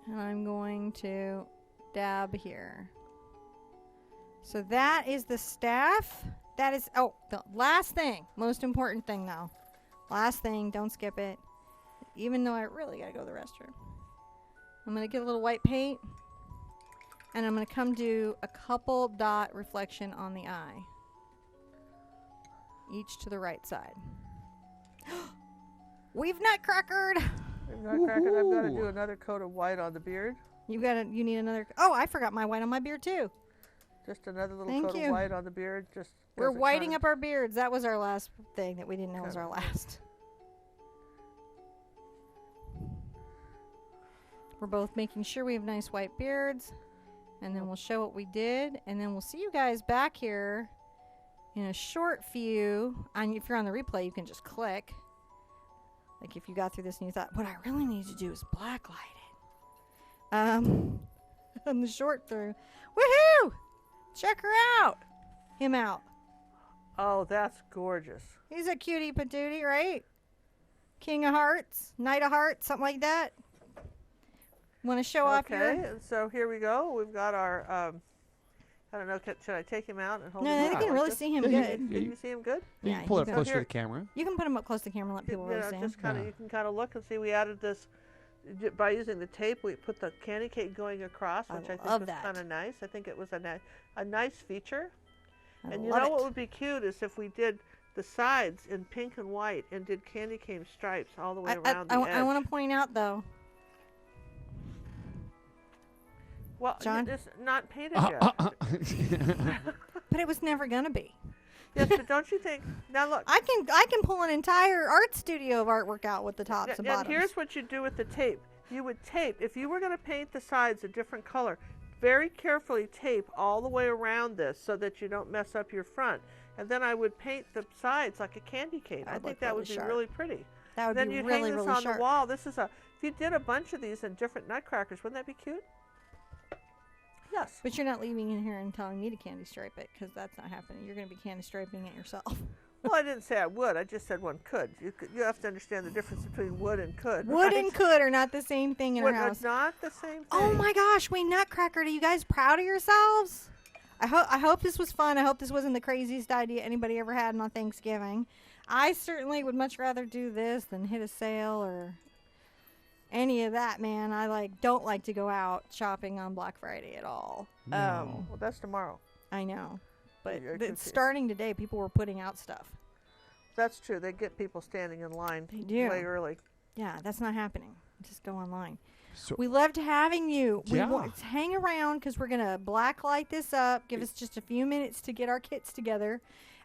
And I'm going to dab here. So that is the staff. That is, oh, the last thing. Most important thing, though. Last thing, don't skip it. Even though I really got to go to the restroom. I'm going to get a little white paint. And I'm going to come do a couple dot reflection on the eye. Each to the right side. We've nutcrackered. We've nutcrackered. I've got to do another coat of white on the beard. You need another. Oh, I forgot my white on my beard too. Just another little coat of white on the beard. We're whiting up our beards. That was our last thing that we didn't know was our last. We're both making sure we have nice white beards. And then we'll show what we did. And then we'll see you guys back here in a short few. If you're on the replay, you can just click. Like if you got through this and you thought, what I really need to do is blacklight it. On the short through. Woohoo! Check her out. Him out. Oh, that's gorgeous. He's a cutie patootie, right? King of Hearts, Knight of Hearts, something like that. Want to show off your... Okay, and so here we go. We've got our, I don't know, should I take him out and hold him No, out? you can really see him good. Can you see him good? You can pull it closer to the camera. You can put him up close to the camera and let people really see him. Just kind of, you can kind of look and see we added this, by using the tape, we put the candy cane going across, which I think was kind of nice. I think it was a nice feature. And you know what would be cute is if we did the sides in pink and white and did candy cane stripes all the way around the edge. I want to point out, though. Well, John? it's not painted yet. But it was never going to be. Yes, but don't you think? Now look. I can pull an entire art studio of artwork out with the tops and bottoms. And here's what you do with the tape. You would tape, if you were going to paint the sides a different color, very carefully tape all the way around this so that you don't mess up your front. And then I would paint the sides like a candy cane. I think that would be really pretty. That would then be you'd really, hang this really on sharp. the wall. This is if you did a bunch of these in different nutcrackers, wouldn't that be cute? Yes. But you're not leaving in here and telling me to candy stripe it, because that's not happening. You're going to be candy striping it yourself. Well, I didn't say I would. I just said one could. You have to understand the difference between would and could. Would and could are not the same thing in our house. Not the same thing. Oh my gosh, we nutcrackered. Are you guys proud of yourselves? I hope this was fun. I hope this wasn't the craziest idea anybody ever had on Thanksgiving. I certainly would much rather do this than hit a sale or any of that, man. I don't like to go out shopping on Black Friday at all. No. Well, that's tomorrow. I know. But You're it's starting today. People were putting out stuff. That's true. They get people standing in line way early. Yeah, that's not happening. Just go online. So We loved having you. Yeah. Hang around because we're going to black light this up. Give us just a few minutes to get our kits together.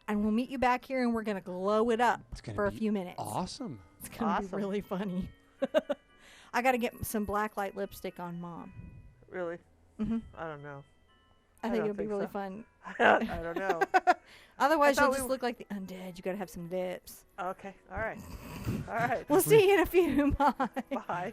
And we'll meet you back here and we're going to glow it up for a few minutes. Awesome. It's going to be really funny. I got to get some black light lipstick on Mom. Really? Mm-hmm. I don't know. I think it'll be really fun. I don't know. Otherwise, you'll just look like the undead. You got to have some lips. Okay. All right. All right. We'll see you in a few. Bye. Bye.